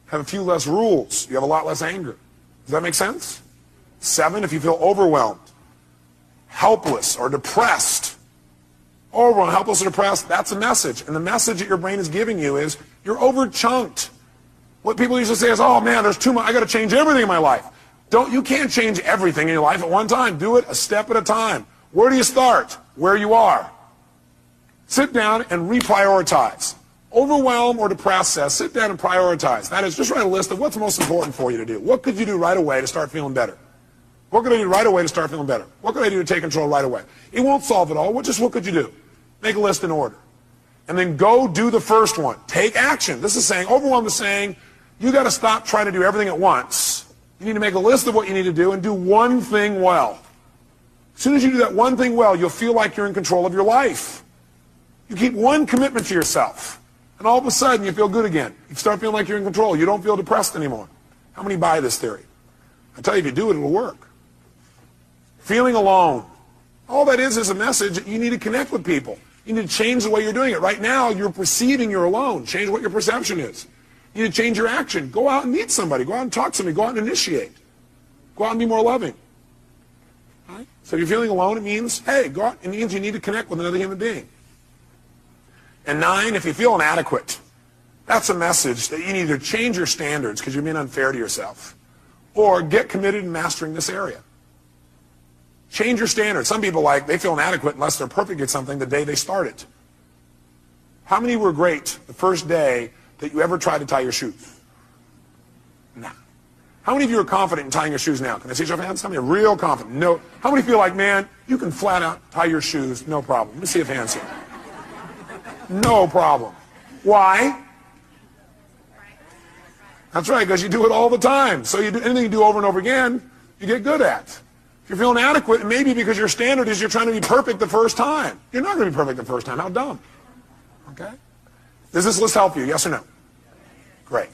Have a few less rules. You have a lot less anger. Does that make sense? 7, if you feel overwhelmed, helpless, or depressed. Overwhelmed, helpless, or depressed, that's a message. And the message that your brain is giving you is, you're overchunked. What people usually say is, oh man, there's too much, I got to change everything in my life. You can't change everything in your life at one time. Do it a step at a time. Where do you start? Where you are. Sit down and reprioritize. Overwhelm or depressed says, sit down and prioritize. That is, just write a list of what's most important for you to do. What could you do right away to start feeling better? What could I do right away to start feeling better? What could I do to take control right away? It won't solve it all. What could you do? Make a list in order. And then go do the first one. Take action. This is saying, overwhelm is saying, you got to stop trying to do everything at once. You need to make a list of what you need to do and do one thing well. As soon as you do that one thing well, you'll feel like you're in control of your life. You keep one commitment to yourself. And all of a sudden, you feel good again. You start feeling like you're in control. You don't feel depressed anymore. How many buy this theory? I tell you, if you do it, it'll work. Feeling alone. All that is a message that you need to connect with people. You need to change the way you're doing it. Right now, you're perceiving you're alone. Change what your perception is. You need to change your action. Go out and meet somebody. Go out and talk to somebody. Go out and initiate. Go out and be more loving. Right? So if you're feeling alone, it means, hey, go out. It means you need to connect with another human being. And 9, if you feel inadequate, that's a message that you need to change your standards because you're being unfair to yourself. Or get committed in mastering this area. Change your standards. Some people they feel inadequate unless they're perfect at something the day they start it. How many were great the first day that you ever tried to tie your shoes? Nah. How many of you are confident in tying your shoes now? Can I see your hands? How many are real confident? No. How many feel like, man, you can flat out tie your shoes, no problem? Let me see if hands here. No problem. Why? That's right, because you do it all the time. So you do anything you do over and over again, you get good at. If you're feeling inadequate, it may be because your standard is you're trying to be perfect the first time. You're not going to be perfect the first time. How dumb. Okay? Does this list help you? Yes or no? Great.